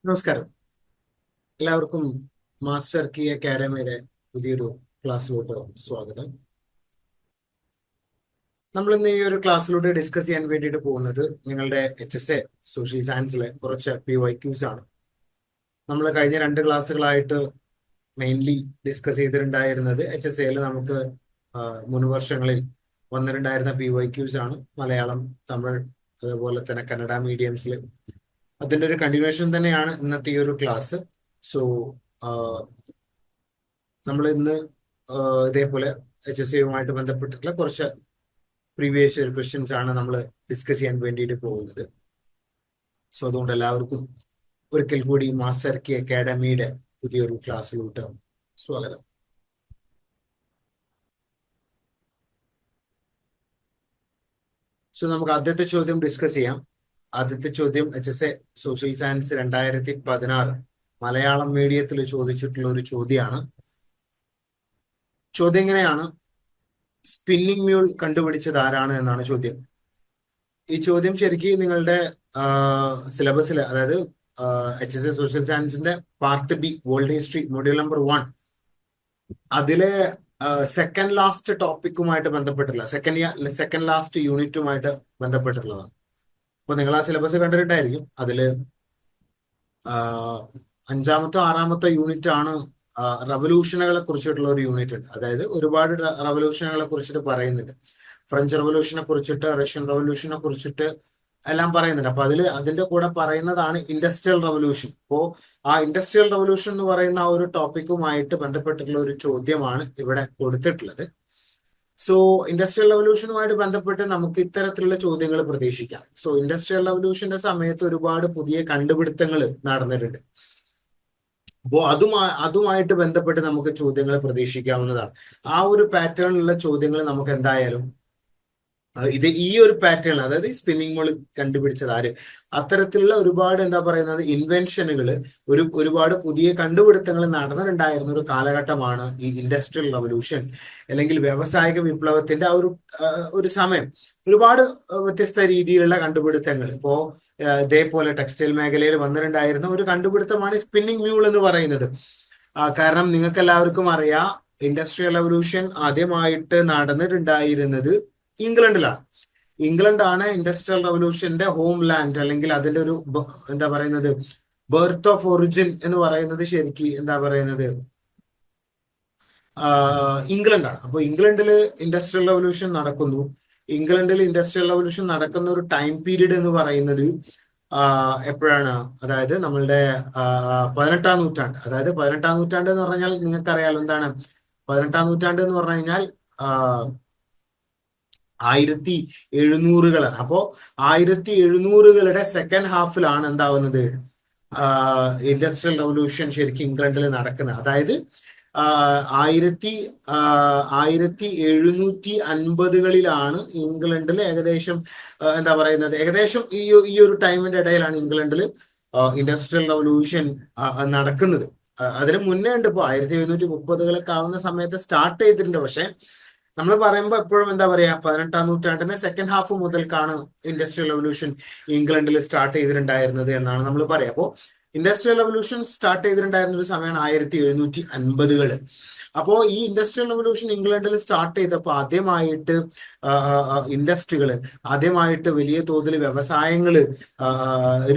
നമസ്കാരം. എല്ലാവർക്കും master key അക്കാഡമിയുടെ പുതിയൊരു ക്ലാസ്സിലോട്ട് സ്വാഗതം. നമ്മൾ ഇന്ന് ഈ ഒരു ക്ലാസ്സിലൂടെ ഡിസ്കസ് ചെയ്യാൻ വേണ്ടിയിട്ട് പോകുന്നത് നിങ്ങളുടെ HSA സോഷ്യൽ സയൻസിലെ കുറച്ച് PYQs ആണ്. നമ്മൾ കഴിഞ്ഞ 2 ക്ലാസ്സുകളായിട്ട് മെയിൻലി ഡിസ്കസ് ചെയ്തിട്ടുണ്ടായിരുന്നത് HSAയിൽ നമുക്ക് മുൻ വർഷങ്ങളിൽ വന്നിട്ടുണ്ടായിരുന്ന PYQs ആണ്. മലയാളം, തമിഴ്, അതുപോലെ തന്നെ കന്നഡ മീഡിയംസിൽ അതിൻ്റെ ഒരു കണ്ടിന്യൂഷൻ തന്നെയാണ് ഇന്നത്തെ ഈ ഒരു ക്ലാസ്. സോ നമ്മൾ ഇന്ന് ഇതേപോലെ HSAയുമായിട്ട് ബന്ധപ്പെട്ടിട്ടുള്ള കുറച്ച് പ്രീവിയസ് ഇയർ ക്വസ്റ്റ്യൻസ് ആണ് നമ്മൾ ഡിസ്കസ് ചെയ്യാൻ വേണ്ടിയിട്ട് പോകുന്നത്. സോ അതുകൊണ്ട് എല്ലാവർക്കും ഒരിക്കൽ കൂടി മാസ്റ്റർ കീ അക്കാഡമിയുടെ പുതിയൊരു ക്ലാസ്സിലോട്ട് സ്വാഗതം. സോ നമുക്ക് ആദ്യത്തെ ചോദ്യം ഡിസ്കസ് ചെയ്യാം. ആദ്യത്തെ ചോദ്യം HSA സോഷ്യൽ സയൻസ് 2016 മലയാളം മീഡിയത്തിൽ ചോദിച്ചിട്ടുള്ള ഒരു ചോദ്യമാണ്. ചോദ്യം ഇങ്ങനെയാണ്: സ്പിന്നിങ് മ്യൂൾ കണ്ടുപിടിച്ചത് ആരാണ് എന്നാണ് ചോദ്യം. ഈ ചോദ്യം ശരിക്കും നിങ്ങളുടെ സിലബസിൽ, അതായത് HSA സോഷ്യൽ സയൻസിന്റെ part B world history module number 1 അതിലെ സെക്കൻഡ് ലാസ്റ്റ് ടോപ്പിക്കുമായിട്ട് ബന്ധപ്പെട്ടുള്ള സെക്കൻഡ് ലാസ്റ്റ് യൂണിറ്റുമായിട്ട് ബന്ധപ്പെട്ടിട്ടുള്ളതാണ്. അപ്പൊ നിങ്ങൾ ആ സിലബസ് കണ്ടിട്ടുണ്ടായിരിക്കും. അതില് 5-ാമത്തെ 6-ാമത്തെ യൂണിറ്റ് ആണ് റവല്യൂഷനുകളെ കുറിച്ചിട്ടുള്ള ഒരു യൂണിറ്റ് ഉണ്ട്. അതായത് ഒരുപാട് റവല്യൂഷനുകളെ കുറിച്ചിട്ട് പറയുന്നുണ്ട്. ഫ്രഞ്ച് റവല്യൂഷനെ കുറിച്ചിട്ട്, റഷ്യൻ റവല്യൂഷനെ കുറിച്ചിട്ട് എല്ലാം പറയുന്നുണ്ട്. അപ്പൊ അതിന്റെ കൂടെ പറയുന്നതാണ് ഇൻഡസ്ട്രിയൽ റവല്യൂഷൻ. അപ്പോ ആ ഇൻഡസ്ട്രിയൽ റവല്യൂഷൻ എന്ന് പറയുന്ന ആ ഒരു ടോപ്പിക്കുമായിട്ട് ബന്ധപ്പെട്ടിട്ടുള്ള ഒരു ചോദ്യമാണ് ഇവിടെ കൊടുത്തിട്ടുള്ളത്. സോ ഇൻഡസ്ട്രിയൽ റവല്യൂഷനുമായിട്ട് ബന്ധപ്പെട്ട് നമുക്ക് ഇത്തരത്തിലുള്ള ചോദ്യങ്ങൾ പ്രതീക്ഷിക്കാം. സോ ഇൻഡസ്ട്രിയൽ റവല്യൂഷന്റെ സമയത്ത് ഒരുപാട് പുതിയ കണ്ടുപിടുത്തങ്ങൾ നടന്നിട്ടുണ്ട്. അപ്പോൾ അതുമായിട്ട് ബന്ധപ്പെട്ട് നമുക്ക് ചോദ്യങ്ങൾ പ്രതീക്ഷിക്കാവുന്നതാണ്. ആ ഒരു പാറ്റേണിലുള്ള ചോദ്യങ്ങൾ നമുക്ക് എന്തായാലും ഈ ഒരു പാറ്റേൺ, അതായത് സ്പിന്നിങ് മോൾ കണ്ടുപിടിച്ചത് ആര്, അത്തരത്തിലുള്ള ഒരുപാട് എന്താ പറയുന്നത് ഇൻവെൻഷനുകൾ, ഒരുപാട് പുതിയ കണ്ടുപിടുത്തങ്ങൾ നടന്നിട്ടുണ്ടായിരുന്ന ഒരു കാലഘട്ടമാണ് ഈ ഇൻഡസ്ട്രിയൽ റവല്യൂഷൻ, അല്ലെങ്കിൽ വ്യാവസായിക വിപ്ലവത്തിന്റെ ആ ഒരു സമയം. ഒരുപാട് വ്യത്യസ്ത രീതിയിലുള്ള കണ്ടുപിടുത്തങ്ങൾ. ഇപ്പോ ഇതേപോലെ ടെക്സ്റ്റൈൽ മേഖലയിൽ വന്നിട്ടുണ്ടായിരുന്ന ഒരു കണ്ടുപിടുത്തമാണ് സ്പിന്നിങ് മ്യൂൾ എന്ന് പറയുന്നത്. കാരണം നിങ്ങൾക്ക് എല്ലാവർക്കും അറിയാം, ഇൻഡസ്ട്രിയൽ റവല്യൂഷൻ ആദ്യമായിട്ട് നടന്നിട്ടുണ്ടായിരുന്നത് ഇംഗ്ലണ്ടിലാണ്. ഇംഗ്ലണ്ടാണ് ഇൻഡസ്ട്രിയൽ റവല്യൂഷന്റെ ഹോം ലാൻഡ്, അല്ലെങ്കിൽ അതിന്റെ ഒരു എന്താ പറയുന്നത് ബർത്ത് ഓഫ് ഒറിജിൻ എന്ന് പറയുന്നത് ശരിക്കും എന്താ പറയുന്നത് ഇംഗ്ലണ്ടാണ്. അപ്പോൾ ഇംഗ്ലണ്ടിൽ ഇൻഡസ്ട്രിയൽ റവല്യൂഷൻ നടക്കുന്നു. ഇംഗ്ലണ്ടിൽ ഇൻഡസ്ട്രിയൽ റവല്യൂഷൻ നടക്കുന്ന ഒരു ടൈം പീരീഡ് എന്ന് പറയുന്നത് എപ്പോഴാണ്? അതായത് നമ്മളുടെ 18-ാം നൂറ്റാണ്ട്. അതായത് 18-ാം നൂറ്റാണ്ട് എന്ന് പറഞ്ഞാൽ നിങ്ങൾക്കറിയാലോ എന്താണ് 18-ാം നൂറ്റാണ്ട് എന്ന് പറഞ്ഞു കഴിഞ്ഞാൽ 1700-കളാണ്. അപ്പോ 1700-കളുടെ സെക്കൻഡ് ഹാഫിലാണ് എന്താവുന്നത് ഇൻഡസ്ട്രിയൽ റവല്യൂഷൻ ശരിക്കും ഇംഗ്ലണ്ടിൽ നടക്കുന്നത്. അതായത് 1750-കളിലാണ് ഇംഗ്ലണ്ടിൽ ഏകദേശം എന്താ പറയുന്നത്, ഏകദേശം ഈ ഒരു ടൈമിന്റെ ഇടയിലാണ് ഇംഗ്ലണ്ടിൽ ഇൻഡസ്ട്രിയൽ റവല്യൂഷൻ നടക്കുന്നത്. അതിന് മുന്നേ ഉണ്ട്. ഇപ്പോൾ 1730-കളൊക്കെ ആവുന്ന സമയത്ത് സ്റ്റാർട്ട് ചെയ്തിട്ടുണ്ട്. പക്ഷെ നമ്മൾ പറയുമ്പോൾ എപ്പോഴും എന്താ പറയാ, 18-ാം നൂറ്റാണ്ടിന്റെ സെക്കൻഡ് ഹാഫ് മുതൽക്കാണ് ഇൻഡസ്ട്രിയൽ റവല്യൂഷൻ ഇംഗ്ലണ്ടിൽ സ്റ്റാർട്ട് ചെയ്തിട്ടുണ്ടായിരുന്നത് എന്നാണ് നമ്മൾ പറയാം. അപ്പോൾ ഇൻഡസ്ട്രിയൽ റവല്യൂഷൻ സ്റ്റാർട്ട് ചെയ്തിട്ടുണ്ടായിരുന്ന ഒരു സമയമാണ് 1750-കൾ. അപ്പോൾ ഈ ഇൻഡസ്ട്രിയൽ റവല്യൂഷൻ ഇംഗ്ലണ്ടിൽ സ്റ്റാർട്ട് ചെയ്തപ്പോൾ ആദ്യമായിട്ട് ഇൻഡസ്ട്രികൾ, ആദ്യമായിട്ട് വലിയ തോതിൽ വ്യവസായങ്ങൾ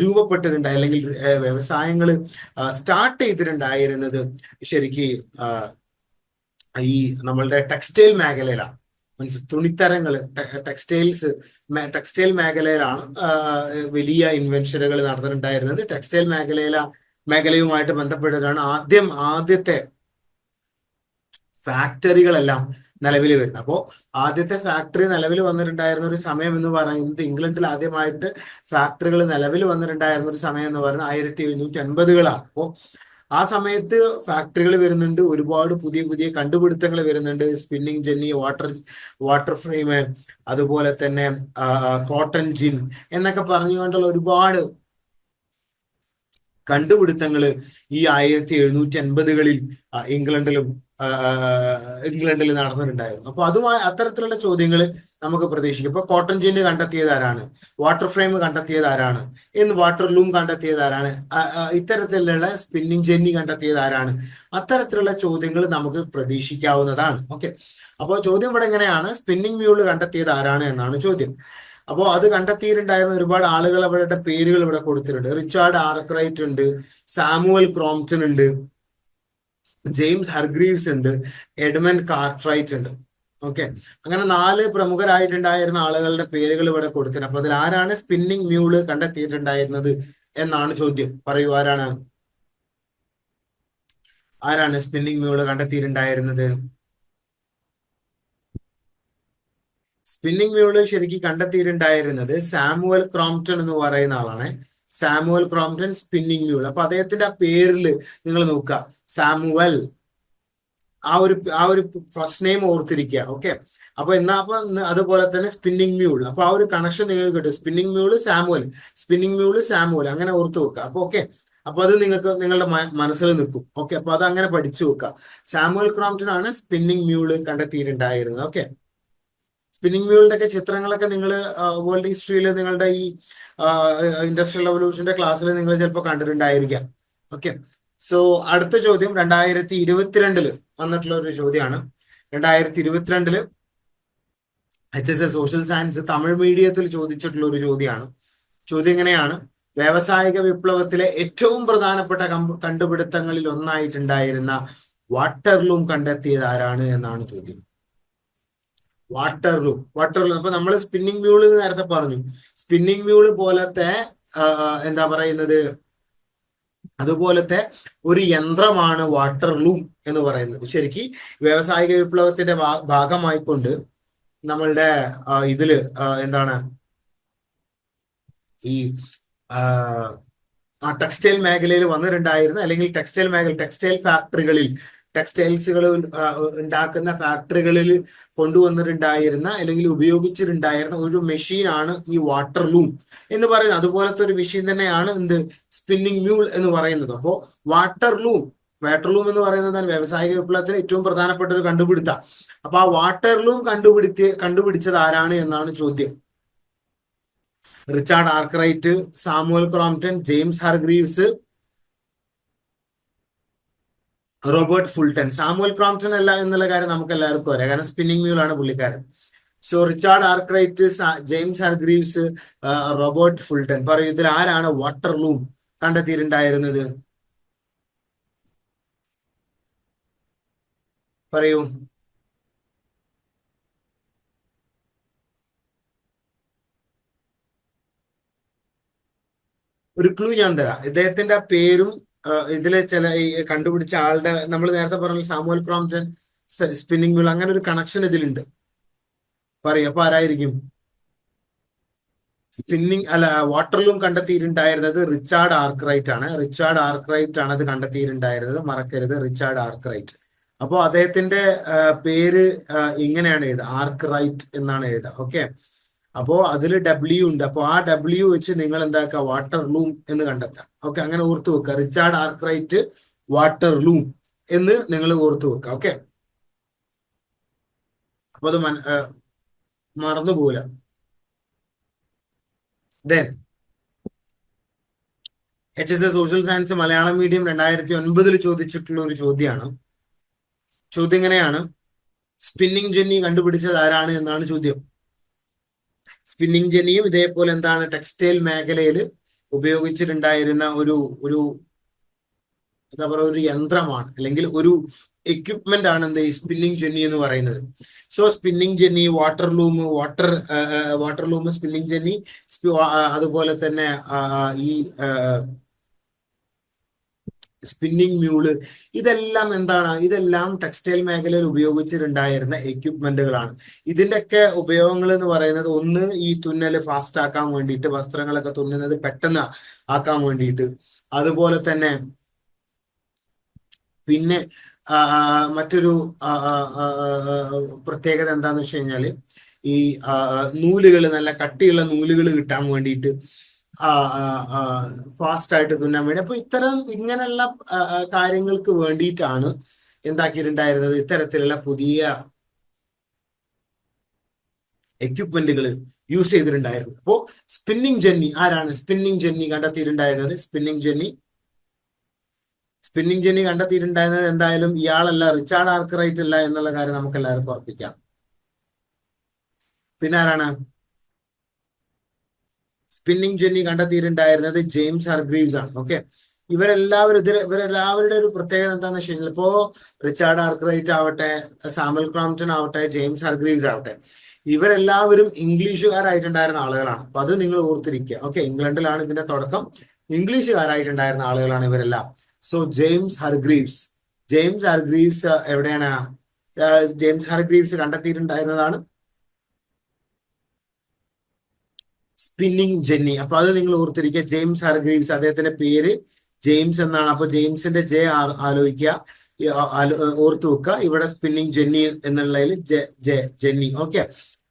രൂപപ്പെട്ടിട്ടുണ്ട്, അല്ലെങ്കിൽ വ്യവസായങ്ങൾ സ്റ്റാർട്ട് ചെയ്തിട്ടുണ്ടായിരുന്നത് ശരിക്കും ഈ നമ്മളുടെ ടെക്സ്റ്റൈൽ മേഖലയിലാണ്. മീൻസ് തുണിത്തരങ്ങൾ, ടെക്സ്റ്റൈൽ മേഖലയിലാണ് വലിയ ഇൻവെൻഷനുകൾ നടന്നിട്ടുണ്ടായിരുന്നത്. ടെക്സ്റ്റൈൽ മേഖലയുമായിട്ട് ബന്ധപ്പെട്ടിട്ടാണ് ആദ്യത്തെ ഫാക്ടറികളെല്ലാം നിലവിൽ വരുന്നത്. അപ്പോൾ ആദ്യത്തെ ഫാക്ടറി നിലവിൽ വന്നിട്ടുണ്ടായിരുന്ന ഒരു സമയം എന്ന് പറയുന്നത്, ഇംഗ്ലണ്ടിൽ ആദ്യമായിട്ട് ഫാക്ടറികൾ നിലവിൽ വന്നിട്ടുണ്ടായിരുന്ന ഒരു സമയം എന്ന് പറയുന്നത് 1750-കളാണ്. അപ്പോൾ ആ സമയത്ത് ഫാക്ടറികൾ വരുന്നുണ്ട്, ഒരുപാട് പുതിയ പുതിയ കണ്ടുപിടുത്തങ്ങൾ വരുന്നുണ്ട്. സ്പിന്നിങ് ജെന്നി, വാട്ടർ ഫ്രെയിം, അതുപോലെ തന്നെ കോട്ടൺ ജിൻ എന്നൊക്കെ പറഞ്ഞുകൊണ്ടുള്ള ഒരുപാട് കണ്ടുപിടുത്തങ്ങൾ ഈ 1750-കളിൽ ഇംഗ്ലണ്ടിലും ഇംഗ്ലണ്ടിൽ നടന്നിട്ടുണ്ടായിരുന്നു. അപ്പൊ അതുമായി അത്തരത്തിലുള്ള ചോദ്യങ്ങൾ നമുക്ക് പ്രതീക്ഷിക്കും. ഇപ്പൊ കോട്ടൺ ജിന്ന് കണ്ടെത്തിയത് ആരാണ്, വാട്ടർ ഫ്രെയിം കണ്ടെത്തിയത് ആരാണ്, എന്ന് വാട്ടർ ലൂം കണ്ടെത്തിയത് ആരാണ്, ഇത്തരത്തിലുള്ള സ്പിന്നിങ് ജെന്നി കണ്ടെത്തിയത് ആരാണ്, അത്തരത്തിലുള്ള ചോദ്യങ്ങൾ നമുക്ക് പ്രതീക്ഷിക്കാവുന്നതാണ്. ഓക്കെ, അപ്പോൾ ചോദ്യം ഇവിടെ എങ്ങനെയാണ്, സ്പിന്നിങ് മ്യൂള് കണ്ടെത്തിയത് ആരാണ് എന്നാണ് ചോദ്യം. അപ്പോൾ അത് കണ്ടെത്തിയിട്ടുണ്ടായിരുന്ന ഒരുപാട് ആളുകൾ അവരുടെ പേരുകൾ ഇവിടെ കൊടുത്തിട്ടുണ്ട്. റിച്ചാർഡ് ആർക്രൈറ്റ് ഉണ്ട്, സാമുവൽ ക്രോംപ്റ്റൺ ഉണ്ട്, ജെയിംസ് ഹർഗ്രീവ്സ് ഉണ്ട്, എഡ്മണ്ട് കാർട്രൈറ്റ് ഉണ്ട്. ഓക്കെ, അങ്ങനെ 4 പ്രമുഖരായിട്ടുണ്ടായിരുന്ന ആളുകളുടെ പേരുകൾ ഇവിടെ കൊടുത്തിട്ടുണ്ട്. അപ്പൊ അതിൽ ആരാണ് സ്പിന്നിങ് മ്യൂള് കണ്ടെത്തിയിട്ടുണ്ടായിരുന്നത് എന്നാണ് ചോദ്യം. പറയൂ, ആരാണ് സ്പിന്നിങ് മ്യൂള് കണ്ടെത്തിയിട്ടുണ്ടായിരുന്നത്? സ്പിന്നിങ് മ്യൂള് ശരിക്കും കണ്ടെത്തിയിട്ടുണ്ടായിരുന്നത് സാമുവൽ ക്രോംപ്റ്റൺ എന്ന് പറയുന്ന ആളാണ്. Samuel Crompton spinning mule. അപ്പൊ അദ്ദേഹത്തിന്റെ ആ പേരിൽ നിങ്ങൾ നോക്കുക, സാമുവൽ, ആ ഒരു ഫസ്റ്റ് നെയിം ഓർത്തിരിക്കുക. ഓക്കെ, അപ്പൊ അതുപോലെ തന്നെ സ്പിന്നിങ് മ്യൂൾ. അപ്പൊ ആ ഒരു കണക്ഷൻ നിങ്ങൾക്ക് കിട്ടും, spinning mule Samuel, spinning mule Samuel, അങ്ങനെ ഓർത്ത് വെക്കുക. അപ്പൊ ഓക്കെ, അപ്പൊ അത് നിങ്ങൾക്ക് നിങ്ങളുടെ മനസ്സിൽ നിൽക്കും. ഓക്കെ, അപ്പൊ അത് അങ്ങനെ പഠിച്ചു വെക്കുക. സാമുവൽ ക്രോംപ്റ്റൺ ആണ് സ്പിന്നിങ് മ്യൂള് കണ്ടെത്തിയിട്ടുണ്ടായിരുന്നത്. ഓക്കെ, സ്പിന്നിങ് മ്യൂളിന്റെ ഒക്കെ ചിത്രങ്ങളൊക്കെ നിങ്ങൾ വേൾഡ് ഹിസ്റ്ററിയിൽ നിങ്ങളുടെ ഈ ഇൻഡസ്ട്രിയൽ റവല്യൂഷന്റെ ക്ലാസ്സിൽ നിങ്ങൾ ചിലപ്പോൾ കണ്ടിട്ടുണ്ടായിരിക്കാം. ഓക്കെ, സോ അടുത്ത ചോദ്യം 2022 വന്നിട്ടുള്ള ഒരു ചോദ്യമാണ്. 2022 HSS സോഷ്യൽ സയൻസ് തമിഴ് മീഡിയത്തിൽ ചോദിച്ചിട്ടുള്ള ഒരു ചോദ്യമാണ്. ചോദ്യം എങ്ങനെയാണ്, വ്യാവസായിക വിപ്ലവത്തിലെ ഏറ്റവും പ്രധാനപ്പെട്ട കണ്ടുപിടുത്തങ്ങളിൽ ഒന്നായിട്ടുണ്ടായിരുന്ന വാട്ടർലൂം കണ്ടെത്തിയത് ആരാണ് എന്നാണ് ചോദ്യം. വാട്ടർലൂം അപ്പൊ നമ്മൾ സ്പിന്നിങ് മ്യൂള് നേരത്തെ പറഞ്ഞു. സ്പിന്നിങ് മ്യൂള് പോലത്തെ എന്താ പറയുന്നത്, അതുപോലത്തെ ഒരു യന്ത്രമാണ് വാട്ടർലൂം എന്ന് പറയുന്നത്. ശരിക്കും വ്യാവസായിക വിപ്ലവത്തിന്റെ ഭാഗമായിക്കൊണ്ട് നമ്മളുടെ ഇതില് എന്താണ് ഈ ടെക്സ്റ്റൈൽ മേഖലയിൽ വന്നിട്ടുണ്ടായിരുന്ന, അല്ലെങ്കിൽ ടെക്സ്റ്റൈൽ ഫാക്ടറികളിൽ, ടെക്സ്റ്റൈൽസുകൾ ഉണ്ടാക്കുന്ന ഫാക്ടറികളിൽ കൊണ്ടുവന്നിട്ടുണ്ടായിരുന്ന അല്ലെങ്കിൽ ഉപയോഗിച്ചിട്ടുണ്ടായിരുന്ന ഒരു മെഷീനാണ് ഈ വാട്ടർലൂം എന്ന് പറയുന്നത്. അതുപോലത്തെ ഒരു മെഷീൻ തന്നെയാണ് സ്പിന്നിങ് മ്യൂൾ എന്ന് പറയുന്നത്. അപ്പോൾ വാട്ടർലൂം എന്ന് പറയുന്നത് വ്യാവസായിക വിപ്ലവത്തിലെ ഏറ്റവും പ്രധാനപ്പെട്ട ഒരു കണ്ടുപിടുത്തം. അപ്പൊ ആ വാട്ടർലൂം കണ്ടുപിടിച്ചത് ആരാണ് എന്നാണ് ചോദ്യം. Richard Arkwright, Samuel Crompton, James Hargreaves, Robert Fulton. Samuel Crompton അല്ല എന്നുള്ള കാര്യം നമുക്ക് എല്ലാവർക്കും അറിയാം, കാരണം സ്പിന്നിങ് മ്യൂൾ ആണ് പുള്ളിക്കാരൻ. So Richard Arkwright, James Hargreaves, Robert Fulton. പറയൂ, ഇതിൽ ആരാണ് വാട്ടർലൂം കണ്ടെത്തിയിട്ടുണ്ടായിരുന്നത്? പറയൂ. ഒരു ക്ലൂ ഞാൻ തരാം. ഇദ്ദേഹത്തിന്റെ പേരും ഇതിലെ ചില കണ്ടുപിടിച്ച ആളുടെ, നമ്മൾ നേരത്തെ പറഞ്ഞ സാമുവൽ ക്രോംപ്റ്റൺ, സ്പിന്നിങ് മ്യൂൾ, അങ്ങനെ ഒരു കണക്ഷൻ ഇതിലുണ്ട്. പറയൂ, അപ്പൊ ആരായിരിക്കും? വാട്ടർലൂം കണ്ടെത്തിയിട്ടുണ്ടായിരുന്നത് റിച്ചാർഡ് ആർക്രൈറ്റ് ആണ്. അത് കണ്ടെത്തിയിട്ടുണ്ടായിരുന്നത്, മറക്കരുത്, റിച്ചാർഡ് ആർക്രൈറ്റ്. അപ്പോൾ അദ്ദേഹത്തിന്റെ പേര് ഇങ്ങനെയാണ് എഴുതുക, ആർക്രൈറ്റ് എന്നാണ് എഴുതുക. ഓക്കെ, അപ്പോ അതിൽ W ഉണ്ട്. അപ്പോൾ ആ W വെച്ച് നിങ്ങൾ എന്താക്കുക, വാട്ടർലൂം എന്ന് കണ്ടെത്താം. ഓക്കെ, അങ്ങനെ ഓർത്തു വെക്കുക, റിച്ചാർഡ് ആർക്രൈറ്റ് വാട്ടർലൂം എന്ന് നിങ്ങൾ ഓർത്തു വെക്കുക. ഓക്കെ, അപ്പൊ അത് മറന്നുപോല. Then HSS social science Malayalam medium 2009 ചോദിച്ചിട്ടുള്ള ഒരു ചോദ്യമാണ്. ചോദ്യം ഇങ്ങനെയാണ്, സ്പിന്നിങ് ജെന്നി കണ്ടുപിടിച്ചത് ആരാണ് എന്നാണ് ചോദ്യം. സ്പിന്നിങ് ജെന്നിയും ഇതേപോലെ എന്താണ് ടെക്സ്റ്റൈൽ മേഖലയിൽ ഉപയോഗിച്ചിട്ടുണ്ടായിരുന്ന ഒരു എന്താ പറയുക, ഒരു യന്ത്രമാണ്, അല്ലെങ്കിൽ ഒരു എക്യുപ്മെന്റ് ആണ് ഈ സ്പിന്നിങ് ജെന്നി എന്ന് പറയുന്നത്. So spinning jenny, water loom, spinning jenny, അതുപോലെ തന്നെ ഈ സ്പിന്നിങ് മ്യൂള്, ഇതെല്ലാം ടെക്സ്റ്റൈൽ മേഖലയിൽ ഉപയോഗിച്ചിട്ടുണ്ടായിരുന്ന എക്യുപ്മെന്റുകളാണ്. ഇതിന്റെയൊക്കെ ഉപയോഗങ്ങൾ എന്ന് പറയുന്നത്, ഒന്ന് ഈ തുന്നല് ഫാസ്റ്റ് ആക്കാൻ വേണ്ടിയിട്ട്, വസ്ത്രങ്ങളൊക്കെ തുന്നുന്നത് പെട്ടെന്ന് ആക്കാൻ വേണ്ടിയിട്ട്. അതുപോലെ തന്നെ പിന്നെ മറ്റൊരു പ്രത്യേകത എന്താന്ന് വെച്ച് കഴിഞ്ഞാല്, ഈ നൂലുകൾ, നല്ല കട്ടിയുള്ള നൂലുകൾ കിട്ടാൻ വേണ്ടിയിട്ട്, ഫാസ്റ്റ് ആയിട്ട് തുന്നാൻ വേണ്ടി. അപ്പൊ ഇങ്ങനെയുള്ള കാര്യങ്ങൾക്ക് വേണ്ടിയിട്ടാണ് എന്താക്കിയിട്ടുണ്ടായിരുന്നത്? ഇത്തരത്തിലുള്ള പുതിയ എക്യുപ്മെന്റുകൾ യൂസ് ചെയ്തിട്ടുണ്ടായിരുന്നു. അപ്പോ സ്പിന്നിങ് ജെന്നി ആരാണ് സ്പിന്നിങ് ജെന്നി കണ്ടെത്തിയിട്ടുണ്ടായിരുന്നത്? സ്പിന്നിങ് ജെന്നി കണ്ടെത്തിയിട്ടുണ്ടായിരുന്നത് എന്തായാലും ഇയാളല്ല, റിച്ചാർഡ് ആർക്കറൈറ്റ് അല്ല എന്നുള്ള കാര്യം നമുക്ക് എല്ലാവർക്കും ഉറപ്പിക്കാം. പിന്നെ ആരാണ് സ്പിന്നിങ് ജെന്നി കണ്ടെത്തിയിട്ടുണ്ടായിരുന്നത്? ജെയിംസ് ഹർഗ്രീവ്സ് ആണ്. ഓക്കെ, ഇവരെല്ലാവരുടെ ഒരു പ്രത്യേകത എന്താണെന്ന് വെച്ച് കഴിഞ്ഞാൽ, ഇപ്പോ റിച്ചാർഡ് ആർക്കറൈറ്റ് ആവട്ടെ, സാമുവൽ ക്രോംപ്റ്റൺ ആവട്ടെ, ജെയിംസ് ഹർഗ്രീവ്സ് ആവട്ടെ, ഇവരെല്ലാവരും ഇംഗ്ലീഷുകാരായിട്ടുണ്ടായിരുന്ന ആളുകളാണ്. അപ്പൊ അത് നിങ്ങൾ ഓർത്തിരിക്കുക. ഓക്കെ, ഇംഗ്ലണ്ടിലാണ് ഇതിന്റെ തുടക്കം. ഇംഗ്ലീഷുകാരായിട്ടുണ്ടായിരുന്ന ആളുകളാണ് ഇവരെല്ലാം. സോ ജെയിംസ് ഹർഗ്രീവ്സ് എവിടെയാണ്? ജെയിംസ് ഹർഗ്രീവ്സ് കണ്ടെത്തിയിട്ടുണ്ടായിരുന്നതാണ് സ്പിന്നിങ് ജെന്നി. അപ്പൊ അത് നിങ്ങൾ ഓർത്തിരിക്കുക. ജെയിംസ് ഹർഗ്രീവ്സ്, അദ്ദേഹത്തിന്റെ പേര് ജെയിംസ് എന്നാണ്. അപ്പൊ ജെയിംസിന്റെ ജെ ആലോചിക്കുക, ഓർത്തു വെക്കുക. ഇവിടെ സ്പിന്നിങ് ജെന്നി എന്നുള്ളതിൽ ജെന്നി. ഓക്കെ,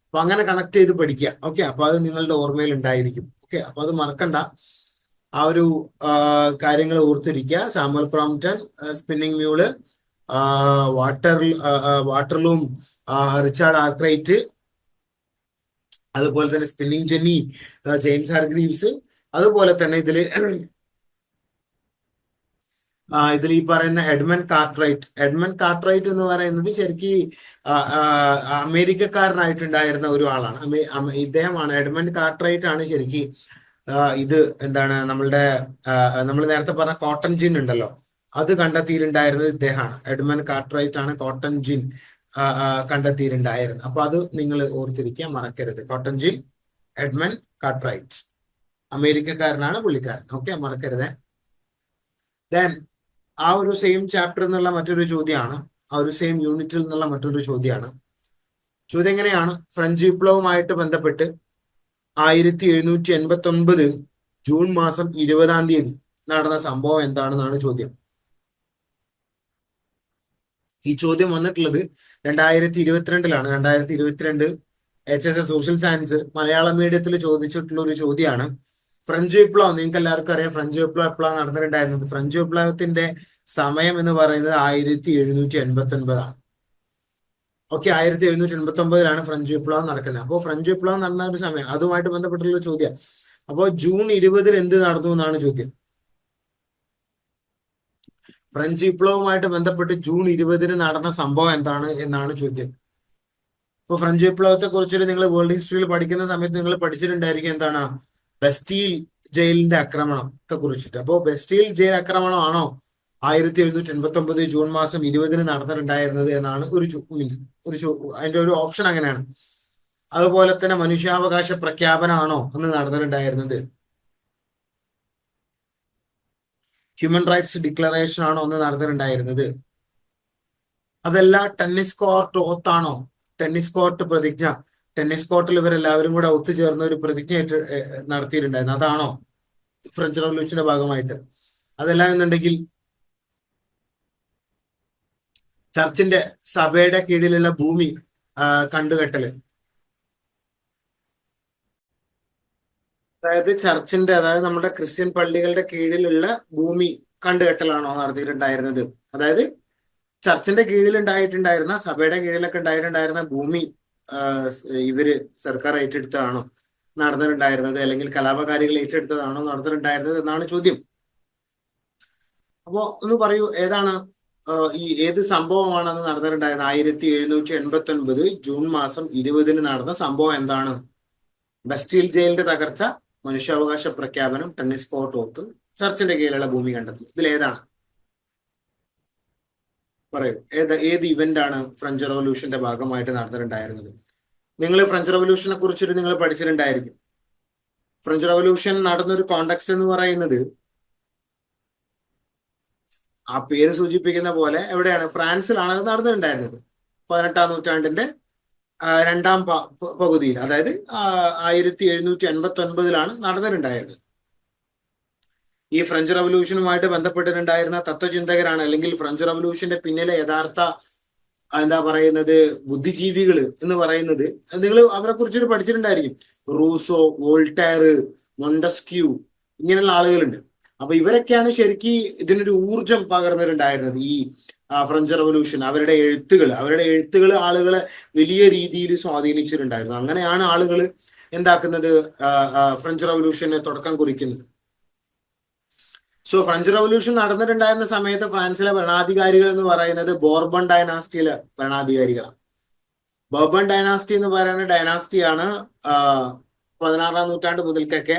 അപ്പൊ അങ്ങനെ കണക്ട് ചെയ്ത് പഠിക്കുക. ഓക്കെ, അപ്പൊ അത് നിങ്ങളുടെ ഓർമ്മയിൽ ഉണ്ടായിരിക്കും. ഓക്കെ, അപ്പൊ അത് മറക്കണ്ട. ആ ഒരു കാര്യങ്ങൾ ഓർത്തിരിക്കുക. Samuel Crompton, spinning mule, water loom, Richard Arkwright, അതുപോലെ തന്നെ സ്പിന്നിങ് ജെന്നി, ജെയിംസ് ഹർഗ്രീവ്സ്, അതുപോലെ തന്നെ ഇതിൽ ഈ പറയുന്ന എഡ്മണ്ട് കാർട്ട്റൈറ്റ് എന്ന് പറയുന്നത് ശരിക്കും അമേരിക്കക്കാരനായിട്ടുണ്ടായിരുന്ന ഒരു ആളാണ്. ഇദ്ദേഹമാണ്, എഡ്മണ്ട് കാർട്ട്റൈറ്റ് ആണ് ശരിക്കും ഇത് എന്താണ് നമ്മൾ നേരത്തെ പറഞ്ഞ കോട്ടൺ ജിൻ ഉണ്ടല്ലോ, അത് കണ്ടെത്തിയിട്ടുണ്ടായിരുന്നത് ഇദ്ദേഹമാണ്. എഡ്മണ്ട് കാർട്ട്റൈറ്റ് ആണ് കോട്ടൺ ജിൻ കണ്ടെത്തിയിട്ടുണ്ടായിരുന്നു. അപ്പൊ അത് നിങ്ങൾ ഓർത്തിരിക്കുക, മറക്കരുത്. കോട്ടൺ ജിൻ, എഡ്മണ്ട് കാർട്ട്റൈറ്റ്, അമേരിക്കക്കാരനാണ് പുള്ളിക്കാരൻ. ഓക്കെ, മറക്കരുത്. ദെൻ ആ ഒരു സെയിം ചാപ്റ്റർ എന്നുള്ള മറ്റൊരു ചോദ്യമാണ്, ആ ഒരു സെയിം യൂണിറ്റിൽ നിന്നുള്ള മറ്റൊരു ചോദ്യമാണ്. ചോദ്യം എങ്ങനെയാണ്? ഫ്രഞ്ച് വിപ്ലവവുമായിട്ട് ബന്ധപ്പെട്ട് 1789 ജൂൺ മാസം 20-ാം തീയതി നടന്ന സംഭവം എന്താണെന്നാണ് ചോദ്യം. ഈ ചോദ്യം വന്നിട്ടുള്ളത് 2022-ലാണ്. 2022 HSS സോഷ്യൽ സയൻസ് മലയാളം മീഡിയത്തിൽ ചോദിച്ചിട്ടുള്ള ഒരു ചോദ്യമാണ്. ഫ്രഞ്ച് വിപ്ലവം നിങ്ങൾക്ക് എല്ലാവർക്കും അറിയാം. ഫ്രഞ്ച് വിപ്ലവം എപ്പോഴാണ് നടന്നിട്ടുണ്ടായിരുന്നത്? ഫ്രഞ്ച് വിപ്ലവത്തിന്റെ സമയം എന്ന് പറയുന്നത് 1789-ആണ്. ഓക്കെ, 1789-ലാണ് ഫ്രഞ്ച് വിപ്ലവം നടക്കുന്നത്. അപ്പോൾ ഫ്രഞ്ച് വിപ്ലവം നടന്ന ഒരു സമയം, അതുമായിട്ട് ബന്ധപ്പെട്ടുള്ള ചോദ്യം. അപ്പോൾ ജൂൺ 20 എന്ത് നടന്നു എന്നാണ് ചോദ്യം. ഫ്രഞ്ച് വിപ്ലവവുമായിട്ട് ബന്ധപ്പെട്ട് ജൂൺ 20 നടന്ന സംഭവം എന്താണ് എന്നാണ് ചോദ്യം. ഇപ്പൊ ഫ്രഞ്ച് വിപ്ലവത്തെ കുറിച്ചിട്ട് നിങ്ങൾ വേൾഡ് ഹിസ്റ്ററിയിൽ പഠിക്കുന്ന സമയത്ത് നിങ്ങൾ പഠിച്ചിട്ടുണ്ടായിരിക്കും എന്താണ്? ബസ്റ്റീൽ ജയിലിന്റെ ആക്രമണത്തെ കുറിച്ചിട്ട്. അപ്പോൾ ബസ്റ്റീൽ ജയിൽ ആക്രമണമാണോ 1789 ജൂൺ മാസം 20 നടന്നിട്ടുണ്ടായിരുന്നത് എന്നാണ് മീൻസ് അതിന്റെ ഒരു ഓപ്ഷൻ അങ്ങനെയാണ്. അതുപോലെ തന്നെ മനുഷ്യാവകാശ പ്രഖ്യാപനമാണോ അന്ന് നടന്നിട്ടുണ്ടായിരുന്നത്? ഹ്യൂമൻ റൈറ്റ്സ് ഡിക്ലറേഷൻ ആണോ അന്ന് നടന്നിട്ടുണ്ടായിരുന്നത്? അതല്ല ടെന്നീസ് കോർട്ട് ഓത്താണോ? ടെന്നീസ് കോർട്ട് പ്രതിജ്ഞ, ടെന്നീസ് കോർട്ടിൽ ഇവരെല്ലാവരും കൂടെ ഒത്തുചേർന്ന ഒരു പ്രതിജ്ഞ നടത്തിയിട്ടുണ്ടായിരുന്നു, അതാണോ ഫ്രഞ്ച് റവല്യൂഷന്റെ ഭാഗമായിട്ട്? അതല്ല എന്നുണ്ടെങ്കിൽ ചർച്ചിന്റെ, സഭയുടെ കീഴിലുള്ള ഭൂമി കണ്ടുകെട്ടല്, അതായത് നമ്മുടെ ക്രിസ്ത്യൻ പള്ളികളുടെ കീഴിലുള്ള ഭൂമി കണ്ടുകെട്ടലാണോ നടത്തിയിട്ടുണ്ടായിരുന്നത്? അതായത് ചർച്ചിന്റെ കീഴിൽ ഉണ്ടായിട്ടുണ്ടായിരുന്ന, സഭയുടെ കീഴിലൊക്കെ ഉണ്ടായിട്ടുണ്ടായിരുന്ന ഭൂമി ഇവര് സർക്കാർ ഏറ്റെടുത്തതാണോ നടന്നിട്ടുണ്ടായിരുന്നത്, അല്ലെങ്കിൽ കലാപകാരികൾ ഏറ്റെടുത്തതാണോ നടന്നിട്ടുണ്ടായിരുന്നത് എന്നാണ് ചോദ്യം. അപ്പോ ഒന്ന് പറയൂ, ഏത് സംഭവമാണ് അന്ന് നടന്നിട്ടുണ്ടായിരുന്നത്? 1789 ജൂൺ മാസം 20 നടന്ന സംഭവം എന്താണ്? ബസ്റ്റീൽ ജയിലിന്റെ തകർച്ച, മനുഷ്യാവകാശ പ്രഖ്യാപനം, ടെന്നീസ് കോർട്ട് ഓത്ത്, ചർച്ചിന്റെ കീഴിലുള്ള ഭൂമി കണ്ടെത്തൽ. ഇതിലേതാണ്? പറയൂ, ഏത് ഇവന്റ് ആണ് ഫ്രഞ്ച് റവല്യൂഷന്റെ ഭാഗമായിട്ട് നടന്നിട്ടുണ്ടായിരുന്നത്? നിങ്ങൾ ഫ്രഞ്ച് റവല്യൂഷനെ കുറിച്ചിട്ട് നിങ്ങൾ പഠിച്ചിട്ടുണ്ടായിരിക്കും. ഫ്രഞ്ച് റവല്യൂഷൻ നടന്നൊരു കോണ്ടെക്സ്റ്റ് എന്ന് പറയുന്നത് ആ പേര് സൂചിപ്പിക്കുന്ന പോലെ എവിടെയാണ്? ഫ്രാൻസിലാണ് അത് നടന്നിട്ടുണ്ടായിരുന്നത്. 18-ാം നൂറ്റാണ്ടിന്റെ രണ്ടാം പകുതിയിൽ, അതായത് 1789-ലാണ് നടന്നിട്ടുണ്ടായിരുന്നത്. ഈ ഫ്രഞ്ച് റവല്യൂഷനുമായിട്ട് ബന്ധപ്പെട്ടിട്ടുണ്ടായിരുന്ന തത്വചിന്തകരാണ്, അല്ലെങ്കിൽ ഫ്രഞ്ച് റവല്യൂഷന്റെ പിന്നിലെ യഥാർത്ഥ എന്താ പറയുന്നത് ബുദ്ധിജീവികൾ എന്ന് പറയുന്നത്, നിങ്ങൾ അവരെ കുറിച്ചിട്ട് പഠിച്ചിട്ടുണ്ടായിരിക്കും. റൂസോ, വോൾട്ടയർ, മൊണ്ടസ്ക്യൂ, ഇങ്ങനെയുള്ള ആളുകളുണ്ട്. അപ്പൊ ഇവരൊക്കെയാണ് ശരിക്കും ഇതിനൊരു ഊർജം പകർന്നിട്ടുണ്ടായിരുന്നത്. ഈ ഫ്രഞ്ച് റവല്യൂഷൻ അവരുടെ എഴുത്തുകൾ ആളുകളെ വലിയ രീതിയിൽ സ്വാധീനിച്ചിട്ടുണ്ടായിരുന്നു. അങ്ങനെയാണ് ആളുകൾ എന്താക്കുന്നത്, ഫ്രഞ്ച് റവല്യൂഷന് തുടക്കം കുറിക്കുന്നത്. സോ ഫ്രഞ്ച് റവല്യൂഷൻ നടന്നിട്ടുണ്ടായിരുന്ന സമയത്ത് ഫ്രാൻസിലെ ഭരണാധികാരികൾ എന്ന് പറയുന്നത് ബോർബൺ ഡൈനാസ്റ്റിയിലെ ഭരണാധികാരികളാണ്. ബോർബൺ ഡൈനാസ്റ്റി എന്ന് പറയുന്ന ഡൈനാസ്റ്റിയാണ് 16-ാം നൂറ്റാണ്ട് മുതൽക്കൊക്കെ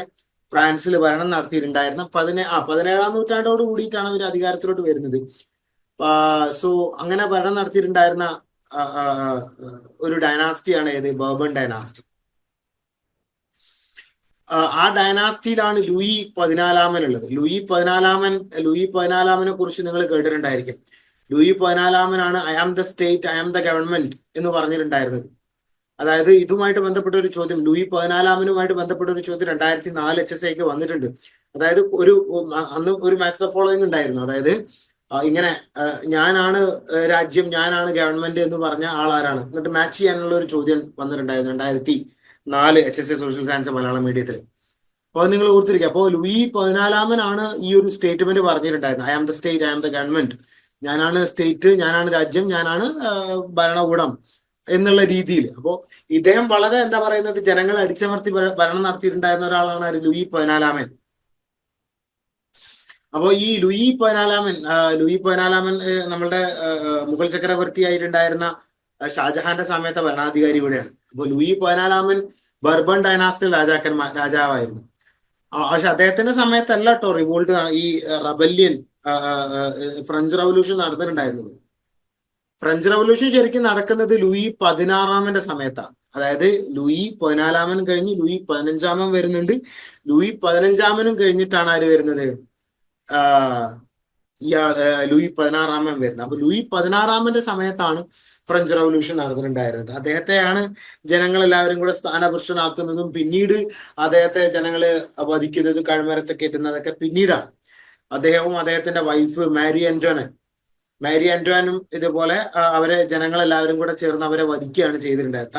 ഫ്രാൻസിൽ ഭരണം നടത്തിയിട്ടുണ്ടായിരുന്ന. 17-ാം നൂറ്റാണ്ടോട് കൂടിയിട്ടാണ് ഇവർ അധികാരത്തിലോട്ട് വരുന്നത്. സോ അങ്ങനെ ഭരണം നടത്തിയിട്ടുണ്ടായിരുന്ന ഒരു ഡൈനാസ്റ്റിയാണ് ഏത്, ബോർബൺ ഡൈനാസ്റ്റി. ആ ഡൈനാസ്റ്റിയിലാണ് ലൂയി 14 ഉള്ളത്. ലൂയി 14 കുറിച്ച് നിങ്ങൾ കേട്ടിട്ടുണ്ടായിരിക്കും. Louis 14 I am the state, I am the government എന്ന് പറഞ്ഞിട്ടുണ്ടായിരുന്നത്. അതായത് ഇതുമായിട്ട് ബന്ധപ്പെട്ട ഒരു ചോദ്യം, ലൂയി 14 ബന്ധപ്പെട്ട ഒരു ചോദ്യം 2004 HSIക്ക് വന്നിട്ടുണ്ട്. അതായത് അന്ന് ഒരു മാച്ച് ദ ഫോളോയിങ് ഉണ്ടായിരുന്നു. അതായത് ഇങ്ങനെ ഞാനാണ് രാജ്യം, ഞാനാണ് ഗവൺമെന്റ് എന്ന് പറഞ്ഞ ആളാരാണ്, എന്നിട്ട് മാച്ച് ചെയ്യാനുള്ള ഒരു ചോദ്യം വന്നിട്ടുണ്ടായിരുന്നു 2004 HSI സോഷ്യൽ സയൻസ് മലയാളം മീഡിയത്തിൽ. അപ്പോൾ നിങ്ങൾ ഓർത്തിരിക്കുക. അപ്പോൾ ലൂയി 14 ഈ ഒരു സ്റ്റേറ്റ്മെന്റ് പറഞ്ഞിട്ടുണ്ടായിരുന്നത്, I am the state, I am the government, ഞാനാണ് സ്റ്റേറ്റ്, ഞാനാണ് രാജ്യം, ഞാനാണ് ഭരണകൂടം എന്നുള്ള രീതിയിൽ. അപ്പോൾ ഇദ്ദേഹം വളരെ എന്താ പറയുന്നത്, ജനങ്ങളെ അടിച്ചമർത്തി ഭരണം നടത്തിയിട്ടുണ്ടായിരുന്ന ഒരാളാണ് ലൂയി 14. അപ്പോൾ ഈ ലൂയി 14 നമ്മളുടെ മുഗൾ ചക്രവർത്തി ആയിട്ടുണ്ടായിരുന്ന ഷാജഹാന്റെ സമയത്തെ ഭരണാധികാരി കൂടെയാണ്. അപ്പോൾ ലൂയി 14 ബർബൺ ഡൈനാസ്റ്റിയിൽ രാജാവായിരുന്നു. പക്ഷെ അദ്ദേഹത്തിന്റെ സമയത്തല്ല കേട്ടോ റിവോൾട്ട്, ഈ റബല്യൻ, ഫ്രഞ്ച് റവല്യൂഷൻ നടന്നിട്ടുണ്ടായിരുന്നത്. ഫ്രഞ്ച് റവല്യൂഷൻ ശരിക്കും നടക്കുന്നത് ലൂയി 16 സമയത്താണ്. അതായത് ലൂയി 14 കഴിഞ്ഞ് ലൂയി 15 വരുന്നുണ്ട്. ലൂയി 15 കഴിഞ്ഞിട്ടാണ് ആര് വരുന്നത്, ലൂയി 16 വരുന്നത്. അപ്പൊ ലൂയി 16 സമയത്താണ് ഫ്രഞ്ച് റവല്യൂഷൻ നടന്നിട്ടുണ്ടായിരുന്നത്. അദ്ദേഹത്തെയാണ് ജനങ്ങൾ എല്ലാവരും കൂടെ സ്ഥാനഭ്രഷ്ടനാക്കുന്നതും പിന്നീട് അദ്ദേഹത്തെ ജനങ്ങള് വധിക്കുന്നതും കഴുമരത്തെ കയറ്റുന്നതൊക്കെ പിന്നീടാണ്. അദ്ദേഹവും അദ്ദേഹത്തിന്റെ വൈഫ് മാരി ആന്റോനും ഇതുപോലെ അവരെ ജനങ്ങളെല്ലാവരും കൂടെ ചേർന്ന് അവരെ വധിക്കുകയാണ് ചെയ്തിട്ടുണ്ടായത്.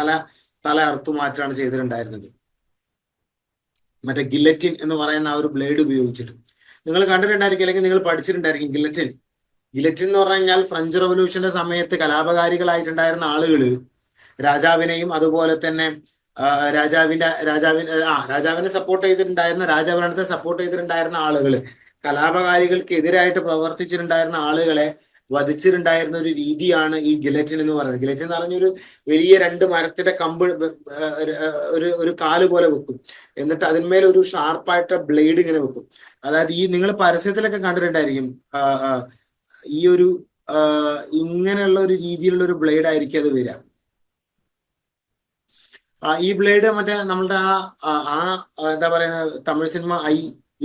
തല അറുത്തു മാറ്റാണ് ചെയ്തിട്ടുണ്ടായിരുന്നത്, മറ്റേ ഗില്ലറ്റിൻ എന്ന് പറയുന്ന ആ ഒരു ബ്ലേഡ് ഉപയോഗിച്ചിട്ട്. നിങ്ങൾ കണ്ടിട്ടുണ്ടായിരിക്കും, അല്ലെങ്കിൽ നിങ്ങൾ പഠിച്ചിട്ടുണ്ടായിരിക്കും ഗില്ലറ്റിൻ. എന്ന് പറഞ്ഞു കഴിഞ്ഞാൽ ഫ്രഞ്ച് റവല്യൂഷന്റെ സമയത്ത് കലാപകാരികളായിട്ടുണ്ടായിരുന്ന ആളുകള് രാജാവിനെയും അതുപോലെ തന്നെ രാജാവിനെ സപ്പോർട്ട് ചെയ്തിട്ടുണ്ടായിരുന്ന, രാജഭരണത്തെ സപ്പോർട്ട് ചെയ്തിട്ടുണ്ടായിരുന്ന ആളുകള്, കലാപകാരികൾക്ക് എതിരായിട്ട് പ്രവർത്തിച്ചിട്ടുണ്ടായിരുന്ന ആളുകളെ വധിച്ചിട്ടുണ്ടായിരുന്ന ഒരു രീതിയാണ് ഈ ഗിലറ്റിൻ എന്ന് പറയുന്നത്. ഗിലറ്റിൻ എന്ന് പറഞ്ഞൊരു വലിയ 2 മരത്തിന്റെ കമ്പ് ഒരു കാല് പോലെ വെക്കും. എന്നിട്ട് അതിന്മേൽ ഒരു ഷാർപ്പായിട്ട് ബ്ലേഡ് ഇങ്ങനെ വെക്കും. അതായത് ഈ നിങ്ങൾ പരസ്യത്തിലൊക്കെ കണ്ടിട്ടുണ്ടായിരിക്കും, ഈ ഒരു ഇങ്ങനെയുള്ള ഒരു രീതിയിലുള്ള ഒരു ബ്ലേഡ് ആയിരിക്കും അത് വരിക. ഈ ബ്ലേഡ് മറ്റേ നമ്മളുടെ എന്താ പറയുക, തമിഴ് സിനിമ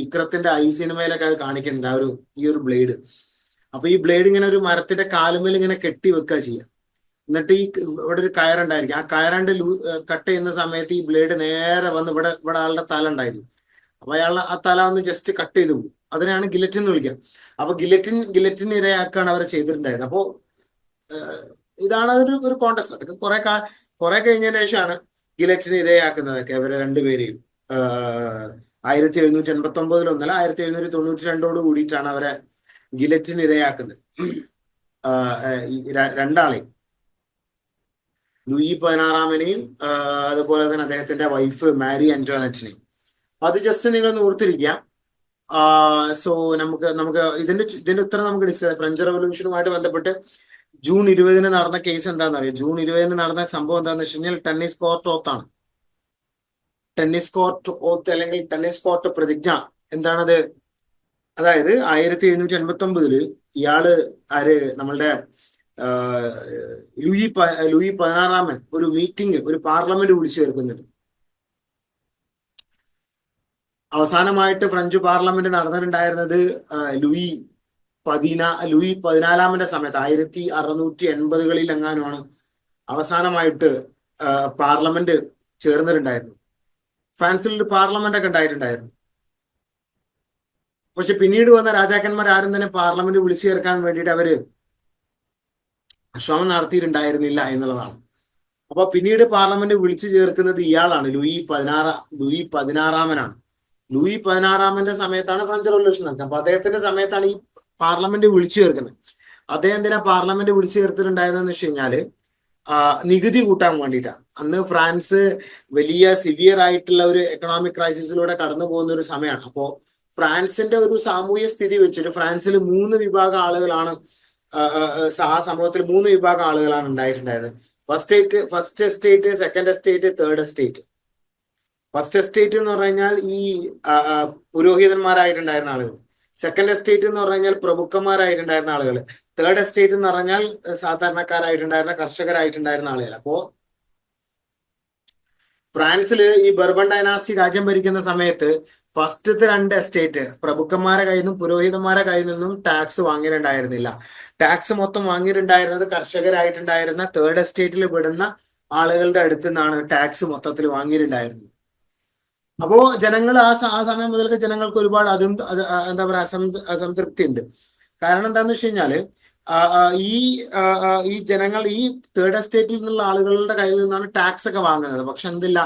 വിക്രത്തിന്റെ സിനിമയിലൊക്കെ അത് കാണിക്കുന്നുണ്ട് ഈ ഒരു ബ്ലേഡ്. അപ്പൊ ഈ ബ്ലേഡ് ഇങ്ങനെ ഒരു മരത്തിന്റെ കാലുമേൽ ഇങ്ങനെ കെട്ടി വെക്കുക ചെയ്യുക. എന്നിട്ട് ഇവിടെ ഒരു കയറുണ്ടായിരിക്കും, ആ കയറാണ്ട് കട്ട് ചെയ്യുന്ന സമയത്ത് ഈ ബ്ലേഡ് നേരെ വന്ന് ഇവിടെ ആളുടെ തല ഉണ്ടായിരുന്നു. അപ്പൊ അയാളുടെ ആ തല ഒന്ന് ജസ്റ്റ് കട്ട് ചെയ്ത് പോകും. അതിനാണ് ഗിലറ്റിൻ എന്ന് വിളിക്കുക. അപ്പൊ ഗിലറ്റിൻ ഇരയാക്കാണ് അവർ ചെയ്തിട്ടുണ്ടായിരുന്നത്. അപ്പോ ഇതാണ് ഒരു കോണ്ടെക്സ്റ്റ്. അതൊക്കെ കുറെ കഴിഞ്ഞതിന് ശേഷമാണ് ഗിലറ്റിന് ഇരയാക്കുന്നതൊക്കെ അവരെ രണ്ടുപേരെയും. 1789 1792 കൂടിയിട്ടാണ് അവരെ ഗിലറ്റിന് ഇരയാക്കുന്നത്, രണ്ടാളെയും, ലൂയി 16 അതുപോലെ തന്നെ അദ്ദേഹത്തിന്റെ വൈഫ് മാരി ആന്റോനറ്റിനെയും. അത് ജസ്റ്റ് നിങ്ങൾ ഓർത്തിരിക്കുക. സോ നമുക്ക് ഇതിന്റെ ഉത്തരം നമുക്ക് ഡിസ്കസ് ചെയ്യാം. ഫ്രഞ്ച് റവല്യൂഷനുമായിട്ട് ബന്ധപ്പെട്ട് ജൂൺ 20 നടന്ന കേസ് എന്താണെന്ന് അറിയാം. ജൂൺ 20 നടന്ന സംഭവം എന്താണെന്ന് വെച്ച് കഴിഞ്ഞാൽ ടെന്നീസ് കോർട്ട് ഓത്താണ്. ടെന്നീസ് കോർട്ട് ഓത്ത് അല്ലെങ്കിൽ ടെന്നീസ് കോർട്ട് പ്രതിജ്ഞ എന്താണത്? അതായത് 1789 ഇയാള് നമ്മളുടെ ലൂയി 16 ഒരു മീറ്റിംഗ്, ഒരു പാർലമെന്റ് വിളിച്ചു ചേർക്കുന്നുണ്ട്. അവസാനമായിട്ട് ഫ്രഞ്ച് പാർലമെന്റ് നടന്നിട്ടുണ്ടായിരുന്നത് ലൂയി 14 സമയത്ത് 1680 എങ്ങാനുമാണ് അവസാനമായിട്ട് പാർലമെന്റ് ചേർന്നിട്ടുണ്ടായിരുന്നു. ഫ്രാൻസിൽ ഒരു പാർലമെന്റ് ഒക്കെ ഉണ്ടായിട്ടുണ്ടായിരുന്നു. പക്ഷെ പിന്നീട് വന്ന രാജാക്കന്മാർ ആരും തന്നെ പാർലമെന്റ് വിളിച്ചു ചേർക്കാൻ വേണ്ടിയിട്ട് അവര് ശ്രമം നടത്തിയിട്ടുണ്ടായിരുന്നില്ല എന്നുള്ളതാണ്. അപ്പൊ പിന്നീട് പാർലമെന്റ് വിളിച്ചു ചേർക്കുന്നത് ഇയാളാണ്, ലൂയി 16. ലൂയി 16 സമയത്താണ് ഫ്രഞ്ച് റവല്യൂഷൻ നടക്കുന്നത്. അപ്പൊ അദ്ദേഹത്തിന്റെ സമയത്താണ് ഈ പാർലമെന്റ് വിളിച്ചു ചേർക്കുന്നത്. അദ്ദേഹം എന്തിനാ പാർലമെന്റ് വിളിച്ചു ചേർത്തിട്ടുണ്ടായതെന്ന് വെച്ച് കഴിഞ്ഞാല് നികുതി കൂട്ടാൻ വേണ്ടിയിട്ടാണ്. അന്ന് ഫ്രാൻസ് വലിയ സിവിയർ ആയിട്ടുള്ള ഒരു എക്കണോമിക് ക്രൈസിസിലൂടെ കടന്നു പോകുന്ന ഒരു സമയമാണ്. അപ്പോ ഫ്രാൻസിന്റെ ഒരു സാമൂഹ്യ സ്ഥിതി വെച്ചിട്ട് ഫ്രാൻസിൽ 3 വിഭാഗം ആളുകളാണ്, ആ സമൂഹത്തിൽ 3 വിഭാഗം ആളുകളാണ് ഉണ്ടായിട്ടുണ്ടായത്. First estate, second estate, third estate. First estate എന്ന് പറഞ്ഞു കഴിഞ്ഞാൽ ഈ പുരോഹിതന്മാരായിട്ടുണ്ടായിരുന്ന ആളുകൾ. സെക്കൻഡ് എസ്റ്റേറ്റ് എന്ന് പറഞ്ഞു കഴിഞ്ഞാൽ പ്രഭുക്കന്മാരായിട്ടുണ്ടായിരുന്ന ആളുകൾ. തേർഡ് എസ്റ്റേറ്റ് എന്ന് പറഞ്ഞാൽ സാധാരണക്കാരായിട്ടുണ്ടായിരുന്ന കർഷകരായിട്ടുണ്ടായിരുന്ന ആളുകൾ. അപ്പോ ഫ്രാൻസില് ഈ ബർബൺ ഡൈനാസ്റ്റി രാജ്യം ഭരിക്കുന്ന സമയത്ത് ഫസ്റ്റത്തെ 2 എസ്റ്റേറ്റ് പ്രഭുക്കന്മാരെ കയ്യിൽ നിന്നും പുരോഹിതന്മാരെ കയ്യിൽ നിന്നും ടാക്സ് വാങ്ങിയിട്ടുണ്ടായിരുന്നില്ല. ടാക്സ് മൊത്തം വാങ്ങിയിട്ടുണ്ടായിരുന്നത് കർഷകരായിട്ടുണ്ടായിരുന്ന തേർഡ് എസ്റ്റേറ്റിൽ പെടുന്ന ആളുകളുടെ അടുത്ത് നിന്നാണ് ടാക്സ് മൊത്തത്തിൽ വാങ്ങിയിട്ടുണ്ടായിരുന്നത്. അപ്പോ ജനങ്ങൾ ആ സമയം മുതൽക്ക് ജനങ്ങൾക്ക് ഒരുപാട് എന്താ പറയാ അസംതൃപ്തി ഉണ്ട്. കാരണം എന്താന്ന് വെച്ച് കഴിഞ്ഞാല് ഈ ഈ ജനങ്ങൾ ഈ തേർഡ് എസ്റ്റേറ്റിൽ നിന്നുള്ള ആളുകളുടെ കയ്യിൽ നിന്നാണ് ടാക്സ് ഒക്കെ വാങ്ങുന്നത്. പക്ഷെ എന്തില്ല,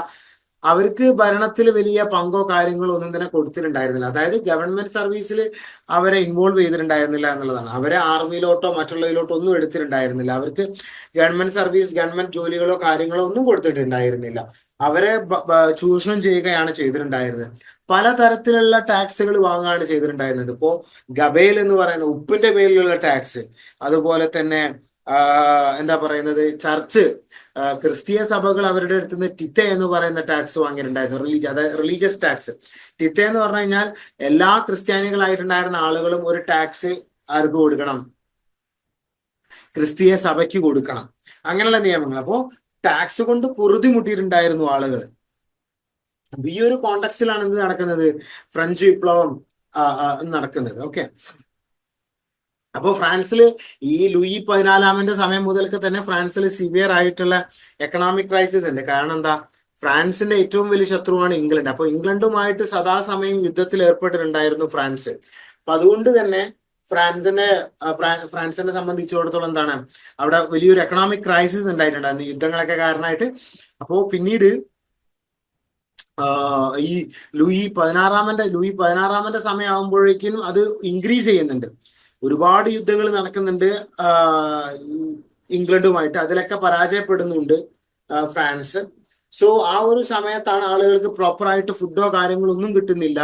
അവർക്ക് ഭരണത്തിൽ വലിയ പങ്കോ കാര്യങ്ങളോ ഒന്നും തന്നെ കൊടുത്തിട്ടുണ്ടായിരുന്നില്ല. അതായത് ഗവൺമെന്റ് സർവീസിൽ അവരെ ഇൻവോൾവ് ചെയ്തിട്ടുണ്ടായിരുന്നില്ല എന്നുള്ളതാണ്. അവരെ ആർമിയിലോട്ടോ മറ്റുള്ളതിലോട്ടോ ഒന്നും എടുത്തിട്ടുണ്ടായിരുന്നില്ല. അവർക്ക് ഗവൺമെന്റ് സർവീസ്, ഗവൺമെന്റ് ജോലികളോ കാര്യങ്ങളോ ഒന്നും കൊടുത്തിട്ടുണ്ടായിരുന്നില്ല. അവരെ ചൂഷണം ചെയ്യുകയാണ് ചെയ്തിട്ടുണ്ടായിരുന്നത്. പലതരത്തിലുള്ള ടാക്സുകൾ വാങ്ങുകയാണ് ചെയ്തിട്ടുണ്ടായിരുന്നത്. ഇപ്പോ ഗബേൽ എന്ന് പറയുന്ന ഉപ്പിന്റെ പേരിലുള്ള ടാക്സ്, അതുപോലെ തന്നെ എന്താ പറയുന്നത് ചർച്ച്, ക്രിസ്തീയ സഭകൾ അവരുടെ അടുത്ത് നിന്ന് ടിത്തെ എന്ന് പറയുന്ന ടാക്സ് വാങ്ങിയിട്ടുണ്ടായിരുന്നു. അതായത് റിലീജിയസ് ടാക്സ്. ടിത്തെ എന്ന് പറഞ്ഞു കഴിഞ്ഞാൽ എല്ലാ ക്രിസ്ത്യാനികളായിട്ടുണ്ടായിരുന്ന ആളുകളും ഒരു ടാക്സ് ആർക്ക് കൊടുക്കണം? ക്രിസ്തീയ സഭയ്ക്ക് കൊടുക്കണം. അങ്ങനെയുള്ള നിയമങ്ങൾ. അപ്പോ ടാക്സ് കൊണ്ട് പൊറുതിമുട്ടിയിട്ടുണ്ടായിരുന്നു ആളുകൾ. ഈ ഒരു കോണ്ടക്സ്റ്റിലാണ് എന്ത് നടക്കുന്നത്? ഫ്രഞ്ച് വിപ്ലവം നടക്കുന്നത്. ഓക്കെ. അപ്പോൾ ഫ്രാൻസിൽ ഈ ലൂയി 14 സമയം മുതൽക്ക് തന്നെ ഫ്രാൻസിൽ സിവിയർ ആയിട്ടുള്ള എക്കണോമിക് ക്രൈസിസ് ഉണ്ട്. കാരണം എന്താ? ഫ്രാൻസിന്റെ ഏറ്റവും വലിയ ശത്രുവാണ് ഇംഗ്ലണ്ട്. അപ്പൊ ഇംഗ്ലണ്ടുമായിട്ട് സദാസമയം യുദ്ധത്തിൽ ഏർപ്പെട്ടിട്ടുണ്ടായിരുന്നു ഫ്രാൻസ്. അപ്പൊ അതുകൊണ്ട് തന്നെ ഫ്രാൻസിനെ സംബന്ധിച്ചിടത്തോളം എന്താണ്, അവിടെ വലിയൊരു എക്കണോമിക് ക്രൈസിസ് ഉണ്ടായിട്ടുണ്ടായിരുന്നു യുദ്ധങ്ങളൊക്കെ കാരണമായിട്ട്. അപ്പോ പിന്നീട് ഈ ലൂയി 16 സമയമാകുമ്പോഴേക്കും അത് ഇൻക്രീസ് ചെയ്യുന്നുണ്ട്. ഒരുപാട് യുദ്ധങ്ങൾ നടക്കുന്നുണ്ട് ഇംഗ്ലണ്ടുമായിട്ട്. അതിലൊക്കെ പരാജയപ്പെടുന്നുണ്ട് ഫ്രാൻസ്. സോ ആ ഒരു സമയത്താണ് ആളുകൾക്ക് പ്രോപ്പറായിട്ട് ഫുഡോ കാര്യങ്ങളോ ഒന്നും കിട്ടുന്നില്ല.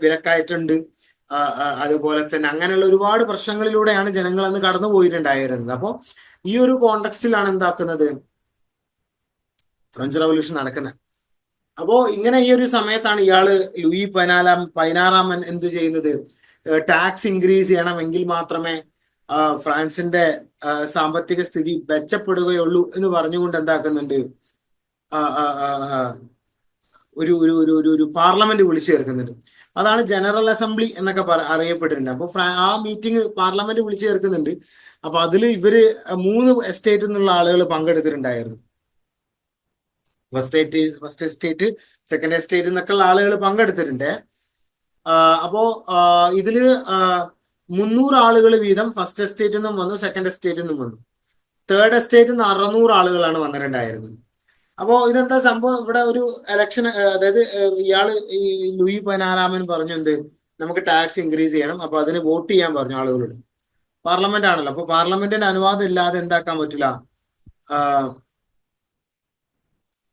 വിലക്കയറ്റുണ്ട്. അതുപോലെ തന്നെ അങ്ങനെയുള്ള ഒരുപാട് പ്രശ്നങ്ങളിലൂടെയാണ് ജനങ്ങൾ അന്ന് കടന്നു പോയിട്ടുണ്ടായിരുന്നത്. അപ്പോൾ ഈ ഒരു കോണ്ടക്സ്റ്റിലാണ് എന്താക്കുന്നത് ഫ്രഞ്ച് റവല്യൂഷൻ നടക്കുന്നത്. അപ്പോ ഇങ്ങനെ ഈ ഒരു സമയത്താണ് ഇയാള് ലൂയി 16 എന്ത് ചെയ്യുന്നത്? ടാക്സ് ഇൻക്രീസ് ചെയ്യണമെങ്കിൽ മാത്രമേ ഫ്രാൻസിന്റെ സാമ്പത്തിക സ്ഥിതി മെച്ചപ്പെടുകയുള്ളൂ എന്ന് പറഞ്ഞുകൊണ്ട് എന്താക്കുന്നുണ്ട്? ഒരു ഒരു ഒരു ഒരു ഒരു പാർലമെന്റ് വിളിച്ചു ചേർക്കുന്നുണ്ട്. അതാണ് ജനറൽ അസംബ്ലി എന്നൊക്കെ അറിയപ്പെട്ടിട്ടുണ്ട്. അപ്പൊ ആ മീറ്റിംഗ് പാർലമെന്റ് വിളിച്ചു ചേർക്കുന്നുണ്ട്. അപ്പൊ അതിൽ ഇവര് 3 എസ്റ്റേറ്റിൽ നിന്നുള്ള ആളുകൾ പങ്കെടുത്തിട്ടുണ്ടായിരുന്നു. ഫസ്റ്റ് എസ്റ്റേറ്റ്, സെക്കൻഡ് എസ്റ്റേറ്റ് എന്നൊക്കെ ഉള്ള ആളുകൾ പങ്കെടുത്തിട്ടുണ്ട്. അപ്പോ ഇതില് 300 ആളുകൾ വീതം ഫസ്റ്റ് എസ്റ്റേറ്റിൽ നിന്നും വന്നു, സെക്കൻഡ് എസ്റ്റേറ്റിൽ നിന്നും വന്നു. തേർഡ് എസ്റ്റേറ്റിൽ നിന്ന് 600 ആളുകളാണ് വന്നിട്ടുണ്ടായിരുന്നത്. അപ്പോ ഇതെന്താ സംഭവം? ഇവിടെ ഒരു ഇലക്ഷൻ, അതായത് ഇയാള് ഈ ലൂയി 16 പറഞ്ഞു എന്ത്, നമുക്ക് ടാക്സ് ഇൻക്രീസ് ചെയ്യണം. അപ്പൊ അതിന് വോട്ട് ചെയ്യാൻ പറഞ്ഞു ആളുകളോട്. പാർലമെന്റ് ആണല്ലോ. അപ്പൊ പാർലമെന്റിന്റെ അനുവാദം ഇല്ലാതെ എന്താക്കാൻ പറ്റില്ല,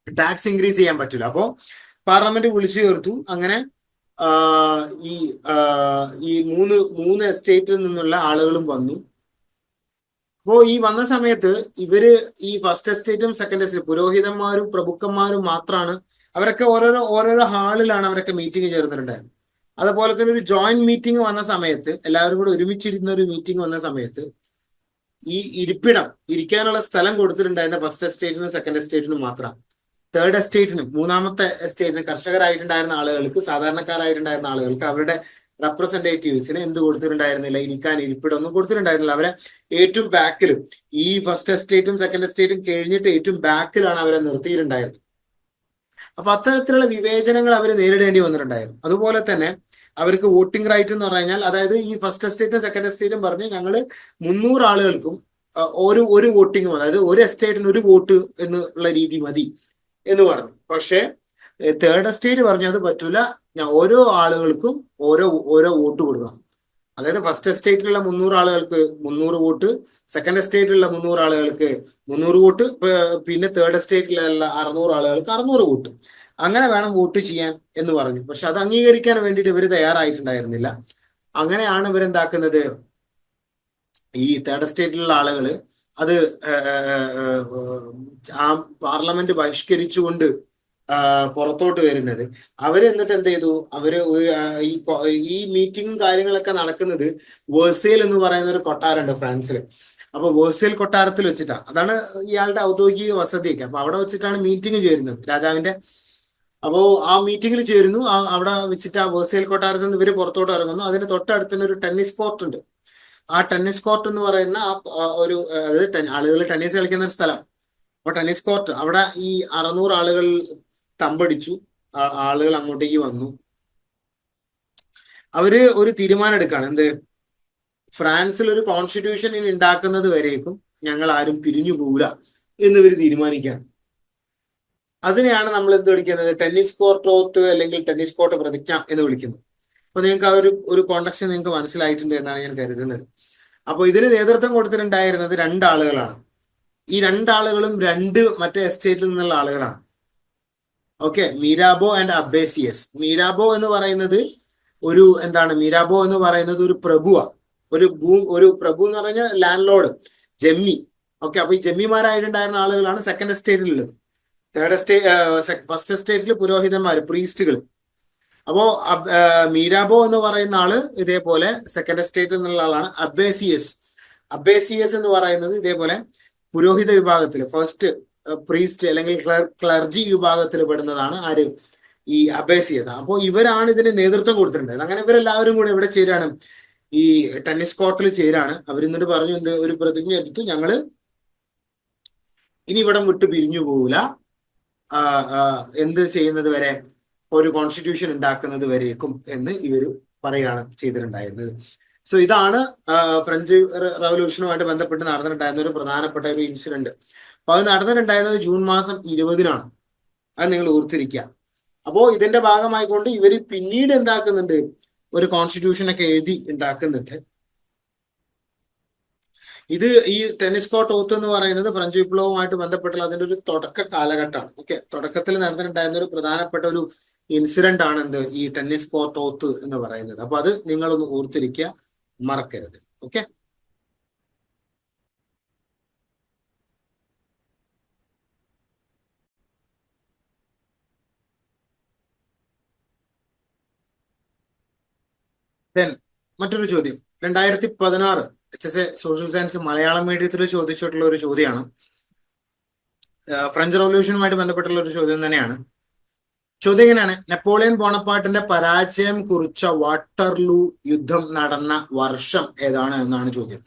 ടാക്സ് ഇൻക്രീസ് ചെയ്യാൻ പറ്റില്ല. അപ്പോ പാർലമെന്റ് വിളിച്ചു ചേർത്തു. അങ്ങനെ ഈ ഈ മൂന്ന് എസ്റ്റേറ്റിൽ നിന്നുള്ള ആളുകളും വന്നു. അപ്പോ ഈ വന്ന സമയത്ത് ഇവര് ഈ ഫസ്റ്റ് എസ്റ്റേറ്റും സെക്കൻഡ് എസ്റ്റേറ്റും പുരോഹിതന്മാരും പ്രഭുക്കന്മാരും മാത്രമാണ്. അവരൊക്കെ ഓരോരോ ഹാളിലാണ് അവരൊക്കെ മീറ്റിംഗ് ചേർന്നിട്ടുണ്ടായിരുന്നത്. അതുപോലെ തന്നെ ഒരു ജോയിന്റ് മീറ്റിംഗ് വന്ന സമയത്ത്, എല്ലാവരും കൂടെ ഒരുമിച്ചിരുന്ന ഒരു മീറ്റിംഗ് വന്ന സമയത്ത് ഈ ഇരിക്കാനുള്ള സ്ഥലം കൊടുത്തിട്ടുണ്ടായിരുന്ന ഫസ്റ്റ് എസ്റ്റേറ്റിനും സെക്കൻഡ് എസ്റ്റേറ്റിനും മാത്രം. തേർഡ് എസ്റ്റേറ്റിനും 3ാമത്തെ എസ്റ്റേറ്റിനും കർഷകരായിട്ടുണ്ടായിരുന്ന ആളുകൾക്ക്, സാധാരണക്കാരായിട്ടുണ്ടായിരുന്ന ആളുകൾക്ക് അവരുടെ റെപ്രസെന്റേറ്റീവ്സിന് എന്ത് കൊടുത്തിട്ടുണ്ടായിരുന്നില്ല? ഇരിക്കാൻ ഇരിപ്പിടമൊന്നും കൊടുത്തിട്ടുണ്ടായിരുന്നില്ല. അവരെ ഏറ്റവും ബാക്കിലും, ഈ ഫസ്റ്റ് എസ്റ്റേറ്റും സെക്കൻഡ് എസ്റ്റേറ്റും കഴിഞ്ഞിട്ട് ഏറ്റവും ബാക്കിലാണ് അവരെ നിർത്തിയിട്ടുണ്ടായിരുന്നത്. അപ്പൊ അത്തരത്തിലുള്ള വിവേചനങ്ങൾ അവർ നേരിടേണ്ടി വന്നിട്ടുണ്ടായിരുന്നു. അതുപോലെ തന്നെ അവർക്ക് വോട്ടിംഗ് റൈറ്റ് എന്ന് പറഞ്ഞാൽ, അതായത് ഈ ഫസ്റ്റ് എസ്റ്റേറ്റും സെക്കൻഡ് എസ്റ്റേറ്റും പറഞ്ഞ് ഞങ്ങൾ 300 ആളുകൾക്കും ഒരു വോട്ടിംഗ്, അതായത് ഒരു എസ്റ്റേറ്റിന് ഒരു വോട്ട് എന്നുള്ള രീതി മതി എന്ന് പറഞ്ഞു. പക്ഷേ തേർഡ് എസ്റ്റേറ്റ് പറഞ്ഞു അത് പറ്റൂല, ഓരോ ആളുകൾക്കും ഓരോ ഓരോ വോട്ട് കൊടുക്കണം. അതായത് ഫസ്റ്റ് എസ്റ്റേറ്റിലുള്ള 300 ആളുകൾക്ക് 300 വോട്ട്, സെക്കൻഡ് എസ്റ്റേറ്റിലുള്ള 300 ആളുകൾക്ക് 300 വോട്ട്, പിന്നെ തേർഡ് എസ്റ്റേറ്റിലുള്ള 600 ആളുകൾക്ക് 600 വോട്ട്. അങ്ങനെ വേണം വോട്ട് ചെയ്യാൻ എന്ന് പറഞ്ഞു. പക്ഷെ അത് അംഗീകരിക്കാൻ വേണ്ടിയിട്ട് ഇവർ തയ്യാറായിട്ടുണ്ടായിരുന്നില്ല. അങ്ങനെയാണ് ഇവരെന്താക്കുന്നത്, ഈ തേർഡ് എസ്റ്റേറ്റിലുള്ള ആളുകൾ അത് ആ പാർലമെന്റ് ബഹിഷ്കരിച്ചുകൊണ്ട് പുറത്തോട്ട് വരുന്നത്. അവര് എന്നിട്ട് എന്ത് ചെയ്തു, അവര് ഈ മീറ്റിംഗും കാര്യങ്ങളൊക്കെ നടക്കുന്നത് വേഴ്സേൽ എന്ന് പറയുന്ന ഒരു കൊട്ടാരമുണ്ട് ഫ്രാൻസിൽ. അപ്പൊ വേഴ്സേൽ കൊട്ടാരത്തിൽ വെച്ചിട്ടാണ്, അതാണ് ഇയാളുടെ ഔദ്യോഗിക വസതിയൊക്കെ. അപ്പൊ അവിടെ വെച്ചിട്ടാണ് മീറ്റിംഗ് ചേരുന്നത് രാജാവിന്റെ. അപ്പോ ആ മീറ്റിംഗിൽ ചേരുന്നു, അവിടെ വെച്ചിട്ട് ആ വേഴ്സേൽ കൊട്ടാരത്തിൽ നിന്ന് ഇവര് പുറത്തോട്ട് ഇറങ്ങുന്നു. അതിന് തൊട്ടടുത്ത് തന്നെ ഒരു ടെന്നീസ് കോർട്ട് ഉണ്ട്. ആ ടെന്നീസ് കോർട്ട് എന്ന് പറയുന്ന ഒരു അതായത് ആളുകൾ ടെന്നീസ് കളിക്കുന്ന ഒരു സ്ഥലം. അപ്പൊ ടെന്നീസ് കോർട്ട് അവിടെ ഈ 600 ആളുകൾ തമ്പടിച്ചു. ആളുകൾ അങ്ങോട്ടേക്ക് വന്നു. അവര് ഒരു തീരുമാനം എടുക്കുകയാണ്, എന്ത്, ഫ്രാൻസിൽ ഒരു കോൺസ്റ്റിറ്റ്യൂഷൻ ഇനി ഉണ്ടാക്കുന്നത് വരേക്കും ഞങ്ങൾ ആരും പിരിഞ്ഞു പോകില്ല എന്ന് ഇവർ തീരുമാനിക്കുകയാണ്. അതിനെയാണ് നമ്മൾ എന്ത് വിളിക്കുന്നത്, ടെന്നീസ് കോർട്ട് ഓത്ത് അല്ലെങ്കിൽ ടെന്നീസ് കോർട്ട് പ്രതിജ്ഞ എന്ന് വിളിക്കുന്നത്. അപ്പൊ നിങ്ങൾക്ക് ആ ഒരു കോണ്ടക്സ്റ്റ് നിങ്ങൾക്ക് മനസ്സിലായിട്ടുണ്ട് എന്നാണ് ഞാൻ കരുതുന്നത്. അപ്പോൾ ഇതിന് നേതൃത്വം കൊടുത്തിട്ടുണ്ടായിരുന്നത് 2 ആളുകളാണ്. ഈ 2 ആളുകളും മറ്റേ എസ്റ്റേറ്റിൽ നിന്നുള്ള ആളുകളാണ്. Okay, മീരാബോ and അബ്ബേസിയസ്. മീരാബോ എന്ന് പറയുന്നത് മീരാബോ എന്ന് പറയുന്നത് ഒരു പ്രഭുവാ. ഒരു പ്രഭു എന്ന് പറഞ്ഞ ലാൻഡ് ലോർഡ്, ജമ്മി. ഓക്കെ, അപ്പൊ ഈ ജമ്മിമാരായിട്ടുണ്ടായിരുന്ന ആളുകളാണ് സെക്കൻഡ് എസ്റ്റേറ്റിലുള്ളത്. ഫസ്റ്റ് എസ്റ്റേറ്റിൽ പുരോഹിതന്മാര്, പ്രീസ്റ്റുകൾ. അപ്പോ മീരാബോ എന്ന് പറയുന്ന ആള് ഇതേപോലെ സെക്കൻഡ് എസ്റ്റേറ്റിൽ നിന്നുള്ള ആളാണ്. അബ്ബേസിയസ് എന്ന് പറയുന്നത് ഇതേപോലെ പുരോഹിത വിഭാഗത്തിൽ ഫസ്റ്റ് പ്രീസ്റ്റ് അല്ലെങ്കിൽ ക്ലർജി വിഭാഗത്തിൽ പെടുന്നതാണ് ആര്, ഈ അബ്ബേസിയസ്. അപ്പോൾ ഇവരാണ് ഇതിന് നേതൃത്വം കൊടുത്തിട്ടുണ്ടായത്. അങ്ങനെ ഇവരെല്ലാവരും കൂടെ ഇവിടെ ചേരാണ്, ഈ ടെന്നീസ് കോർട്ടിൽ ചേരാണ്. അവരിന്നിട്ട് പറഞ്ഞു, എന്ത്, ഒരു പ്രതിജ്ഞ എടുത്തു, ഞങ്ങള് ഇനി ഇവിടം വിട്ട് പിരിഞ്ഞു പോകില്ല, എന്ത് ചെയ്യുന്നത് വരെ, ഒരു കോൺസ്റ്റിറ്റ്യൂഷൻ ഉണ്ടാക്കുന്നത് വരേക്കും എന്ന് ഇവർ പറയുകയാണ് ചെയ്തിട്ടുണ്ടായിരുന്നത്. സോ ഇതാണ് ഫ്രഞ്ച് റവല്യൂഷനുമായിട്ട് ബന്ധപ്പെട്ട് നടന്നിട്ടുണ്ടായിരുന്ന ഒരു പ്രധാനപ്പെട്ട ഒരു ഇൻസിഡന്റ്. അപ്പൊ അത് നടന്നിട്ടുണ്ടായിരുന്നത് ജൂൺ മാസം 20-നാണ്. അത് നിങ്ങൾ ഓർത്തിരിക്കുക. അപ്പോ ഇതിന്റെ ഭാഗമായിക്കൊണ്ട് ഇവർ പിന്നീട് എന്താക്കുന്നുണ്ട്, ഒരു കോൺസ്റ്റിറ്റ്യൂഷൻ ഒക്കെ എഴുതി ഉണ്ടാക്കുന്നുണ്ട്. ഇത് ഈ ടെന്നീസ് കോർട്ട് ഓത്ത് എന്ന് പറയുന്നത് ഫ്രഞ്ച് വിപ്ലവവുമായിട്ട് ബന്ധപ്പെട്ടുള്ള അതിന്റെ ഒരു തുടക്ക കാലഘട്ടമാണ്. ഓക്കെ, തുടക്കത്തിൽ നടന്നിട്ടുണ്ടായിരുന്ന ഒരു പ്രധാനപ്പെട്ട ഒരു ഇൻസിഡന്റ് ആണ് എന്ത്, ഈ ടെന്നീസ് കോർട്ട് ഓത്ത് എന്ന് പറയുന്നത്. അപ്പൊ അത് നിങ്ങളൊന്ന് ഓർത്തിരിക്കുക, മറക്കരുത്. ഓക്കെ, മറ്റൊരു ചോദ്യം 2016 HSA സോഷ്യൽ സയൻസ് മലയാളം മീഡിയത്തിൽ ചോദിച്ചിട്ടുള്ള ഒരു ചോദ്യമാണ്. ഫ്രഞ്ച് റവല്യൂഷനുമായിട്ട് ബന്ധപ്പെട്ടുള്ള ഒരു ചോദ്യം തന്നെയാണ്. ചോദ്യം ഇങ്ങനെയാണ്, നെപ്പോളിയൻ ബോണപ്പാർട്ടിന്റെ പരാജയം കുറിച്ച വാട്ടർലൂ യുദ്ധം നടന്ന വർഷം ഏതാണ് എന്നാണ് ചോദ്യം.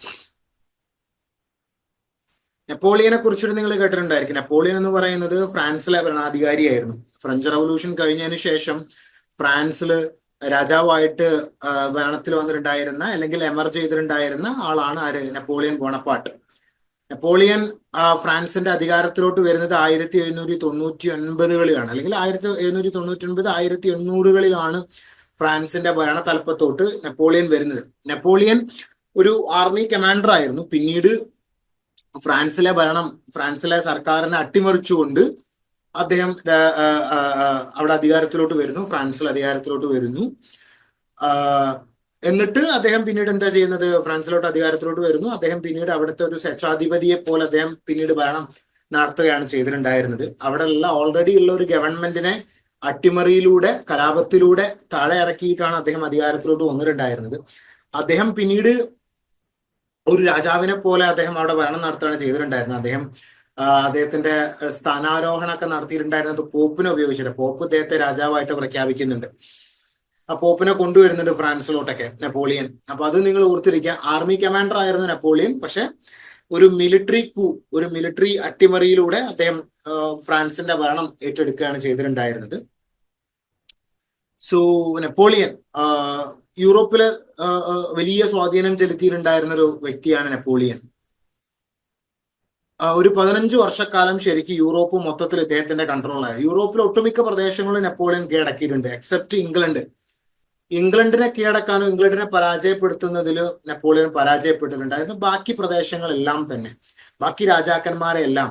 നെപ്പോളിയനെ കുറിച്ചിട്ട് നിങ്ങൾ കേട്ടിട്ടുണ്ടായിരിക്കും. നെപ്പോളിയൻ എന്ന് പറയുന്നത് ഫ്രാൻസിലെ ഭരണാധികാരിയായിരുന്നു. ഫ്രഞ്ച് റവല്യൂഷൻ കഴിഞ്ഞതിന് ശേഷം ഫ്രാൻസില് രാജാവായിട്ട് ഭരണത്തിൽ വന്നിട്ടുണ്ടായിരുന്ന അല്ലെങ്കിൽ എമർജ് ചെയ്തിട്ടുണ്ടായിരുന്ന ആളാണ് ആര്, നെപ്പോളിയൻ ബോണപ്പാർട്ട്. നെപ്പോളിയൻ ഫ്രാൻസിന്റെ അധികാരത്തിലോട്ട് വരുന്നത് 1799-കളിലാണ്, അല്ലെങ്കിൽ 1799 1800-കളിലാണ് ഫ്രാൻസിന്റെ ഭരണ തലപ്പത്തോട്ട് നെപ്പോളിയൻ വരുന്നത്. നെപ്പോളിയൻ ഒരു ആർമി കമാൻഡർ ആയിരുന്നു. പിന്നീട് ഫ്രാൻസിലെ സർക്കാരിനെ അട്ടിമറിച്ചുകൊണ്ട് അദ്ദേഹം അവിടെ അധികാരത്തിലോട്ട് വരുന്നു, ഫ്രാൻസിൽ അധികാരത്തിലോട്ട് വരുന്നു. എന്നിട്ട് അദ്ദേഹം പിന്നീട് എന്താ ചെയ്യുന്നത്, ഫ്രാൻസിലോട്ട് അധികാരത്തിലോട്ട് വരുന്നു. അദ്ദേഹം പിന്നീട് അവിടുത്തെ ഒരു സ്വച്ഛാധിപതിയെ പോലെ അദ്ദേഹം പിന്നീട് ഭരണം നടത്തുകയാണ് ചെയ്തിട്ടുണ്ടായിരുന്നത്. അവിടെയുള്ള ഓൾറെഡി ഉള്ള ഒരു ഗവൺമെന്റിനെ അട്ടിമറിയിലൂടെ, കലാപത്തിലൂടെ താഴെ ഇറക്കിയിട്ടാണ് അദ്ദേഹം അധികാരത്തിലോട്ട് വന്നിട്ടുണ്ടായിരുന്നത്. അദ്ദേഹം പിന്നീട് ഒരു രാജാവിനെ പോലെ അദ്ദേഹം അവിടെ ഭരണം നടത്തുകയാണ് ചെയ്തിട്ടുണ്ടായിരുന്നത്. അദ്ദേഹത്തിന്റെ സ്ഥാനാരോഹണമൊക്കെ നടത്തിയിട്ടുണ്ടായിരുന്നത് പോപ്പിനെ ഉപയോഗിച്ചിട്ട്. പോപ്പ് അദ്ദേഹത്തെ രാജാവായിട്ട് പ്രഖ്യാപിക്കുന്നുണ്ട്. ആ പോപ്പിനെ കൊണ്ടുവരുന്നുണ്ട് ഫ്രാൻസിലോട്ടൊക്കെ നെപ്പോളിയൻ. അപ്പൊ അത് നിങ്ങൾ ഓർത്തിരിക്കുക. ആർമി കമാൻഡർ ആയിരുന്നു നെപ്പോളിയൻ. പക്ഷെ ഒരു മിലിറ്ററി അട്ടിമറിയിലൂടെ അദ്ദേഹം ഫ്രാൻസിന്റെ ഭരണം ഏറ്റെടുക്കുകയാണ് ചെയ്തിട്ടുണ്ടായിരുന്നത്. സോ നെപ്പോളിയൻ യൂറോപ്പില് വലിയ സ്വാധീനം ചെലുത്തിയിട്ടുണ്ടായിരുന്ന ഒരു വ്യക്തിയാണ് നെപ്പോളിയൻ. ഒരു 15 വർഷക്കാലം ശരിക്കും യൂറോപ്പ് മൊത്തത്തിൽ ഇദ്ദേഹത്തിന്റെ കൺട്രോളായി. യൂറോപ്പിലെ ഒട്ടുമിക്ക പ്രദേശങ്ങളും നെപ്പോളിയൻ കീഴടക്കിയിട്ടുണ്ട്, എക്സെപ്റ്റ് ഇംഗ്ലണ്ട്. ഇംഗ്ലണ്ടിനെ കീഴടക്കാനും ഇംഗ്ലണ്ടിനെ പരാജയപ്പെടുത്തുന്നതിൽ നെപ്പോളിയൻ പരാജയപ്പെട്ടിട്ടുണ്ടായിരുന്നു. ബാക്കി പ്രദേശങ്ങളെല്ലാം തന്നെ, ബാക്കി രാജാക്കന്മാരെല്ലാം,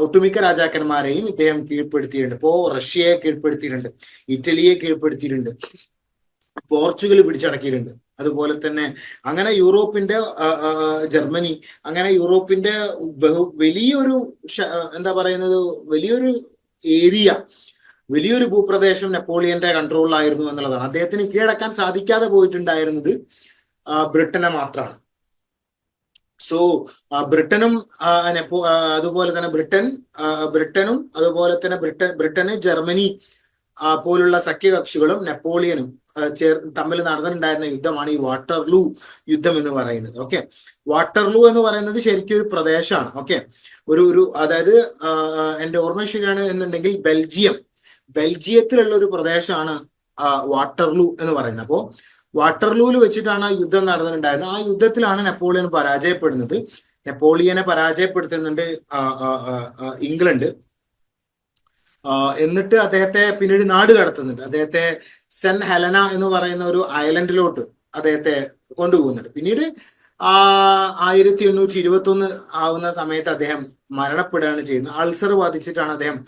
ഒട്ടുമിക്ക രാജാക്കന്മാരെയും ഇദ്ദേഹം കീഴ്പ്പെടുത്തിയിട്ടുണ്ട്. ഇപ്പോ റഷ്യയെ കീഴ്പ്പെടുത്തിയിട്ടുണ്ട്, ഇറ്റലിയെ കീഴ്പ്പെടുത്തിയിട്ടുണ്ട്, പോർച്ചുഗൽ പിടിച്ചടക്കിയിട്ടുണ്ട്. അതുപോലെ തന്നെ അങ്ങനെ യൂറോപ്പിന്റെ ജർമ്മനി, അങ്ങനെ യൂറോപ്പിന്റെ വലിയൊരു എന്താ പറയുന്നത്, വലിയൊരു ഏരിയ, വലിയൊരു ഭൂപ്രദേശം നെപ്പോളിയന്റെ കൺട്രോളിലായിരുന്നു എന്നുള്ളതാണ്. അദ്ദേഹത്തിന് കീഴടക്കാൻ സാധിക്കാതെ പോയിട്ടുണ്ടായിരുന്നത് ബ്രിട്ടനെ മാത്രമാണ്. സോ ബ്രിട്ടനും അതുപോലെ തന്നെ ബ്രിട്ടനും അതുപോലെ തന്നെ ബ്രിട്ടന് ജർമ്മനി പോലുള്ള സഖ്യകക്ഷികളും നെപ്പോളിയനും തമ്മിൽ നടന്നിട്ടുണ്ടായിരുന്ന യുദ്ധമാണ് ഈ വാട്ടർലൂ യുദ്ധം എന്ന് പറയുന്നത്. ഓക്കെ, വാട്ടർലൂ എന്ന് പറയുന്നത് ശരിക്കും ഒരു പ്രദേശമാണ്. ഓക്കെ, ഒരു അതായത് എന്റെ ഓർമ്മ ശരിയാണ് എന്നുണ്ടെങ്കിൽ ബെൽജിയത്തിലുള്ള ഒരു പ്രദേശമാണ് വാട്ടർലൂ എന്ന് പറയുന്നത്. അപ്പോൾ വാട്ടർലൂവിൽ വെച്ചിട്ടാണ് ആ യുദ്ധം നടന്നിട്ടുണ്ടായിരുന്നത്. ആ യുദ്ധത്തിലാണ് നെപ്പോളിയൻ പരാജയപ്പെടുന്നത്. നെപ്പോളിയനെ പരാജയപ്പെടുത്തുന്നുണ്ട് ഇംഗ്ലണ്ട്. എന്നിട്ട് അദ്ദേഹത്തെ പിന്നീട് നാട് കടത്തുന്നുണ്ട്. അദ്ദേഹത്തെ സെന്റ് ഹെലന എന്ന് പറയുന്ന ഒരു ഐലൻഡിലോട്ട് അദ്ദേഹത്തെ കൊണ്ടുപോകുന്നുണ്ട്. പിന്നീട് 1821 ആവുന്ന സമയത്ത് അദ്ദേഹം മരണപ്പെടുകയാണ് ചെയ്യുന്നത്. അൾസർ ബാധിച്ചിട്ടാണ് അദ്ദേഹം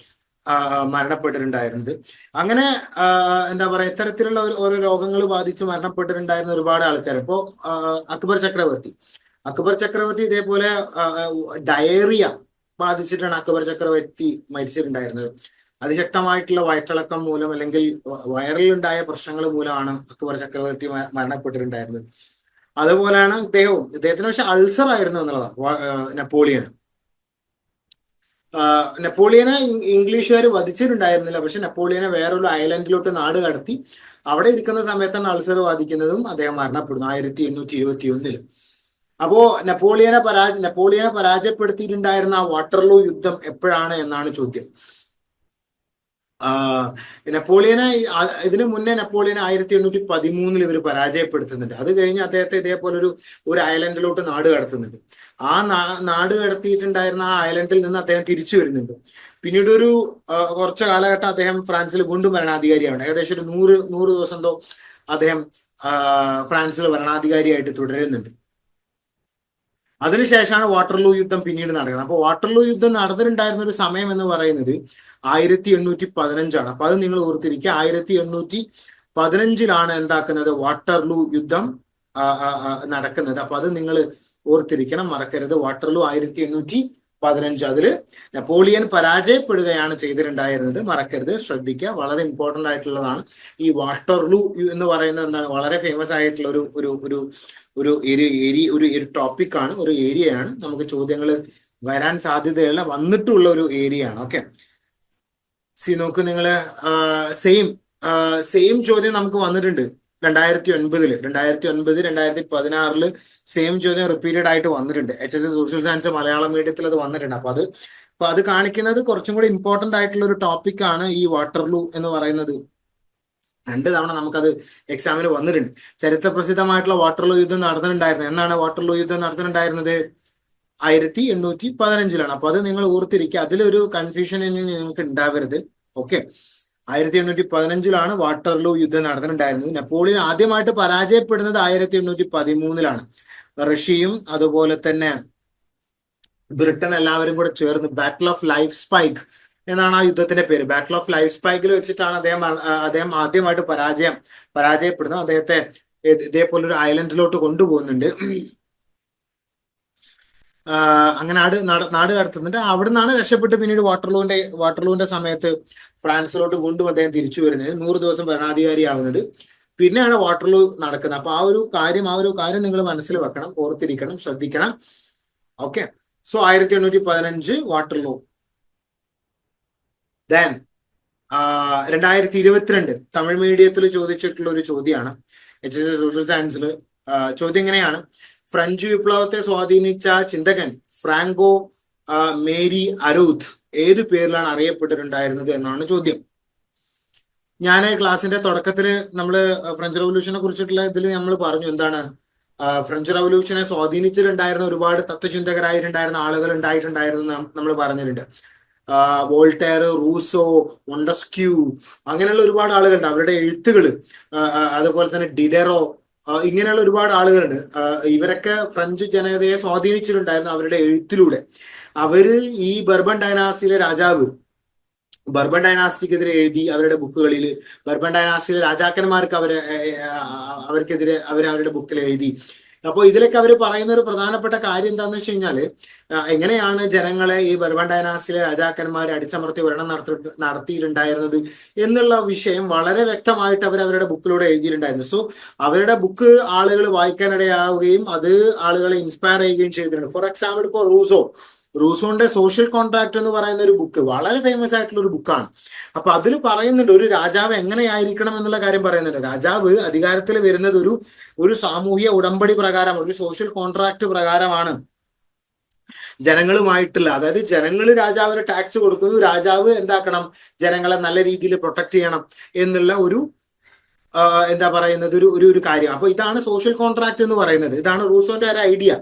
മരണപ്പെട്ടിട്ടുണ്ടായിരുന്നത്. അങ്ങനെ എന്താ പറയുക, ഇത്തരത്തിലുള്ള ഓരോ രോഗങ്ങൾ ബാധിച്ച് മരണപ്പെട്ടിട്ടുണ്ടായിരുന്ന ഒരുപാട് ആൾക്കാർ. ഇപ്പോ അക്ബർ ചക്രവർത്തി ഇതേപോലെ ഡയേറിയ ബാധിച്ചിട്ടാണ് അക്ബർ ചക്രവർത്തി മരിച്ചിട്ടുണ്ടായിരുന്നത്. അതിശക്തമായിട്ടുള്ള വയറ്റിളക്കം മൂലം അല്ലെങ്കിൽ വയറിലുണ്ടായ പ്രശ്നങ്ങൾ മൂലമാണ് അക്ബർ ചക്രവർത്തി മരണപ്പെട്ടിട്ടുണ്ടായിരുന്നത്. അതുപോലെയാണ് ഇദ്ദേഹത്തിന് പക്ഷെ അൾസർ ആയിരുന്നു എന്നുള്ളതാണ് നെപ്പോളിയനെ ഇംഗ്ലീഷുകാർ വധിച്ചിട്ടുണ്ടായിരുന്നില്ല. പക്ഷെ നെപ്പോളിയനെ വേറൊരു ഐലൻഡിലോട്ട് നാട് കടത്തി അവിടെ ഇരിക്കുന്ന സമയത്താണ് അൾസർ ബാധിക്കുന്നതും അദ്ദേഹം മരണപ്പെടുന്നു 1821. അപ്പോ നെപ്പോളിയനെ പരാജയപ്പെടുത്തിയിട്ടുണ്ടായിരുന്ന ആ വാട്ടർലൂ യുദ്ധം എപ്പോഴാണ് എന്നാണ് ചോദ്യം. ഇതിനു മുന്നേ നെപ്പോളിയനെ 1813 ഇവർ പരാജയപ്പെടുത്തുന്നുണ്ട്. അത് കഴിഞ്ഞ് അദ്ദേഹത്തെ ഇതേപോലെ ഒരു ഐലൻഡിലോട്ട് നാട് കടത്തുന്നുണ്ട്. ആ നാട് കടത്തിയിട്ടുണ്ടായിരുന്ന ആ ഐലൻഡിൽ നിന്ന് അദ്ദേഹം തിരിച്ചു വരുന്നുണ്ട്. പിന്നീട് കുറച്ച് കാലഘട്ടം അദ്ദേഹം ഫ്രാൻസിൽ വീണ്ടും ഭരണാധികാരിയാണ്. ഏകദേശം ഒരു 100 ദിവസം എന്തോ അദ്ദേഹം ഫ്രാൻസിൽ ഭരണാധികാരിയായിട്ട് തുടരുന്നുണ്ട്. അതിനുശേഷമാണ് വാട്ടർലൂ യുദ്ധം പിന്നീട് നടക്കുന്നത്. അപ്പോൾ വാട്ടർലൂ യുദ്ധം നടന്നിട്ടുണ്ടായിരുന്ന ഒരു സമയം എന്ന് പറയുന്നത് 1815. അപ്പൊ അത് നിങ്ങൾ ഓർത്തിരിക്കുക. 1815 എന്താക്കുന്നത്, വാട്ടർലൂ യുദ്ധം നടക്കുന്നത്. അപ്പൊ അത് നിങ്ങൾ ഓർത്തിരിക്കണം, മറക്കരുത്. വാട്ടർലൂ 1815. അതില് നെപ്പോളിയൻ പരാജയപ്പെടുകയാണ് ചെയ്തിട്ടുണ്ടായിരുന്നത്. മറക്കരുത്, ശ്രദ്ധിക്കുക, വളരെ ഇമ്പോർട്ടന്റ് ആയിട്ടുള്ളതാണ്. ഈ വാട്ടർലൂ എന്ന് പറയുന്നത് എന്താണ്, വളരെ ഫേമസ് ആയിട്ടുള്ള ഒരു ടോപ്പിക്കാണ്, ഒരു ഏരിയയാണ്. നമുക്ക് ചോദ്യങ്ങൾ വരാൻ സാധ്യതയുള്ള വന്നിട്ടുള്ള ഒരു ഏരിയ ആണ്. ഓക്കെ, നോക്ക് നിങ്ങള്, സെയിം ചോദ്യം നമുക്ക് വന്നിട്ടുണ്ട് 2009, 2016 സെയിം ചോദ്യം റിപ്പീറ്റഡ് ആയിട്ട് വന്നിട്ടുണ്ട്. HSC സോഷ്യൽ സയൻസ് മലയാളം മീഡിയത്തിൽ അത് വന്നിട്ടുണ്ട്. അപ്പൊ അത് കാണിക്കുന്നത് കുറച്ചും കൂടി ഇമ്പോർട്ടന്റ് ആയിട്ടുള്ള ഒരു ടോപ്പിക്കാണ് ഈ വാട്ടർലൂ എന്ന് പറയുന്നത്. 2 തവണ നമുക്കത് എക്സാമിന് വന്നിട്ടുണ്ട്. ചരിത്ര പ്രസിദ്ധമായിട്ടുള്ള വാട്ടർലൂ യുദ്ധം നടന്നിട്ടുണ്ടായിരുന്നത് എന്നാണ്? വാട്ടർലൂ യുദ്ധം നടന്നിട്ടുണ്ടായിരുന്നത് 1815. അപ്പൊ അത് നിങ്ങൾ ഓർത്തിരിക്കുക, അതിലൊരു കൺഫ്യൂഷൻ നിങ്ങൾക്ക് ഉണ്ടാവരുത്. ഓക്കെ, 1815 വാട്ടർലൂ യുദ്ധം നടന്നിട്ടുണ്ടായിരുന്നത്. നെപ്പോളിയൻ ആദ്യമായിട്ട് പരാജയപ്പെടുന്നത് 1813. റഷ്യയും അതുപോലെ തന്നെ ബ്രിട്ടൻ എല്ലാവരും കൂടെ ചേർന്ന് ബാറ്റിൽ ഓഫ് ലൈഫ് സ്പൈക്ക് എന്നാണ് ആ യുദ്ധത്തിന്റെ പേര്. ബാറ്റിൽ ഓഫ് ലൈഫ് സ്പൈക്കിൽ വെച്ചിട്ടാണ് അദ്ദേഹം ആദ്യമായിട്ട് പരാജയപ്പെടുന്നത്. അദ്ദേഹത്തെ ഇതേപോലെ ഒരു ഐലൻഡിലോട്ട് കൊണ്ടുപോകുന്നുണ്ട്. അങ്ങനെ നാട് കടത്തുന്നുണ്ട്. അവിടെ നിന്നാണ് രക്ഷപ്പെട്ട് പിന്നീട് വാട്ടർലൂവിന്റെ സമയത്ത് ഫ്രാൻസിലോട്ട് വീണ്ടും അദ്ദേഹം തിരിച്ചു വരുന്നത്, 100 ദിവസം ഭരണാധികാരി ആവുന്നത്. പിന്നെയാണ് വാട്ടർലൂ നടക്കുന്നത്. അപ്പൊ ആ ഒരു കാര്യം നിങ്ങൾ മനസ്സിൽ വെക്കണം, ഓർത്തിരിക്കണം, ശ്രദ്ധിക്കണം. Okay, so 1815 Waterloo. Then 2022 Tamil മീഡിയത്തിൽ ചോദിച്ചിട്ടുള്ള ഒരു ചോദ്യമാണ്, HSC സോഷ്യൽ സയൻസിൽ. ചോദ്യം ഇങ്ങനെയാണ്: ഫ്രഞ്ച് വിപ്ലവത്തെ സ്വാധീനിച്ച ചിന്തകൻ ഫ്രാങ്കോ മേരി അരൂത്ത് ഏത് പേരിലാണ് അറിയപ്പെട്ടിട്ടുണ്ടായിരുന്നത് എന്നാണ് ചോദ്യം. ഞാൻ ക്ലാസിന്റെ തുടക്കത്തിൽ നമ്മൾ ഫ്രഞ്ച് റവല്യൂഷനെ കുറിച്ചിട്ടുള്ള ഇതിൽ നമ്മൾ പറഞ്ഞു എന്താണ്, ഫ്രഞ്ച് റവല്യൂഷനെ സ്വാധീനിച്ചിട്ടുണ്ടായിരുന്ന ഒരുപാട് തത്വചിന്തകരായിട്ടുണ്ടായിരുന്ന ആളുകൾ ഉണ്ടായിട്ടുണ്ടായിരുന്നു നമ്മൾ പറഞ്ഞിട്ടുണ്ട്. വോൾട്ടയർ, റൂസോ, മൊണ്ടസ്ക്യൂ, അങ്ങനെയുള്ള ഒരുപാട് ആളുകളുണ്ട്. അവരുടെ എഴുത്തുകൾ, അതുപോലെ തന്നെ ഡിഡെറോ, ഇങ്ങനെയുള്ള ഒരുപാട് ആളുകളുണ്ട്. ഇവരൊക്കെ ഫ്രഞ്ച് ജനതയെ സ്വാധീനിച്ചിട്ടുണ്ടായിരുന്നു അവരുടെ എഴുത്തിലൂടെ. അവര് ഈ ബർബൺ ഡൈനാസ്റ്റിയിലെ രാജാവ് ബർബൺ ഡൈനാസ്റ്റിക്കെതിരെ എഴുതി അവരുടെ ബുക്കുകളിൽ. ബർബൺ ഡൈനാസ്റ്റിയിലെ രാജാക്കന്മാർക്ക് അവർക്കെതിരെ അവരുടെ ബുക്കിൽ എഴുതി. അപ്പോൾ ഇതിലൊക്കെ അവർ പറയുന്ന ഒരു പ്രധാനപ്പെട്ട കാര്യം എന്താണെന്ന് വെച്ച് കഴിഞ്ഞാല്, എങ്ങനെയാണ് ജനങ്ങളെ ഈ ബർബൺ ഡൈനാസ്റ്റിയിലെ രാജാക്കന്മാർ അടിച്ചമർത്തി ഭരണം നടത്തിയിട്ടുണ്ടായിരുന്നത് എന്നുള്ള വിഷയം വളരെ വ്യക്തമായിട്ട് അവരുടെ ബുക്കിലൂടെ എഴുതിയിട്ടുണ്ടായിരുന്നു. സോ അവരുടെ ബുക്ക് ആളുകൾ വായിക്കാനിടയാവുകയും അത് ആളുകളെ ഇൻസ്പയർ ചെയ്യുകയും ചെയ്തിട്ടുണ്ട്. ഫോർ എക്സാമ്പിൾ, ഇപ്പോൾ റൂസോന്റെ സോഷ്യൽ കോൺട്രാക്ട് എന്ന് പറയുന്ന ഒരു ബുക്ക് വളരെ ഫേമസ് ആയിട്ടുള്ള ഒരു ബുക്കാണ്. അപ്പൊ അതിൽ പറയുന്നുണ്ട് ഒരു രാജാവ് എങ്ങനെയായിരിക്കണം എന്നുള്ള കാര്യം പറയുന്നുണ്ട്. രാജാവ് അധികാരത്തിൽ വരുന്നത് ഒരു സാമൂഹ്യ ഉടമ്പടി പ്രകാരം, ഒരു സോഷ്യൽ കോൺട്രാക്ട് പ്രകാരമാണ് ജനങ്ങളുമായിട്ടുള്ള. അതായത് ജനങ്ങൾ രാജാവിന് ടാക്സ് കൊടുക്കുന്നു, രാജാവ് എന്താക്കണം, ജനങ്ങളെ നല്ല രീതിയിൽ പ്രൊട്ടക്ട് ചെയ്യണം എന്നുള്ള എന്താ പറയുന്നത് ഒരു കാര്യം. അപ്പൊ ഇതാണ് സോഷ്യൽ കോൺട്രാക്ട് എന്ന് പറയുന്നത്. ഇതാണ് റൂസോന്റെ ഒരു ഐഡിയ.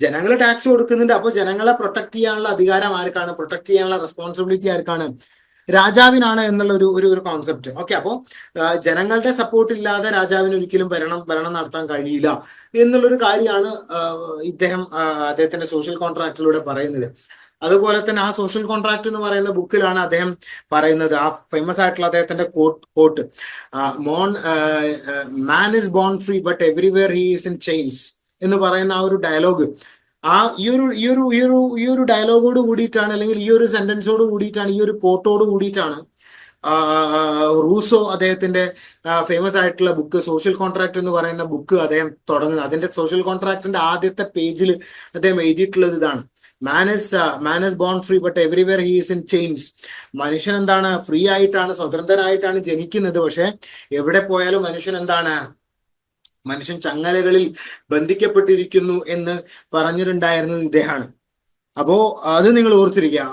ജനങ്ങൾ ടാക്സ് കൊടുക്കുന്നുണ്ട്, അപ്പോൾ ജനങ്ങളെ പ്രൊട്ടക്ട് ചെയ്യാനുള്ള അധികാരം ആർക്കാണ്, പ്രൊട്ടക്ട് ചെയ്യാനുള്ള റെസ്പോൺസിബിലിറ്റി ആർക്കാണ്, രാജാവിനാണ് എന്നുള്ള ഒരു കോൺസെപ്റ്റ്. ഓക്കെ, അപ്പോൾ ജനങ്ങളുടെ സപ്പോർട്ട് ഇല്ലാതെ രാജാവിന് ഒരിക്കലും ഭരണം നടത്താൻ കഴിയില്ല എന്നുള്ളൊരു കാര്യമാണ് അദ്ദേഹത്തിന്റെ സോഷ്യൽ കോൺട്രാക്റ്റിലൂടെ പറയുന്നത്. അതുപോലെ തന്നെ ആ സോഷ്യൽ കോൺട്രാക്ട് എന്ന് പറയുന്ന ബുക്കിലാണ് അദ്ദേഹം പറയുന്നത്, ആ ഫേമസ് ആയിട്ടുള്ള അദ്ദേഹത്തിന്റെ quote, man is born free but everywhere he is in chains എന്ന് പറയുന്ന ആ ഒരു ഡയലോഗ്. ഈ ഒരു ഡയലോഗോട് കൂടിയിട്ടാണ്, അല്ലെങ്കിൽ ഈ ഒരു സെന്റൻസോട് കൂടിയിട്ടാണ്, ഈ ഒരു കോട്ടോട് കൂടിയിട്ടാണ് റൂസോ അദ്ദേഹത്തിന്റെ ഫേമസ് ആയിട്ടുള്ള ബുക്ക് സോഷ്യൽ കോൺട്രാക്ട് എന്ന് പറയുന്ന ബുക്ക് അദ്ദേഹം തുടങ്ങുന്നത്. അതിന്റെ സോഷ്യൽ കോൺട്രാക്ടിന്റെ ആദ്യത്തെ പേജിൽ അദ്ദേഹം എഴുതിയിട്ടുള്ളത് ഇതാണ്: മാൻ is born free but everywhere he is in chains. മനുഷ്യൻ എന്താണ്, ഫ്രീ ആയിട്ടാണ്, സ്വതന്ത്രനായിട്ടാണ് ജനിക്കുന്നത്, പക്ഷെ എവിടെ പോയാലും മനുഷ്യൻ ചങ്ങലകളിൽ ബന്ധിക്കപ്പെട്ടിരിക്കുന്നു എന്ന് പറഞ്ഞിട്ടുണ്ടായിരുന്നത് ഇദ്ദേഹമാണ്. അപ്പോ അത് നിങ്ങൾ ഓർത്തിരിക്കുക.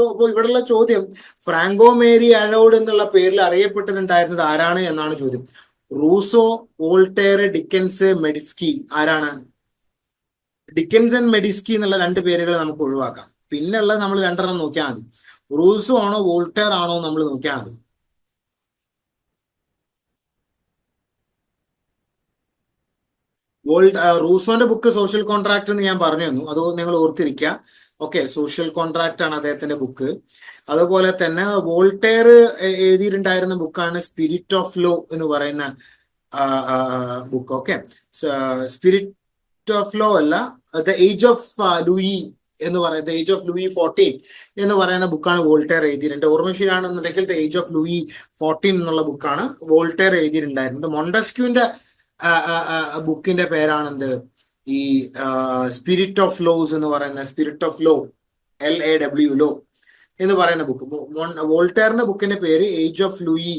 അപ്പോൾ ഇവിടെയുള്ള ചോദ്യം, ഫ്രാങ്കോ മേരി അഴോഡ് എന്നുള്ള പേരിൽ അറിയപ്പെട്ടിട്ടുണ്ടായിരുന്നത് ആരാണ് എന്നാണ് ചോദ്യം. റൂസോ, വോൾട്ടയർ, ഡിക്കൻസ്, മെഡിസ്കി. ആരാണ്? ഡിക്കൻസ് ആൻഡ് മെഡിസ്കി എന്നുള്ള രണ്ട് പേരുകൾ നമുക്ക് ഒഴിവാക്കാം. പിന്നെയുള്ളത് നമ്മൾ രണ്ടെണ്ണം നോക്കിയാൽ മതി. റൂസോ ആണോ വോൾട്ടയർ ആണോ നമ്മൾ നോക്കിയാൽ മതി. റൂസോന്റെ ബുക്ക് സോഷ്യൽ കോൺട്രാക്ട് എന്ന് ഞാൻ പറഞ്ഞു തന്നു, അത് നിങ്ങൾ ഓർത്തിരിക്കുക. ഓക്കെ, സോഷ്യൽ കോൺട്രാക്ട് ആണ് അദ്ദേഹത്തിന്റെ ബുക്ക്. അതുപോലെ തന്നെ വോൾട്ടയർ എഴുതിയിട്ടുണ്ടായിരുന്ന ബുക്കാണ് സ്പിരിറ്റ് ഓഫ് ലോ എന്ന് പറയുന്ന book. Okay, spirit of law അല്ല, ദ ഏജ് ഓഫ് ലൂയി എന്ന് പറയുന്നത്, ഏജ് ഓഫ് ലൂയി 14 എന്ന് പറയുന്ന ബുക്കാണ് വോൾട്ടയർ എഴുതിയിട്ടുണ്ട്. ഓർമ്മ ശരിയാണെന്നുണ്ടെങ്കിൽ ദ ഏജ് ഓഫ് ലൂയി 14 എന്നുള്ള ബുക്കാണ് വോൾട്ടയർ എഴുതിയിട്ടുണ്ടായിരുന്നത്. മൊണ്ടസ്ക്യൂന്റെ ബുക്കിന്റെ പേരാണെന്ത്, ഈ സ്പിരിറ്റ് ഓഫ് ലോസ് എന്ന് പറയുന്ന, spirit of law, LAW law എന്ന് പറയുന്ന ബുക്ക്. വോൾട്ടയറിന്റെ ബുക്കിന്റെ പേര് ഏജ് ഓഫ് ലൂയി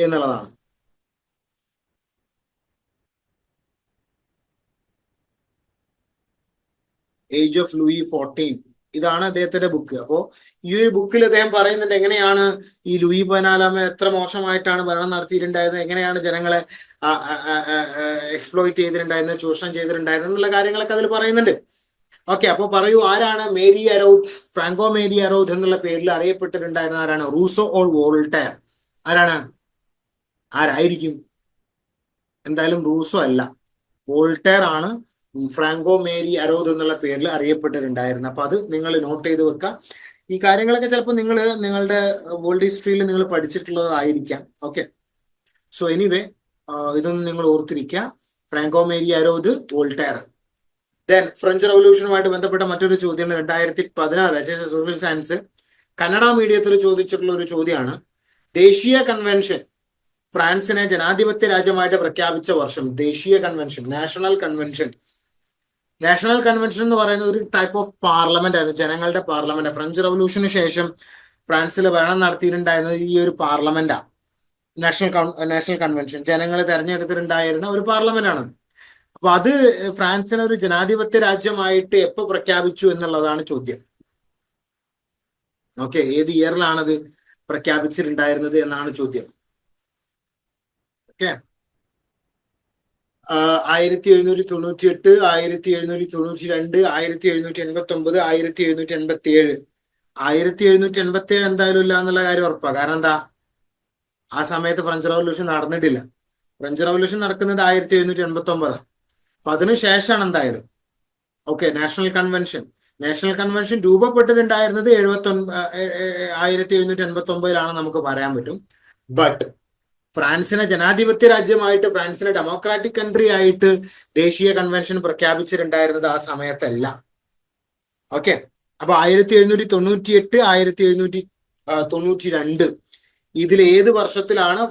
എന്നുള്ളതാണ്. ഏജ് ഓഫ് ലൂയി 14 ഇതാണ് അദ്ദേഹത്തിന്റെ ബുക്ക്. അപ്പോ ഈ ഒരു ബുക്കിൽ അദ്ദേഹം പറയുന്നുണ്ട് എങ്ങനെയാണ് ഈ ലൂയി 14 എത്ര മോശമായിട്ടാണ് ഭരണം നടത്തിയിട്ടുണ്ടായത്, എങ്ങനെയാണ് ജനങ്ങളെ എക്സ്പ്ലോയിറ്റ് ചെയ്തിട്ടുണ്ടായിരുന്നത്, ചൂഷണം ചെയ്തിട്ടുണ്ടായിരുന്നത് എന്നുള്ള കാര്യങ്ങളൊക്കെ അതിൽ പറയുന്നുണ്ട്. ഓക്കെ, അപ്പോൾ പറയൂ, ആരാണ് Marie Arouet, François Marie Arouet എന്നുള്ള പേരിൽ അറിയപ്പെട്ടിട്ടുണ്ടായിരുന്ന ആരാണ്? Rousseau or Voltaire? ആരായിരിക്കും? എന്തായാലും റൂസോ അല്ല, വോൾട്ടയർ ആണ് ഫ്രാങ്കോ മേരി അറൗത്ത് എന്നുള്ള പേരിൽ അറിയപ്പെട്ടിട്ടുണ്ടായിരുന്നു. അപ്പൊ അത് നിങ്ങൾ നോട്ട് ചെയ്ത് വെക്കുക. ഈ കാര്യങ്ങളൊക്കെ ചിലപ്പോൾ നിങ്ങളുടെ വേൾഡ് ഹിസ്റ്ററിയിൽ നിങ്ങൾ പഠിച്ചിട്ടുള്ളതായിരിക്കാം. ഓക്കെ, സോ എനിവേ ഇതൊന്നും നിങ്ങൾ ഓർത്തിരിക്കുക. Francois Marie Arouet, Voltaire. Then French റവല്യൂഷനുമായിട്ട് ബന്ധപ്പെട്ട മറ്റൊരു ചോദ്യം 2016 സോഷ്യൽ സയൻസ് കന്നഡ മീഡിയത്തിൽ ചോദിച്ചിട്ടുള്ള ഒരു ചോദ്യമാണ്. ദേശീയ കൺവെൻഷൻ ഫ്രാൻസിനെ ജനാധിപത്യ രാജ്യമായിട്ട് പ്രഖ്യാപിച്ച വർഷം. ദേശീയ കൺവെൻഷൻ, നാഷണൽ കൺവെൻഷൻ എന്ന് പറയുന്ന ഒരു ടൈപ്പ് ഓഫ് പാർലമെന്റ് ആയിരുന്നു, ജനങ്ങളുടെ പാർലമെന്റ്. ഫ്രഞ്ച് റവല്യൂഷന് ശേഷം ഫ്രാൻസിൽ ഭരണം നടത്തിയിട്ടുണ്ടായിരുന്നത് ഈ ഒരു പാർലമെന്റാണ്, നാഷണൽ കൺവെൻഷൻ. ജനങ്ങൾ തെരഞ്ഞെടുത്തിട്ടുണ്ടായിരുന്ന ഒരു പാർലമെന്റ് ആണ്. അപ്പൊ അത് ഫ്രാൻസിനെ ഒരു ജനാധിപത്യ രാജ്യമായിട്ട് എപ്പോ പ്രഖ്യാപിച്ചു എന്നുള്ളതാണ് ചോദ്യം. ഓക്കെ, ഏത് ഇയറിലാണത് പ്രഖ്യാപിച്ചിട്ടുണ്ടായിരുന്നത് എന്നാണ് ചോദ്യം. ഓക്കെ, 1798, 1792, 1789, 1787. 1787 എന്തായാലും ഇല്ല എന്നുള്ള കാര്യം ഉറപ്പാണ്. കാരണം എന്താ, ആ സമയത്ത് ഫ്രഞ്ച് റവല്യൂഷൻ നടന്നിട്ടില്ല. ഫ്രഞ്ച് റവല്യൂഷൻ നടക്കുന്നത് 1789. അപ്പൊ അതിനു ശേഷമാണ് എന്തായാലും. ഓക്കെ, നാഷണൽ കൺവെൻഷൻ രൂപപ്പെട്ടിട്ടുണ്ടായിരുന്നത് 1789 നമുക്ക് പറയാൻ പറ്റും. ബട്ട് ഫ്രാൻസിനെ ജനാധിപത്യ രാജ്യമായിട്ട്, ഫ്രാൻസിനെ ഡെമോക്രാറ്റിക് കൺട്രി ആയിട്ട് ദേശീയ കൺവെൻഷൻ പ്രഖ്യാപിച്ചിട്ടുണ്ടായിരുന്നത് ആ സമയത്തല്ല. ഓക്കെ, അപ്പൊ 1798, 1792 ഇതിൽ ഏത് വർഷത്തിലാണ്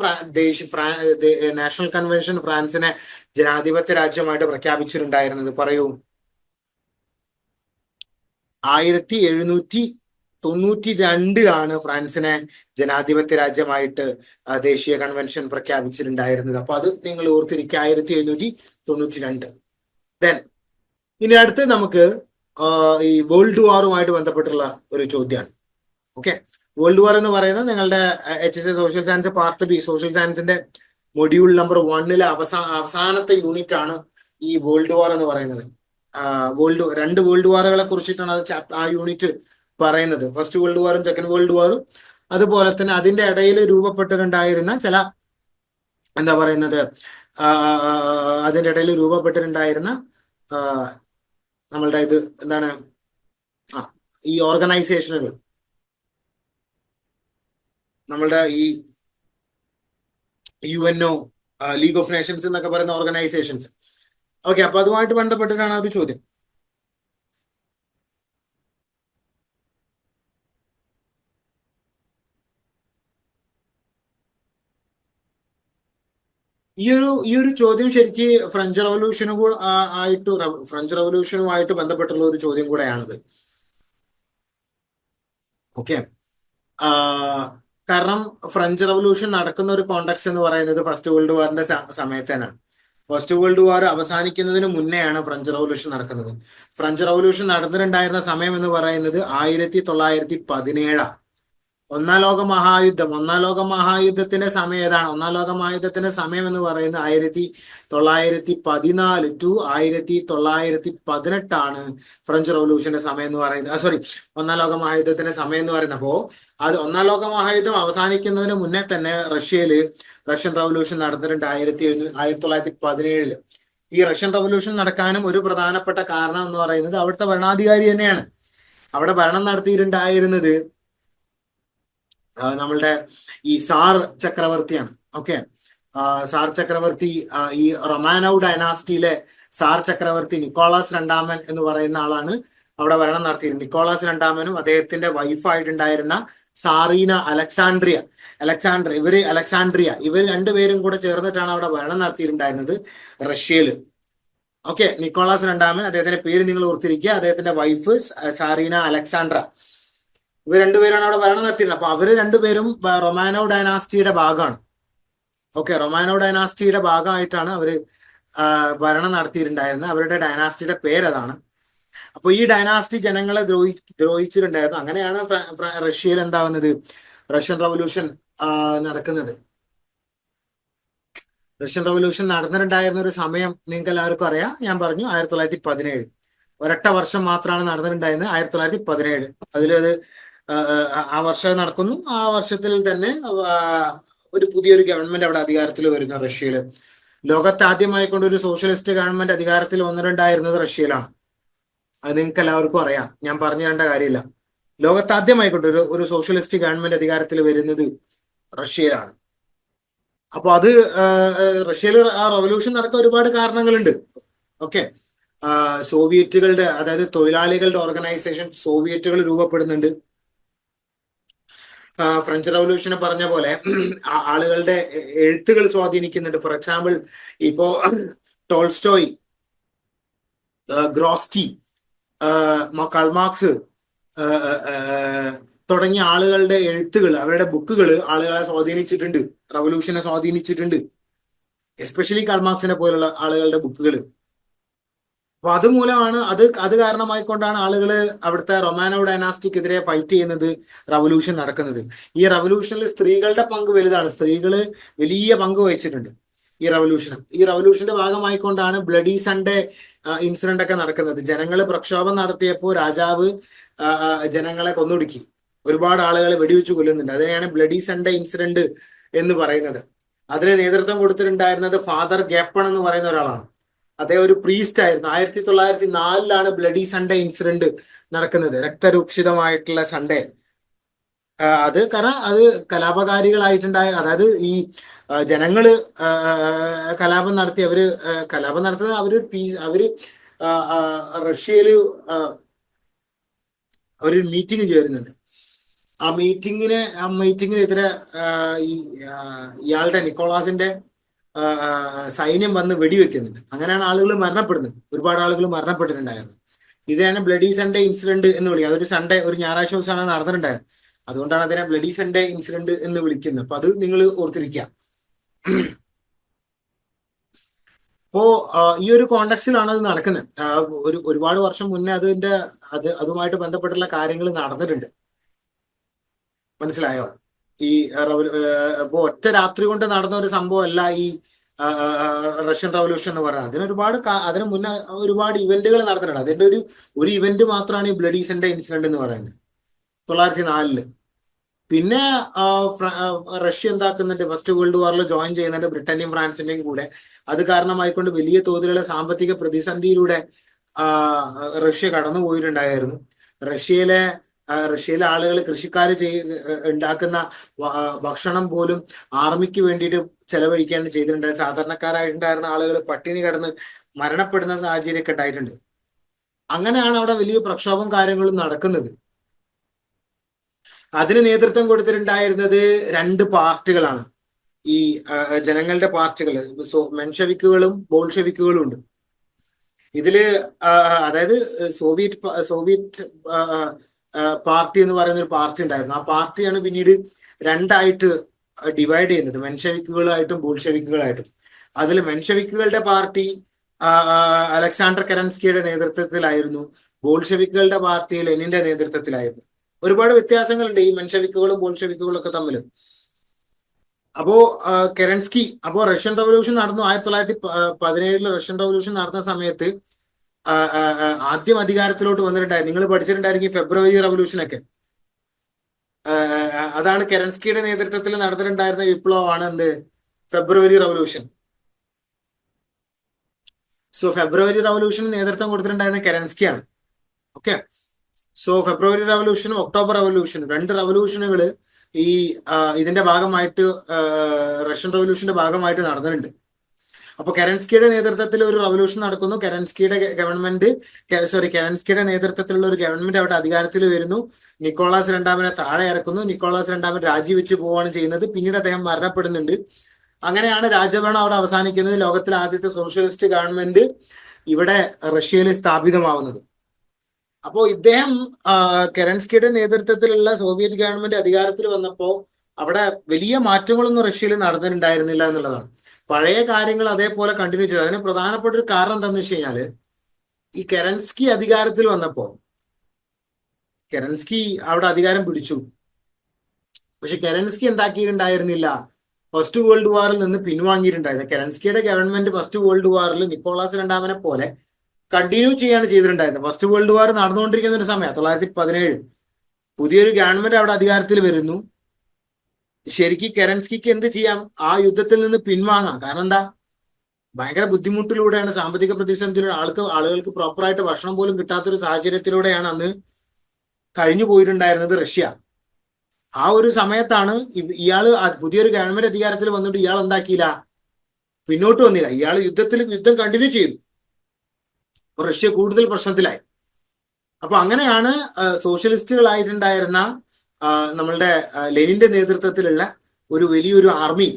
നാഷണൽ കൺവെൻഷൻ ഫ്രാൻസിനെ ജനാധിപത്യ രാജ്യമായിട്ട് പ്രഖ്യാപിച്ചിട്ടുണ്ടായിരുന്നത്? പറയൂ. 1792 ഫ്രാൻസിനെ ജനാധിപത്യ രാജ്യമായിട്ട് ദേശീയ കൺവെൻഷൻ പ്രഖ്യാപിച്ചിട്ടുണ്ടായിരുന്നത്. അപ്പൊ അത് നിങ്ങൾ ഓർത്തിരിക്കുക, 1792. ദെൻ ഇനി അടുത്ത് നമുക്ക് ഈ വേൾഡ് വാറുമായിട്ട് ബന്ധപ്പെട്ടുള്ള ഒരു ചോദ്യമാണ്. ഓക്കെ, വേൾഡ് വാർ എന്ന് പറയുന്നത് നിങ്ങളുടെ HSC social science part B social സയൻസിന്റെ മൊഡ്യൂൾ നമ്പർ 1 അവസാനത്തെ യൂണിറ്റ് ആണ് ഈ വേൾഡ് വാർ എന്ന് പറയുന്നത്. രണ്ട് വേൾഡ് വാറുകളെ കുറിച്ചിട്ടാണ് ആ യൂണിറ്റ് പറയുന്നത്. ഫസ്റ്റ് വേൾഡ് വാറും സെക്കൻഡ് വേൾഡ് വാറും, അതുപോലെ തന്നെ അതിന്റെ ഇടയിൽ രൂപപ്പെട്ടിട്ടുണ്ടായിരുന്ന ചില എന്താ പറയുന്നത് അതിന്റെ ഇടയിൽ രൂപപ്പെട്ടിട്ടുണ്ടായിരുന്ന നമ്മളുടെ ഇത് എന്താണ് ഈ ഓർഗനൈസേഷനുകൾ, നമ്മളുടെ ഈ UNO, ലീഗ് ഓഫ് നേഷൻസ് എന്നൊക്കെ പറയുന്ന ഓർഗനൈസേഷൻസ്. ഓക്കെ, അപ്പൊ അതുമായിട്ട് ബന്ധപ്പെട്ടിട്ടാണ് ഒരു ചോദ്യം. ഈ ഒരു ചോദ്യം ശരിക്ക് ഫ്രഞ്ച് റവല്യൂഷനുമായിട്ട് ബന്ധപ്പെട്ടുള്ള ഒരു ചോദ്യം കൂടെയാണിത്. ഓക്കെ, കാരണം ഫ്രഞ്ച് റവല്യൂഷൻ നടക്കുന്ന ഒരു കോണ്ടെക്സ്റ്റ് എന്ന് പറയുന്നത് ഫസ്റ്റ് വേൾഡ് വാറിന്റെ സമയത്തേനാണ്. ഫസ്റ്റ് വേൾഡ് വാർ അവസാനിക്കുന്നതിന് മുന്നെയാണ് ഫ്രഞ്ച് റവല്യൂഷൻ നടക്കുന്നത്. ഫ്രഞ്ച് റവല്യൂഷൻ നടന്നിട്ടുണ്ടായിരുന്ന സമയം എന്ന് പറയുന്നത് 1917. ഒന്നാം ലോക മഹായുദ്ധത്തിന്റെ സമയം ഏതാണ്? ഒന്നാം ലോക മഹായുദ്ധത്തിന്റെ സമയം എന്ന് പറയുന്നത് 1914 ടു 1918 ഫ്രഞ്ച് റവല്യൂഷന്റെ സമയം എന്ന് പറയുന്നത്. സോറി, ഒന്നാം ലോക മഹായുദ്ധത്തിന്റെ സമയം എന്ന് പറയുന്നത്. അപ്പോ അത് ഒന്നാം ലോക മഹായുദ്ധം അവസാനിക്കുന്നതിന് മുന്നേ തന്നെ റഷ്യൻ റവല്യൂഷൻ നടന്നിട്ടുണ്ട് 1917. ഈ റഷ്യൻ റവല്യൂഷൻ നടക്കാനും ഒരു പ്രധാനപ്പെട്ട കാരണം എന്ന് പറയുന്നത് അവിടുത്തെ ഭരണാധികാരി തന്നെയാണ്. അവിടെ ഭരണം നടത്തിയിട്ടുണ്ടായിരുന്നത് നമ്മളുടെ ഈ സാർ ചക്രവർത്തിയാണ്. ഓക്കെ, സാർ ചക്രവർത്തി, ഈ റൊമാനോവ് ഡൈനാസ്റ്റിയിലെ സാർ ചക്രവർത്തി നിക്കോളാസ് രണ്ടാമൻ എന്ന് പറയുന്ന ആളാണ് അവിടെ ഭരണം നടത്തിയിരുന്നത്. നിക്കോളാസ് രണ്ടാമനും അദ്ദേഹത്തിന്റെ വൈഫായിട്ടുണ്ടായിരുന്ന സാറീന അലക്സാൻഡ്രിയ ഇവർ രണ്ടുപേരും കൂടെ ചേർന്നിട്ടാണ് അവിടെ ഭരണം നടത്തിയിട്ടുണ്ടായിരുന്നത് റഷ്യയില്. ഓക്കെ, നിക്കോളാസ് രണ്ടാമൻ, അദ്ദേഹത്തിന്റെ പേര് നിങ്ങൾ ഓർത്തിരിക്കുക, അദ്ദേഹത്തിന്റെ വൈഫ് സാറീന അലക്സാൻഡ്ര, ഇവർ രണ്ടുപേരാണ് അവിടെ ഭരണം നടത്തിയിരുന്നത്. അപ്പൊ അവര് രണ്ടുപേരും റൊമാനോവ് ഡൈനാസ്റ്റിയുടെ ഭാഗമാണ്. ഓക്കെ, റൊമാനോവ് ഡൈനാസ്റ്റിയുടെ ഭാഗമായിട്ടാണ് അവര് ഭരണം നടത്തിയിട്ടുണ്ടായിരുന്നത്. അവരുടെ ഡൈനാസ്റ്റിയുടെ പേരതാണ്. അപ്പൊ ഈ ഡൈനാസ്റ്റി ജനങ്ങളെ ദ്രോഹിച്ചിട്ടുണ്ടായിരുന്നു. അങ്ങനെയാണ് റഷ്യയിൽ എന്താവുന്നത്, റഷ്യൻ റവല്യൂഷൻ നടക്കുന്നത്. റഷ്യൻ റവല്യൂഷൻ നടന്നിട്ടുണ്ടായിരുന്ന ഒരു സമയം നിങ്ങൾക്ക് എല്ലാവർക്കും അറിയാം. ഞാൻ പറഞ്ഞു 1917. ഒരൊറ്റ വർഷം മാത്രമാണ് നടന്നിട്ടുണ്ടായിരുന്നത്, 1917. അതിലത് ആ വർഷം നടക്കുന്നു. ആ വർഷത്തിൽ തന്നെ ഒരു പുതിയൊരു ഗവൺമെന്റ് അവിടെ അധികാരത്തിൽ വരുന്നു റഷ്യയിൽ. ലോകത്ത് ആദ്യമായി കൊണ്ട് ഒരു സോഷ്യലിസ്റ്റ് ഗവൺമെന്റ് അധികാരത്തിൽ വന്നിട്ടുണ്ടായിരുന്നത് റഷ്യയിലാണ്. അത് നിങ്ങൾക്ക് എല്ലാവർക്കും അറിയാം, ഞാൻ പറഞ്ഞു തരേണ്ട കാര്യമില്ല. ലോകത്ത് ആദ്യമായി കൊണ്ട് ഒരു സോഷ്യലിസ്റ്റ് ഗവൺമെന്റ് അധികാരത്തിൽ വരുന്നത് റഷ്യയിലാണ്. അപ്പൊ അത് റഷ്യയിൽ ആ റവല്യൂഷൻ നടക്കാൻ ഒരുപാട് കാരണങ്ങളുണ്ട്. ഓക്കെ, സോവിയറ്റുകളുടെ, അതായത് തൊഴിലാളികളുടെ ഓർഗനൈസേഷൻ സോവിയറ്റുകൾ രൂപപ്പെടുന്നുണ്ട്. ഫ്രഞ്ച് റവല്യൂഷനെ പറഞ്ഞ പോലെ ആളുകളുടെ എഴുത്തുകൾ സ്വാധീനിക്കുന്നുണ്ട്. ഫോർ എക്സാമ്പിൾ, ഇപ്പോ ടോൾസ്റ്റോയ്, ഗ്രോസ്കി, കാൾമാർക്സ് തുടങ്ങിയ ആളുകളുടെ എഴുത്തുകൾ, അവരുടെ ബുക്കുകൾ ആളുകളെ സ്വാധീനിച്ചിട്ടുണ്ട്, റവല്യൂഷനെ സ്വാധീനിച്ചിട്ടുണ്ട്. എസ്പെഷ്യലി കാൾമാർക്സിനെ പോലുള്ള ആളുകളുടെ ബുക്കുകൾ. അപ്പൊ അതുമൂലമാണ്, അത് കാരണമായിക്കൊണ്ടാണ് ആളുകൾ അവിടുത്തെ റൊമാനോവ് ഡൈനാസ്റ്റിക്കെതിരെ ഫൈറ്റ് ചെയ്യുന്നത്, റവല്യൂഷൻ നടക്കുന്നത്. ഈ റവല്യൂഷനിൽ സ്ത്രീകളുടെ പങ്ക് വലുതാണ്. സ്ത്രീകള് വലിയ പങ്ക് വഹിച്ചിട്ടുണ്ട്. ഈ റവല്യൂഷന്റെ ഭാഗമായിക്കൊണ്ടാണ് ബ്ലഡി സൺഡേ ഇൻസിഡന്റ് ഒക്കെ നടക്കുന്നത്. ജനങ്ങൾ പ്രക്ഷോഭം നടത്തിയപ്പോൾ രാജാവ് ജനങ്ങളെ കൊന്നൊടുക്കി. ഒരുപാട് ആളുകളെ വെടിവെച്ച് കൊല്ലുന്നുണ്ട്. അതിനെയാണ് ബ്ലഡി സൺഡേ ഇൻസിഡന്റ് എന്ന് പറയുന്നത്. അതിന് നേതൃത്വം കൊടുത്തിട്ടുണ്ടായിരുന്നത് ഫാദർ ഗേപ്പൺ എന്ന് പറയുന്ന ഒരാളാണ്. അദ്ദേഹം ഒരു പ്രീസ്റ്റ് ആയിരുന്നു. 1904 ബ്ലഡി സൺഡേ ഇൻസിഡന്റ് നടക്കുന്നത്, രക്തരൂക്ഷിതമായിട്ടുള്ള സൺഡേ. അത് കാരണം അത് കലാപകാരികളായിട്ടുണ്ടായ, അതായത് ഈ ജനങ്ങള് കലാപം നടത്തുന്നത് റഷ്യയില് ഒരു മീറ്റിംഗ് ചേരുന്നുണ്ട്. ആ മീറ്റിങ്ങിനെതിരെ ഈ ഇയാളുടെ നിക്കോളാസിന്റെ സൈന്യം വന്ന് വെടിവെക്കുന്നുണ്ട്. അങ്ങനെയാണ് ആളുകൾ മരണപ്പെടുന്നത്. ഒരുപാട് ആളുകൾ മരണപ്പെട്ടിട്ടുണ്ടായിരുന്നു. ഇതിനാണ് ബ്ലഡി സൺഡേ ഇൻസിഡന്റ് എന്ന് വിളിക്കുക. അതൊരു ഒരു ഞായറാഴ്ച ദിവസമാണ് നടന്നിട്ടുണ്ടായത്. അതുകൊണ്ടാണ് അതിനെ ബ്ലഡി സൺഡേ ഇൻസിഡന്റ് എന്ന് വിളിക്കുന്നത്. അപ്പൊ അത് നിങ്ങൾ ഓർത്തിരിക്കുക. അപ്പോ ഈ ഒരു കോണ്ടെക്സ്റ്റിലാണ് അത് നടക്കുന്നത്. ഒരുപാട് വർഷം മുന്നേ അതുമായിട്ട് ബന്ധപ്പെട്ടുള്ള കാര്യങ്ങൾ നടന്നിട്ടുണ്ട്. മനസ്സിലായോ? ഈ ഇപ്പോ ഒറ്റ രാത്രി കൊണ്ട് നടന്ന ഒരു സംഭവമല്ല ഈ റഷ്യൻ റവല്യൂഷൻ എന്ന് പറയുന്നത്. അതിന് മുന്നേ ഒരുപാട് ഇവന്റുകൾ നടന്നിട്ടുണ്ട്. അതിന്റെ ഒരു ഇവന്റ് മാത്രമാണ് ഈ ബ്ലഡി സൺഡേ ഇൻസിഡന്റ് എന്ന് പറയുന്നത്, 1904. പിന്നെ റഷ്യ എന്താക്കുന്നുണ്ട്, ഫസ്റ്റ് വേൾഡ് വാറിൽ ജോയിൻ ചെയ്യുന്നുണ്ട് ബ്രിട്ടന്റെയും ഫ്രാൻസിന്റെയും കൂടെ. അത് കാരണമായിക്കൊണ്ട് വലിയ തോതിലുള്ള സാമ്പത്തിക പ്രതിസന്ധിയിലൂടെ റഷ്യ കടന്നു പോയിട്ടുണ്ടായിരുന്നു. റഷ്യയിലെ ആളുകൾ, കൃഷിക്കാർ ഉണ്ടാക്കുന്ന ഭക്ഷണം പോലും ആർമിക്ക് വേണ്ടിയിട്ട് ചെലവഴിക്കുകയാണ് ചെയ്തിട്ടുണ്ടായത്. സാധാരണക്കാരായിട്ടുണ്ടായിരുന്ന ആളുകൾ പട്ടിണി കിടന്ന് മരണപ്പെടുന്ന സാഹചര്യമൊക്കെ ഉണ്ടായിട്ടുണ്ട്. അങ്ങനെയാണ് അവിടെ വലിയ പ്രക്ഷോഭം കാര്യങ്ങളും നടക്കുന്നത്. അതിന് നേതൃത്വം കൊടുത്തിട്ടുണ്ടായിരുന്നത് 2 പാർട്ടികളാണ്, ഈ ജനങ്ങളുടെ പാർട്ടികൾ. മെൻഷവിക്കുകളും ബോൾഷെവിക്കുകളും ഉണ്ട് ഇതില്. അതായത് സോവിയറ്റ് പാർട്ടി എന്ന് പറയുന്ന ഒരു പാർട്ടി ഉണ്ടായിരുന്നു. ആ പാർട്ടിയാണ് പിന്നീട് 2ആയിട്ട് ഡിവൈഡ് ചെയ്യുന്നത്, മെൻഷവിക്കുകളായിട്ടും ബോൾഷെവിക്കുകളായിട്ടും. അതിൽ മെൻഷവിക്കുകളുടെ പാർട്ടി അലക്സാണ്ടർ കെരൻസ്കിയുടെ നേതൃത്വത്തിലായിരുന്നു. ബോൾഷെവിക്കുകളുടെ പാർട്ടി ലെനിന്റെ നേതൃത്വത്തിലായിരുന്നു. ഒരുപാട് വ്യത്യാസങ്ങളുണ്ട് ഈ മെൻഷവിക്കുകളും ബോൾഷെവിക്കുകളും ഒക്കെ തമ്മിൽ. അപ്പോ റഷ്യൻ റവല്യൂഷൻ നടന്നു. 1917 റഷ്യൻ റവല്യൂഷൻ നടന്ന സമയത്ത് ആദ്യം അധികാരത്തിലോട്ട് വന്നിട്ടുണ്ടായിരുന്നു. നിങ്ങൾ പഠിച്ചിട്ടുണ്ടായിരിക്കും ഫെബ്രുവരി റവല്യൂഷനൊക്കെ. അതാണ് കെരൻസ്കിയുടെ നേതൃത്വത്തിൽ നടന്നിട്ടുണ്ടായിരുന്ന വിപ്ലവമാണ് ഫെബ്രുവരി റവല്യൂഷൻ. ഫെബ്രുവരി റവല്യൂഷന് നേതൃത്വം കൊടുത്തിട്ടുണ്ടായിരുന്ന കെരൻസ്കിയാണ്. ഓക്കെ. ഫെബ്രുവരി റവല്യൂഷനും ഒക്ടോബർ റവല്യൂഷനും 2 റവല്യൂഷനുകൾ ഇതിന്റെ ഭാഗമായിട്ട്, റഷ്യൻ റവല്യൂഷന്റെ ഭാഗമായിട്ട് നടന്നിട്ടുണ്ട്. അപ്പൊ കെരൻസ്കിയുടെ നേതൃത്വത്തിൽ ഒരു റവല്യൂഷൻ നടക്കുന്നു. കെരൻസ്കിയുടെ നേതൃത്വത്തിലുള്ള ഒരു ഗവൺമെന്റ് അവിടെ അധികാരത്തിൽ വരുന്നു. നിക്കോളാസ് രണ്ടാമനെ താഴെ ഇറക്കുന്നു. നിക്കോളാസ് രണ്ടാമൻ രാജിവെച്ച് പോവുകയാണ് ചെയ്യുന്നത്. പിന്നീട് അദ്ദേഹം മരണപ്പെടുന്നുണ്ട്. അങ്ങനെയാണ് രാജഭരണം അവിടെ അവസാനിക്കുന്നത്. ലോകത്തിലെ ആദ്യത്തെ സോഷ്യലിസ്റ്റ് ഗവൺമെന്റ് ഇവിടെ റഷ്യയിൽ സ്ഥാപിതമാവുന്നത്. അപ്പോ ഇദ്ദേഹം കെരൻസ്കിയുടെ നേതൃത്വത്തിലുള്ള സോവിയറ്റ് ഗവൺമെന്റ് അധികാരത്തിൽ വന്നപ്പോൾ അവിടെ വലിയ മാറ്റങ്ങളൊന്നും റഷ്യയിൽ നടന്നിട്ടുണ്ടായിരുന്നില്ല എന്നുള്ളതാണ്. പഴയ കാര്യങ്ങൾ അതേപോലെ കണ്ടിന്യൂ ചെയ്തു. അതിന് പ്രധാനപ്പെട്ട ഒരു കാരണം എന്താണെന്ന് വെച്ച് കഴിഞ്ഞാല്, ഈ കെരൻസ്കി അധികാരത്തിൽ വന്നപ്പോ കെരൻസ്കി അവിടെ അധികാരം പിടിച്ചു. പക്ഷെ കെരൻസ്കി എന്താക്കിയിട്ടുണ്ടായിരുന്നില്ല, ഫസ്റ്റ് വേൾഡ് വാറിൽ നിന്ന് പിൻവാങ്ങിയിട്ടുണ്ടായത്. കെരൻസ്കിയുടെ ഗവൺമെന്റ് ഫസ്റ്റ് വേൾഡ് വാറിൽ നിക്കോളാസ് രണ്ടാമനെ പോലെ കണ്ടിന്യൂ ചെയ്യാണ് ചെയ്തിട്ടുണ്ടായിരുന്നത്. ഫസ്റ്റ് വേൾഡ് വാർ നടന്നുകൊണ്ടിരിക്കുന്ന ഒരു സമയം 1917 പുതിയൊരു ഗവൺമെന്റ് അവിടെ അധികാരത്തിൽ വരുന്നു. ശരിക്കും കെരൻസ്കിക്ക് എന്ത് ചെയ്യാം, ആ യുദ്ധത്തിൽ നിന്ന് പിൻവാങ്ങാം. കാരണം എന്താ, ഭയങ്കര ബുദ്ധിമുട്ടിലൂടെയാണ്, സാമ്പത്തിക പ്രതിസന്ധിയിലൂടെ, ആളുകൾക്ക് പ്രോപ്പറായിട്ട് ഭക്ഷണം പോലും കിട്ടാത്തൊരു സാഹചര്യത്തിലൂടെയാണ് അന്ന് കഴിഞ്ഞു പോയിട്ടുണ്ടായിരുന്നത് റഷ്യ. ആ ഒരു സമയത്താണ് ഇയാള് പുതിയൊരു ഗവൺമെന്റ് അധികാരത്തിൽ വന്നിട്ട് ഇയാൾ എന്താക്കിയില്ല, പിന്നോട്ട് വന്നില്ല. ഇയാൾ യുദ്ധം കണ്ടിന്യൂ ചെയ്തു. റഷ്യ കൂടുതൽ പ്രശ്നത്തിലായി. അപ്പൊ അങ്ങനെയാണ് സോഷ്യലിസ്റ്റുകളായിട്ടുണ്ടായിരുന്ന നമ്മളുടെ ലെനിന്റെ നേതൃത്വത്തിലുള്ള ഒരു വലിയൊരു ആർമി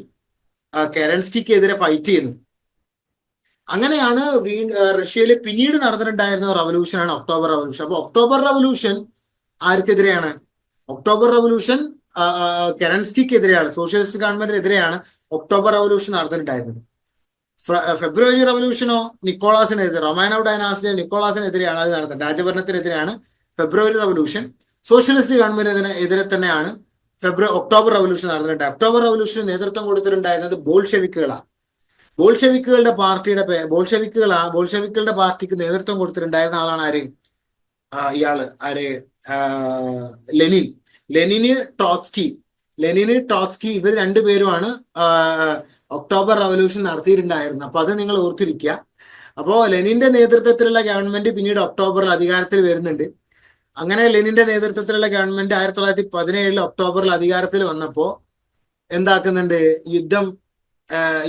കെരൻസ്കിക്കെതിരെ ഫൈറ്റ് ചെയ്യുന്നത്. അങ്ങനെയാണ് റഷ്യയിൽ പിന്നീട് നടന്നിട്ടുണ്ടായിരുന്ന റവല്യൂഷനാണ് ഒക്ടോബർ റവല്യൂഷൻ. അപ്പൊ ഒക്ടോബർ റവല്യൂഷൻ ആർക്കെതിരെയാണ്? ഒക്ടോബർ റവല്യൂഷൻ കെരൻസ്കിക്കെതിരെയാണ്, സോഷ്യലിസ്റ്റ് ഗവൺമെന്റിനെതിരെയാണ് ഒക്ടോബർ റവല്യൂഷൻ നടന്നിട്ടുണ്ടായിരുന്നത്. ഫെബ്രുവരി റവല്യൂഷനോ നിക്കോളാസിനെതിരെ, റൊമാനോവ് ഡൈനാസ്റ്റിയെ നിക്കോളാസിനെതിരെയാണ് അത് നടന്നത്, രാജഭരണത്തിനെതിരെയാണ് ഫെബ്രുവരി റവല്യൂഷൻ. സോഷ്യലിസ്റ്റ് ഗവൺമെന്റിന് എതിരെ തന്നെയാണ് ഒക്ടോബർ റവല്യൂഷൻ നടന്നിട്ടുണ്ട്. ഒക്ടോബർ റവല്യൂഷന് നേതൃത്വം കൊടുത്തിട്ടുണ്ടായിരുന്നത് ബോൾഷെവിക്കുകളാണ്. ബോൾഷെവിക്കുകളുടെ പാർട്ടിക്ക് നേതൃത്വം കൊടുത്തിട്ടുണ്ടായിരുന്ന ആളാണ് ആര്? ഇയാള് ആര്? ആ, ലെനിൻ. ലെനിന് ട്രോട്സ്കി ലെനിന് ട്രോട്സ്കി ഇവർ രണ്ടുപേരുമാണ് ഒക്ടോബർ റവല്യൂഷൻ നടത്തിയിട്ടുണ്ടായിരുന്നത്. അപ്പൊ അത് നിങ്ങൾ ഓർത്തിരിക്കുക. അപ്പോ ലെനിന്റെ നേതൃത്വത്തിലുള്ള ഗവൺമെന്റ് പിന്നീട് ഒക്ടോബറിൽ അധികാരത്തിൽ വരുന്നുണ്ട്. അങ്ങനെ ലെനിന്റെ നേതൃത്വത്തിലുള്ള ഗവൺമെന്റ് 1917 ഒക്ടോബറിൽ അധികാരത്തിൽ വന്നപ്പോ എന്താക്കുന്നുണ്ട്?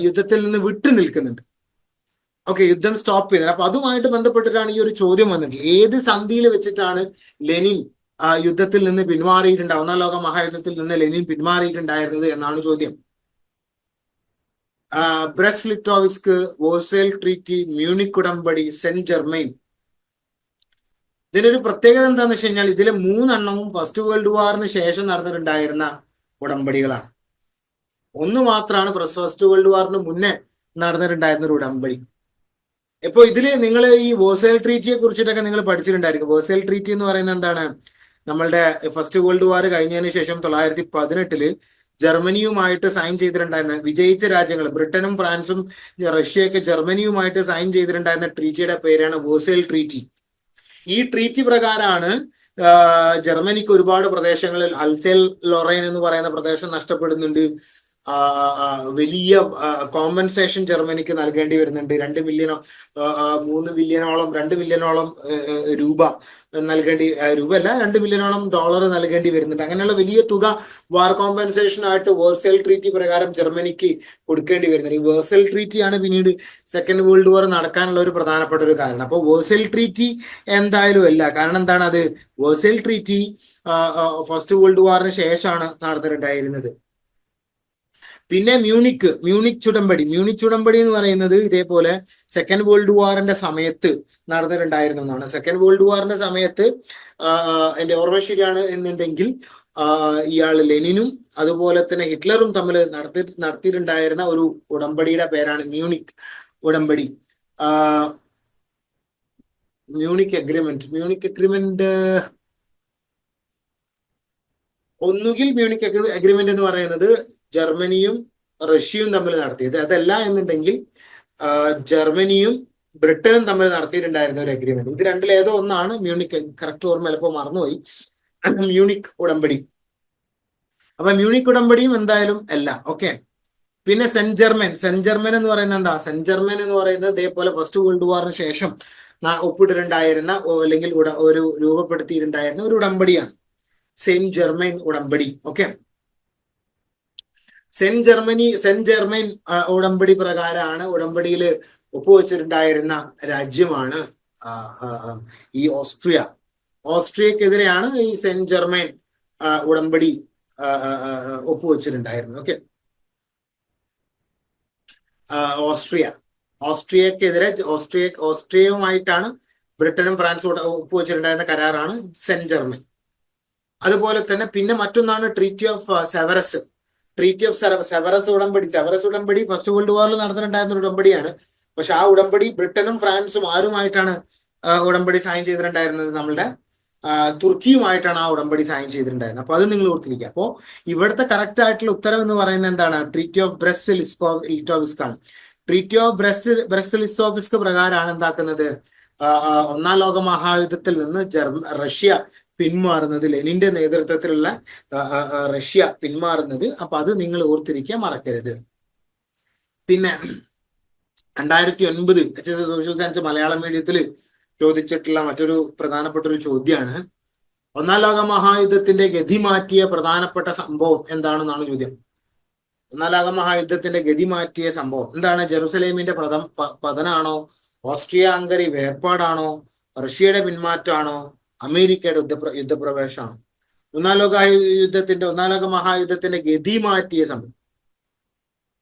യുദ്ധത്തിൽ നിന്ന് വിട്ടു നിൽക്കുന്നുണ്ട്. ഓക്കെ, യുദ്ധം സ്റ്റോപ്പ് ചെയ്തത്. അപ്പൊ അതുമായിട്ട് ബന്ധപ്പെട്ടിട്ടാണ് ഈ ഒരു ചോദ്യം വന്നിട്ടുള്ളത്. ഏത് സന്ധിയിൽ വെച്ചിട്ടാണ് ലെനിൻ യുദ്ധത്തിൽ നിന്ന് പിന്മാറിയിട്ടുണ്ടാവും, ഒന്നാം ലോക മഹായുദ്ധത്തിൽ നിന്ന് ലെനിൻ പിന്മാറിയിട്ടുണ്ടായിരുന്നത് എന്നാണ് ചോദ്യം. ബ്രസ്റ്റ് ലിറ്റോവിസ്ക്, വോഴ്സേൽ ട്രീറ്റി, മ്യൂണിക് ഉടമ്പടി, സെന്റ് ജെർമെയിൻ. ഇതിനൊരു പ്രത്യേകത എന്താണെന്ന് വെച്ച് കഴിഞ്ഞാൽ ഇതിലെ 3 ഫസ്റ്റ് വേൾഡ് വാറിന് ശേഷം നടന്നിട്ടുണ്ടായിരുന്ന ഉടമ്പടികളാണ്. ഒന്ന് മാത്രമാണ് ഫസ്റ്റ് വേൾഡ് വാറിന് മുന്നേ നടന്നിട്ടുണ്ടായിരുന്ന ഒരു ഉടമ്പടി. ഇപ്പൊ ഇതില് നിങ്ങൾ ഈ വേഴ്സൽ ട്രീറ്റിയെ കുറിച്ചിട്ടൊക്കെ നിങ്ങൾ പഠിച്ചിട്ടുണ്ടായിരിക്കും. വേഴ്സൽ ട്രീറ്റി എന്ന് പറയുന്നത് എന്താണ്? നമ്മളുടെ ഫസ്റ്റ് വേൾഡ് വാർ കഴിഞ്ഞതിന് ശേഷം 1918 ജർമ്മനിയുമായിട്ട് സൈൻ ചെയ്തിട്ടുണ്ടായിരുന്ന വിജയിച്ച രാജ്യങ്ങൾ ബ്രിട്ടനും ഫ്രാൻസും റഷ്യയൊക്കെ ജർമ്മനിയുമായിട്ട് സൈൻ ചെയ്തിട്ടുണ്ടായിരുന്ന ട്രീറ്റിയുടെ പേരാണ് വേഴ്സൽ ട്രീറ്റി. ഈ ട്രീറ്റി പ്രകാരമാണ് ജർമ്മനിക്ക് ഒരുപാട് പ്രദേശങ്ങളിൽ അൽസെൽ ലൊറൈൻ എന്ന് പറയുന്ന പ്രദേശം നഷ്ടപ്പെടുന്നുണ്ട്. വലിയ കോമ്പൻസേഷൻ ജർമ്മനിക്ക് നൽകേണ്ടി വരുന്നുണ്ട്. 2 മില്യണോ 3 മില്യണോളം 2 മില്യണോളം രൂപ നൽകേണ്ടി, രൂപയല്ല, 2 മില്യണോളം ഡോളർ നൽകേണ്ടി വരുന്നുണ്ട്. അങ്ങനെയുള്ള വലിയ തുക വാർ കോമ്പൻസേഷൻ ആയിട്ട് വേഴ്സൽ ട്രീറ്റി പ്രകാരം ജർമ്മനിക്ക് കൊടുക്കേണ്ടി വരുന്നുണ്ട്. ഈ വേഴ്സൽ ട്രീറ്റിയാണ് പിന്നീട് സെക്കൻഡ് വേൾഡ് വാർ നടക്കാനുള്ള ഒരു പ്രധാനപ്പെട്ട ഒരു കാരണം. അപ്പോൾ വേഴ്സൽ ട്രീറ്റി എന്തായാലും അല്ല. കാരണം എന്താണ്? അത് വേഴ്സൽ ട്രീറ്റി ഫസ്റ്റ് വേൾഡ് വാറിന് ശേഷമാണ് നടന്നിട്ടുണ്ടായിരുന്നത്. പിന്നെ മ്യൂണിക് ഉടമ്പടി എന്ന് പറയുന്നത് ഇതേപോലെ സെക്കൻഡ് വേൾഡ് വാറിന്റെ സമയത്ത് നടന്നിട്ടുണ്ടായിരുന്നു എന്നാണ്. സെക്കൻഡ് വേൾഡ് വാറിന്റെ സമയത്ത് എന്റെ ഓർമ്മ ശരിയാണ് എന്നുണ്ടെങ്കിൽ ഇയാൾ ലെനിനും അതുപോലെ തന്നെ ഹിറ്റ്ലറും തമ്മിൽ നടത്തിയിട്ടുണ്ടായിരുന്ന ഒരു ഉടമ്പടിയുടെ പേരാണ് മ്യൂണിക് ഉടമ്പടി. മ്യൂണിക് അഗ്രിമെന്റ് ഒന്നുകിൽ മ്യൂണിക് അഗ്രിമെന്റ് എന്ന് പറയുന്നത് ജർമ്മനിയും റഷ്യയും തമ്മിൽ നടത്തിയത്, അതല്ല എന്നുണ്ടെങ്കിൽ ജർമ്മനിയും ബ്രിട്ടനും തമ്മിൽ നടത്തിയിട്ടുണ്ടായിരുന്ന ഒരു അഗ്രിമെന്റ്. ഇത് രണ്ടിലേതോ ഒന്നാണ് മ്യൂണിക്. കറക്റ്റ് ഓർമ്മ ചിലപ്പോൾ മറന്നുപോയി. മ്യൂണിക് ഉടമ്പടി. അപ്പൊ മ്യൂണിക് ഉടമ്പടിയും എന്തായാലും അല്ല. ഓക്കെ. പിന്നെ സെന്റ് ജെർമൻ എന്ന് പറയുന്നത് എന്താ? സെന്റ് ജെർമൻ എന്ന് പറയുന്നത് ഇതേപോലെ ഫസ്റ്റ് വേൾഡ് വാറിന് ശേഷം ഒപ്പിട്ടിട്ടുണ്ടായിരുന്ന അല്ലെങ്കിൽ ഒരു രൂപപ്പെടുത്തിയിട്ടുണ്ടായിരുന്ന ഒരു ഉടമ്പടിയാണ് സെന്റ് ജെർമൻ ഉടമ്പടി. ഓക്കെ. സെന്റ് ജെർമൻ ഉടമ്പടി പ്രകാരമാണ് ഉടമ്പടിയിൽ ഒപ്പുവെച്ചിട്ടുണ്ടായിരുന്ന രാജ്യമാണ് ഈ ഓസ്ട്രിയക്കെതിരെയാണ് ഈ സെന്റ് ജെർമൻ ഉടമ്പടി ഒപ്പുവെച്ചിട്ടുണ്ടായിരുന്നത്. ഓക്കെ. ഓസ്ട്രിയയുമായിട്ടാണ് ബ്രിട്ടനും ഫ്രാൻസും ഒപ്പുവെച്ചിട്ടുണ്ടായിരുന്ന കരാറാണ് സെന്റ് ജെർമൻ. അതുപോലെ തന്നെ പിന്നെ മറ്റൊന്നാണ് ട്രീറ്റി ഓഫ് സെവറസ്. സെവറസ് ഉടമ്പടി ഫസ്റ്റ് വേൾഡ് വാറിൽ നടന്നിട്ടുണ്ടായിരുന്ന ഒരു ഉടമ്പടിയാണ്. പക്ഷെ ആ ഉടമ്പടി ബ്രിട്ടനും ഫ്രാൻസും ആരുമായിട്ടാണ് ഉടമ്പടി സൈൻ ചെയ്തിട്ടുണ്ടായിരുന്നത്? നമ്മളുടെ തുർക്കിയുമായിട്ടാണ് ആ ഉടമ്പടി സൈൻ ചെയ്തിട്ടുണ്ടായിരുന്നത്. അപ്പൊ അത് നിങ്ങൾ ഓർത്തിരിക്കുക. അപ്പോൾ ഇവിടുത്തെ കറക്റ്റ് ആയിട്ടുള്ള ഉത്തരം എന്ന് പറയുന്നത് എന്താണ്? ട്രീറ്റി ഓഫ് ബ്രസ്റ്റ് ലിറ്റോവിസ്ക് ആണ്. ട്രീറ്റി ഓഫ് ബ്രസ്റ്റ് ലിറ്റോവിസ്ക് പ്രകാരമാണ് എന്താക്കുന്നത്? ഒന്നാം ലോക മഹായുദ്ധത്തിൽ നിന്ന് റഷ്യ പിന്മാറുന്നത്, ലെനിന്റെ നേതൃത്വത്തിലുള്ള റഷ്യ പിന്മാറുന്നത്. അപ്പൊ അത് നിങ്ങൾ ഓർത്തിരിക്കാൻ മറക്കരുത്. പിന്നെ 2009 HS സോഷ്യൽ സയൻസ് മലയാളം മീഡിയത്തിൽ ചോദിച്ചിട്ടുള്ള മറ്റൊരു പ്രധാനപ്പെട്ട ഒരു ചോദ്യമാണ്, ഒന്നാം ലോക മഹായുദ്ധത്തിന്റെ ഗതി മാറ്റിയ പ്രധാനപ്പെട്ട സംഭവം എന്താണെന്നാണ് ചോദ്യം. ഒന്നാം ലോക മഹായുദ്ധത്തിന്റെ ഗതി മാറ്റിയ സംഭവം എന്താണ്? ജെറുസലേമിന്റെ പതനാണോ? ഓസ്ട്രിയ ഹംഗറി വേർപാടാണോ? റഷ്യയുടെ പിന്മാറ്റമാണോ? അമേരിക്കയുടെ യുദ്ധപ്രവേശമാണ്? ഒന്നാം ലോക മഹായുദ്ധത്തിന്റെ ഗതി മാറ്റിയ സംഭവം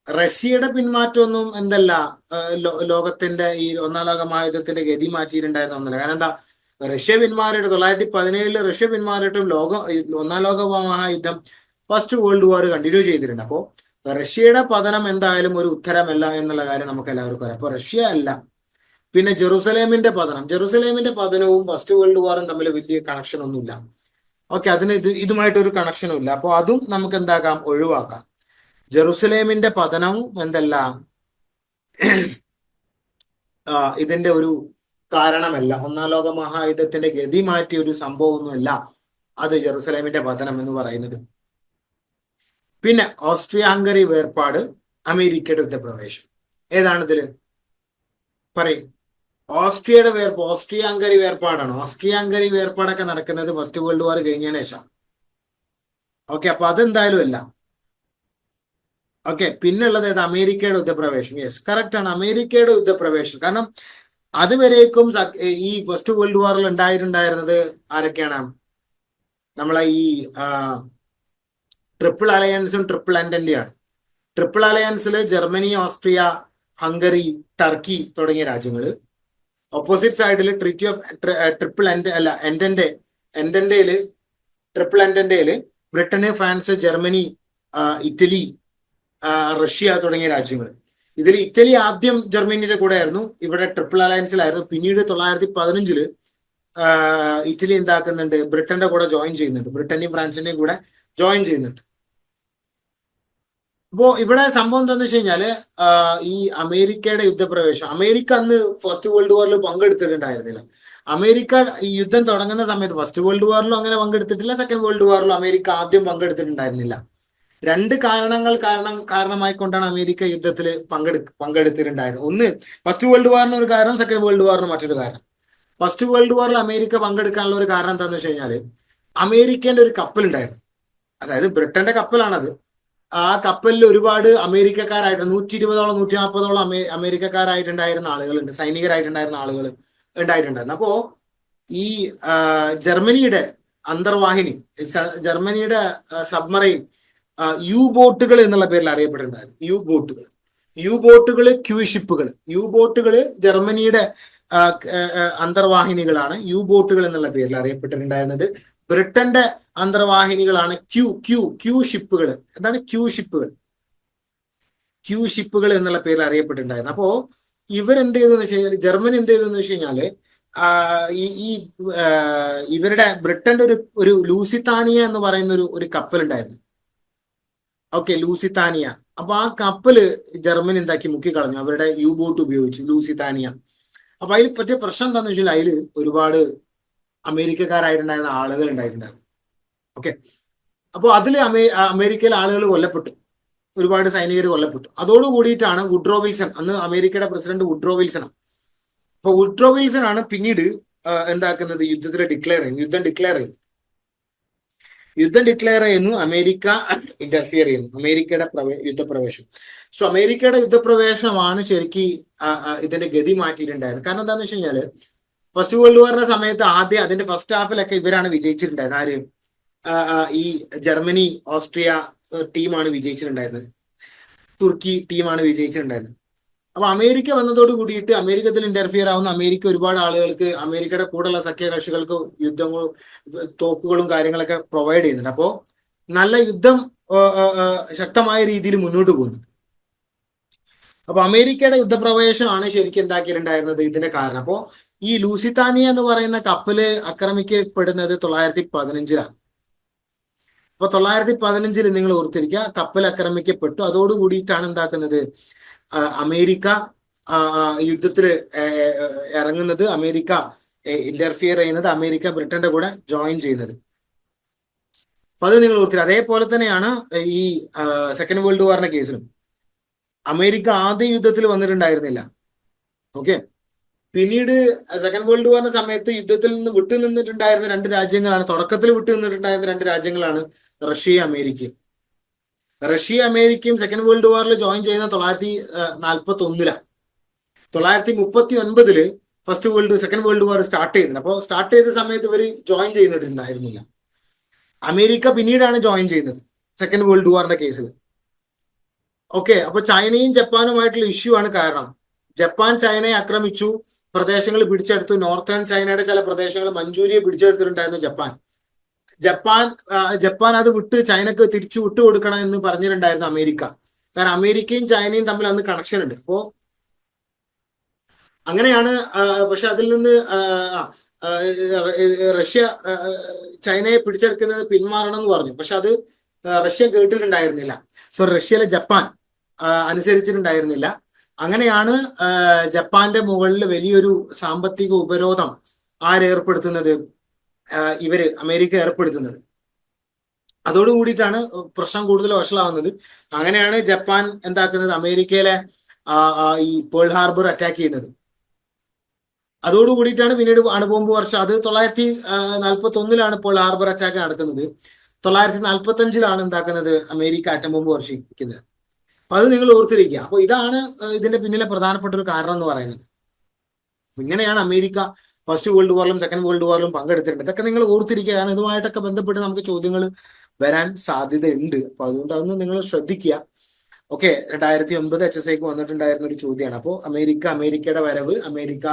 റഷ്യയുടെ പിന്മാറ്റമൊന്നും എന്തല്ല ലോകത്തിന്റെ ഈ ഒന്നാം ലോക മഹായുദ്ധത്തിന്റെ ഗതി മാറ്റിയിട്ടുണ്ടായിരുന്ന ഒന്നല്ല. കാരണം എന്താ? റഷ്യ പിന്മാറിയിട്ട് 1917 റഷ്യ പിന്മാറിയിട്ടും ഒന്നാം ലോക മഹായുദ്ധം ഫസ്റ്റ് വേൾഡ് വാർ കണ്ടിന്യൂ ചെയ്തിട്ടുണ്ട്. അപ്പോൾ റഷ്യയുടെ പതനം എന്തായാലും ഒരു ഉത്തരമല്ല എന്നുള്ള കാര്യം നമുക്ക് എല്ലാവർക്കും അറിയാം. അപ്പൊ റഷ്യ അല്ല. പിന്നെ ജെറുസലേമിന്റെ പതനവും ഫസ്റ്റ് വേൾഡ് വാറും തമ്മിൽ വലിയ കണക്ഷൻ ഒന്നുമില്ല. ഓക്കെ, അതിന് ഇതുമായിട്ടൊരു കണക്ഷനും ഇല്ല. അപ്പോൾ അതും നമുക്ക് എന്താക്കാം? ഒഴിവാക്കാം. ജെറുസലേമിന്റെ പതനവും എന്തല്ല ഇതിന്റെ ഒരു കാരണമല്ല. ഒന്നാം ലോക മഹായുദ്ധത്തിന്റെ ഗതി മാറ്റിയ ഒരു സംഭവമൊന്നുമല്ല അത് ജെറുസലേമിന്റെ പതനം എന്ന് പറയുന്നത്. പിന്നെ ഓസ്ട്രിയ ഹംഗറി വേർപാട്, അമേരിക്കയുടെ യുദ്ധപ്രവേശം. ഏതാണിതില് പറയും? ഓസ്ട്രിയ ഹംഗറി വേർപാടാണ്. ഓസ്ട്രിയ ഹംഗറി വേർപാടൊക്കെ നടക്കുന്നത് ഫസ്റ്റ് വേൾഡ് വാർ കഴിഞ്ഞതിന് ശേഷം. ഓക്കെ, അപ്പൊ അതെന്തായാലും അല്ല. ഓക്കെ, പിന്നുള്ളത് ഏത്? അമേരിക്കയുടെ യുദ്ധപ്രവേശം. യെസ്, കറക്റ്റ് ആണ്, അമേരിക്കയുടെ യുദ്ധപ്രവേശം. കാരണം അതുവരേക്കും ഈ ഫസ്റ്റ് വേൾഡ് വാറിൽ ഉണ്ടായിട്ടുണ്ടായിരുന്നത് ആരൊക്കെയാണ്? നമ്മളെ ഈ ട്രിപ്പിൾ അലയൻസും ട്രിപ്പിൾ എന്റന്റെയാണ്. ട്രിപ്പിൾ അലയൻസിൽ ജർമ്മനി, ഓസ്ട്രിയ, ഹംഗറി, ടർക്കി തുടങ്ങിയ രാജ്യങ്ങൾ. ഓപ്പോസിറ്റ് സൈഡിൽ ട്രീറ്റി ഓഫ് ട്രിപ്പിൾ എന്റന്റെയില് ട്രിപ്പിൾ എന്റന്റെയില് ബ്രിട്ടന്, ഫ്രാൻസ്, ജർമ്മനി, ഇറ്റലി, റഷ്യ തുടങ്ങിയ രാജ്യങ്ങൾ. ഇതിൽ ഇറ്റലി ആദ്യം ജർമ്മനിയുടെ കൂടെ ആയിരുന്നു, ഇവിടെ ട്രിപ്പിൾ അലയൻസിലായിരുന്നു. പിന്നീട് 1915 ഇറ്റലി എന്താക്കുന്നുണ്ട്? ബ്രിട്ടന്റെ കൂടെ ജോയിൻ ചെയ്യുന്നുണ്ട്. ബ്രിട്ടന്റെയും ഫ്രാൻസിന്റെയും കൂടെ ജോയിൻ ചെയ്യുന്നുണ്ട്. അപ്പോ ഇവിടെ സംഭവം എന്താന്ന് വെച്ച് കഴിഞ്ഞാല് ഈ അമേരിക്കയുടെ യുദ്ധപ്രവേശം, അമേരിക്ക അന്ന് ഫസ്റ്റ് വേൾഡ് വാറിൽ പങ്കെടുത്തിട്ടുണ്ടായിരുന്നില്ല. അമേരിക്ക ഈ യുദ്ധം തുടങ്ങുന്ന സമയത്ത് ഫസ്റ്റ് വേൾഡ് വാറിലും അങ്ങനെ പങ്കെടുത്തിട്ടില്ല, സെക്കൻഡ് വേൾഡ് വാറിലും അമേരിക്ക ആദ്യം പങ്കെടുത്തിട്ടുണ്ടായിരുന്നില്ല. രണ്ട് കാരണമായിക്കൊണ്ടാണ് അമേരിക്ക യുദ്ധത്തിൽ പങ്കെടുത്തിട്ടുണ്ടായത്. ഒന്ന്, ഫസ്റ്റ് വേൾഡ് വാറിന് ഒരു കാരണം, സെക്കൻഡ് വേൾഡ് വാറിന് മറ്റൊരു കാരണം. ഫസ്റ്റ് വേൾഡ് വാറിൽ അമേരിക്ക പങ്കെടുക്കാനുള്ള ഒരു കാരണം എന്താണെന്ന് വെച്ച് കഴിഞ്ഞാല് അമേരിക്കന്റെ ഒരു കപ്പലുണ്ടായിരുന്നു. അതായത് ബ്രിട്ടന്റെ കപ്പലാണത്. ആ കപ്പലിൽ ഒരുപാട് അമേരിക്കക്കാരായിട്ട് 120ഓളം 140ഓളം അമേരിക്കക്കാരായിട്ടുണ്ടായിരുന്ന ആളുകളുണ്ട്, സൈനികരായിട്ടുണ്ടായിരുന്ന ആളുകൾ ഉണ്ടായിട്ടുണ്ടായിരുന്നു. അപ്പോ ഈ ജർമ്മനിയുടെ അന്തർവാഹിനി, ജർമ്മനിയുടെ സബ്മറൈൻ യു ബോട്ടുകൾ എന്നുള്ള പേരിൽ അറിയപ്പെട്ടിട്ടുണ്ടായിരുന്നു. യു ബോട്ടുകൾ, ക്യൂ ഷിപ്പുകൾ. യു ബോട്ടുകൾ ജർമ്മനിയുടെ അന്തർവാഹിനികളാണ് യു ബോട്ടുകൾ എന്നുള്ള പേരിൽ അറിയപ്പെട്ടിട്ടുണ്ടായിരുന്നത്. ബ്രിട്ടന്റെ അന്തർവാഹിനികളാണ് ക്യൂ ഷിപ്പുകൾ. എന്താണ് ക്യൂ ഷിപ്പുകൾ എന്നുള്ള പേരിൽ അറിയപ്പെട്ടിട്ടുണ്ടായിരുന്നു. അപ്പോ ഇവരെന്ത് ചെയ്തെന്ന് വെച്ച് കഴിഞ്ഞാൽ, ജർമ്മനി എന്ത് ചെയ്തെന്ന് വെച്ച് കഴിഞ്ഞാല് ഈ ഇവരുടെ ബ്രിട്ടന്റെ ഒരു ലൂസിത്താനിയ എന്ന് പറയുന്ന ഒരു കപ്പൽ ഉണ്ടായിരുന്നു. ഓക്കെ, ലൂസിത്താനിയ. അപ്പൊ ആ കപ്പല് ജർമ്മനി എന്താക്കി മുക്കിക്കളഞ്ഞു, അവരുടെ യു ബോട്ട് ഉപയോഗിച്ചു, ലൂസിത്താനിയ. അപ്പൊ അതിൽ പറ്റിയ പ്രശ്നം എന്താണെന്ന് വെച്ചാൽ അതിൽ ഒരുപാട് അമേരിക്കക്കാരായിട്ടുണ്ടായിരുന്ന ആളുകൾ ഉണ്ടായിട്ടുണ്ടായിരുന്നു. ഓക്കെ, അപ്പോൾ അതിൽ അമേരിക്കയിലെ ആളുകൾ കൊല്ലപ്പെട്ടു, ഒരുപാട് സൈനികർ കൊല്ലപ്പെട്ടു. അതോടുകൂടിയിട്ടാണ് വുഡ്രോ വിൽസൺ, അന്ന് അമേരിക്കയുടെ പ്രസിഡന്റ് വുഡ്രോ വിൽസൺ. അപ്പൊ വുഡ്രോ വിൽസൺ ആണ് പിന്നീട് എന്താക്കുന്നത്, യുദ്ധം ഡിക്ലെയർ ചെയ്യുന്നു. അമേരിക്ക ഇന്റർഫിയർ ചെയ്യുന്നു, അമേരിക്കയുടെ യുദ്ധപ്രവേശം. സോ അമേരിക്കയുടെ യുദ്ധപ്രവേശനമാണ് ശരിക്കും ഇതിന്റെ ഗതി മാറ്റിയിട്ടുണ്ടായത്. കാരണം എന്താന്ന് വെച്ച് കഴിഞ്ഞാല് ഫസ്റ്റ് വേൾഡ് വാറിന്റെ സമയത്ത് ആദ്യം അതിന്റെ ഫസ്റ്റ് ഹാഫിലൊക്കെ ഇവരാണ് വിജയിച്ചിട്ടുണ്ടായിരുന്നത്. ആര്? ഈ ജർമ്മനി, ഓസ്ട്രിയ ടീമാണ് വിജയിച്ചിട്ടുണ്ടായിരുന്നത്, തുർക്കി ടീമാണ് വിജയിച്ചിട്ടുണ്ടായിരുന്നത്. അപ്പൊ അമേരിക്ക വന്നതോട് കൂടിയിട്ട് അമേരിക്കത്തിൽ ഇന്റർഫിയർ ആവുന്ന അമേരിക്ക ഒരുപാട് ആളുകൾക്ക്, അമേരിക്കയുടെ കൂടെയുള്ള സഖ്യകക്ഷികൾക്ക് യുദ്ധങ്ങളും തോക്കുകളും കാര്യങ്ങളൊക്കെ പ്രൊവൈഡ് ചെയ്യുന്നുണ്ട്. അപ്പോ നല്ല യുദ്ധം ശക്തമായ രീതിയിൽ മുന്നോട്ട് പോകുന്നു. അപ്പൊ അമേരിക്കയുടെ യുദ്ധപ്രവേശമാണ് ശരിക്കും എന്താക്കിയിട്ടുണ്ടായിരുന്നത് ഇതിന്റെ കാരണം. അപ്പോ ഈ ലൂസിത്താനിയ എന്ന് പറയുന്ന കപ്പല് ആക്രമിക്കപ്പെടുന്നത് 1915. അപ്പൊ 1915 നിങ്ങൾ ഓർത്തിരിക്കുക, കപ്പൽ ആക്രമിക്കപ്പെട്ടു. അതോടുകൂടിയിട്ടാണ് എന്താക്കുന്നത്, അമേരിക്ക യുദ്ധത്തിൽ ഇറങ്ങുന്നത്, അമേരിക്ക ഇന്റർഫിയർ ചെയ്യുന്നത്, അമേരിക്ക ബ്രിട്ടന്റെ കൂടെ ജോയിൻ ചെയ്യുന്നത്. അപ്പൊ അത് നിങ്ങൾ ഓർത്തിരിക്കുക. അതേപോലെ തന്നെയാണ് ഈ സെക്കൻഡ് വേൾഡ് വാറിന്റെ കേസിലും അമേരിക്ക ആദ്യ യുദ്ധത്തിൽ വന്നിട്ടുണ്ടായിരുന്നില്ല. ഓക്കെ, പിന്നീട് സെക്കൻഡ് വേൾഡ് വാറിന്റെ സമയത്ത് യുദ്ധത്തിൽ നിന്ന് വിട്ടുനിന്നിട്ടുണ്ടായിരുന്ന രണ്ട് രാജ്യങ്ങളാണ്, തുടക്കത്തിൽ വിട്ടുനിന്നിട്ടുണ്ടായിരുന്ന രണ്ട് രാജ്യങ്ങളാണ് റഷ്യയും അമേരിക്കയും. സെക്കൻഡ് വേൾഡ് വാറിൽ ജോയിൻ ചെയ്യുന്ന 1941. 1939 സെക്കൻഡ് വേൾഡ് വാർ സ്റ്റാർട്ട് ചെയ്യുന്നുണ്ട്. അപ്പോൾ സ്റ്റാർട്ട് ചെയ്ത സമയത്ത് ഇവർ ജോയിൻ ചെയ്യുന്നിട്ടുണ്ടായിരുന്നില്ല. അമേരിക്ക പിന്നീടാണ് ജോയിൻ ചെയ്യുന്നത് സെക്കൻഡ് വേൾഡ് വാറിന്റെ കേസിൽ. ഓക്കെ, അപ്പൊ ചൈനയും ജപ്പാനുമായിട്ടുള്ള ഇഷ്യൂ ആണ് കാരണം. ജപ്പാൻ ചൈനയെ ആക്രമിച്ചു, പ്രദേശങ്ങൾ പിടിച്ചെടുത്തു. നോർത്തേൺ ചൈനയുടെ ചില പ്രദേശങ്ങൾ, മഞ്ചൂരിയ പിടിച്ചെടുത്തിട്ടുണ്ടായിരുന്നു ജപ്പാൻ അത് വിട്ട് ചൈനക്ക് തിരിച്ചു വിട്ടുകൊടുക്കണം എന്ന് പറഞ്ഞിട്ടുണ്ടായിരുന്നു അമേരിക്ക. കാരണം അമേരിക്കയും ചൈനയും തമ്മിൽ അന്ന് കണക്ഷൻ ഉണ്ട്. അപ്പോ അങ്ങനെയാണ്. പക്ഷെ അതിൽ നിന്ന് റഷ്യ ചൈനയെ പിടിച്ചെടുക്കുന്നത് പിന്മാറണം എന്ന് പറഞ്ഞു. പക്ഷെ അത് റഷ്യ കേട്ടിട്ടുണ്ടായിരുന്നില്ല. സോ റഷ്യയിലെ ജപ്പാൻ അനുസരിച്ചിട്ടുണ്ടായിരുന്നില്ല. അങ്ങനെയാണ് ജപ്പാന്റെ മുകളിൽ വലിയൊരു സാമ്പത്തിക ഉപരോധം ആരേർപ്പെടുത്തുന്നത്? അമേരിക്ക ഏർപ്പെടുത്തുന്നത്. അതോടുകൂടിയിട്ടാണ് പ്രശ്നം കൂടുതൽ വഷളാവുന്നത്. അങ്ങനെയാണ് ജപ്പാൻ എന്താക്കുന്നത്? അമേരിക്കയിലെ ഈ പേൾ ഹാർബർ അറ്റാക്ക് ചെയ്യുന്നത്. അതോടുകൂടിയിട്ടാണ് പിന്നീട് അണുബോംബ് വർഷം, അത് 941 പേൾ ഹാർബർ അറ്റാക്ക് നടക്കുന്നത്. 945 എന്താക്കുന്നത്? അമേരിക്ക ആറ്റം ബോംബ് വർഷിക്കുന്നത്. അപ്പൊ അത് നിങ്ങൾ ഓർത്തിരിക്കുക. അപ്പൊ ഇതാണ് ഇതിന്റെ പിന്നിലെ പ്രധാനപ്പെട്ട ഒരു കാരണം എന്ന് പറയുന്നത്. ഇങ്ങനെയാണ് അമേരിക്ക ഫസ്റ്റ് വേൾഡ് വാറിലും സെക്കൻഡ് വേൾഡ് വാറിലും പങ്കെടുത്തിട്ടുണ്ട്. ഇതൊക്കെ നിങ്ങൾ ഓർത്തിരിക്കുക. കാരണം ഇതുമായിട്ടൊക്കെ ബന്ധപ്പെട്ട് നമുക്ക് ചോദ്യങ്ങൾ വരാൻ സാധ്യതയുണ്ട്. അപ്പൊ അതുകൊണ്ട് അതൊന്നും നിങ്ങൾ ശ്രദ്ധിക്കുക. ഓക്കെ, 2009 HSIക്ക് വന്നിട്ടുണ്ടായിരുന്ന ഒരു ചോദ്യമാണ്. അപ്പോൾ അമേരിക്കയുടെ വരവ്, അമേരിക്ക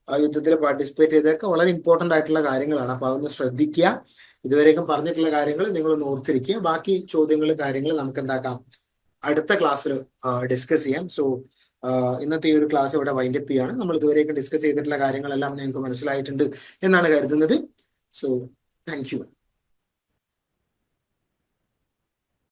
യുദ്ധത്തിൽ പാർട്ടിസിപ്പേറ്റ് ചെയ്തൊക്കെ വളരെ ഇമ്പോർട്ടന്റ് ആയിട്ടുള്ള കാര്യങ്ങളാണ്. അപ്പൊ അതൊന്ന് ശ്രദ്ധിക്കുക. ഇതുവരെയും പറഞ്ഞിട്ടുള്ള കാര്യങ്ങൾ നിങ്ങളൊന്ന് ഓർത്തിരിക്കുക. ബാക്കി ചോദ്യങ്ങൾ കാര്യങ്ങൾ നമുക്ക് എന്താക്കാം, അടുത്ത ക്ലാസ്സിൽ ഡിസ്കസ് ചെയ്യാം. സോ ഇന്നത്തെ ഈ ഒരു ക്ലാസ് ഇവിടെ വൈൻഡപ്പ് ചെയ്യാണ്. നമ്മൾ ഇതുവരെയൊക്കെ ഡിസ്കസ് ചെയ്തിട്ടുള്ള കാര്യങ്ങളെല്ലാം നിങ്ങൾക്ക് മനസ്സിലായിട്ടുണ്ട് എന്നാണ് കരുതുന്നത്. So thank you.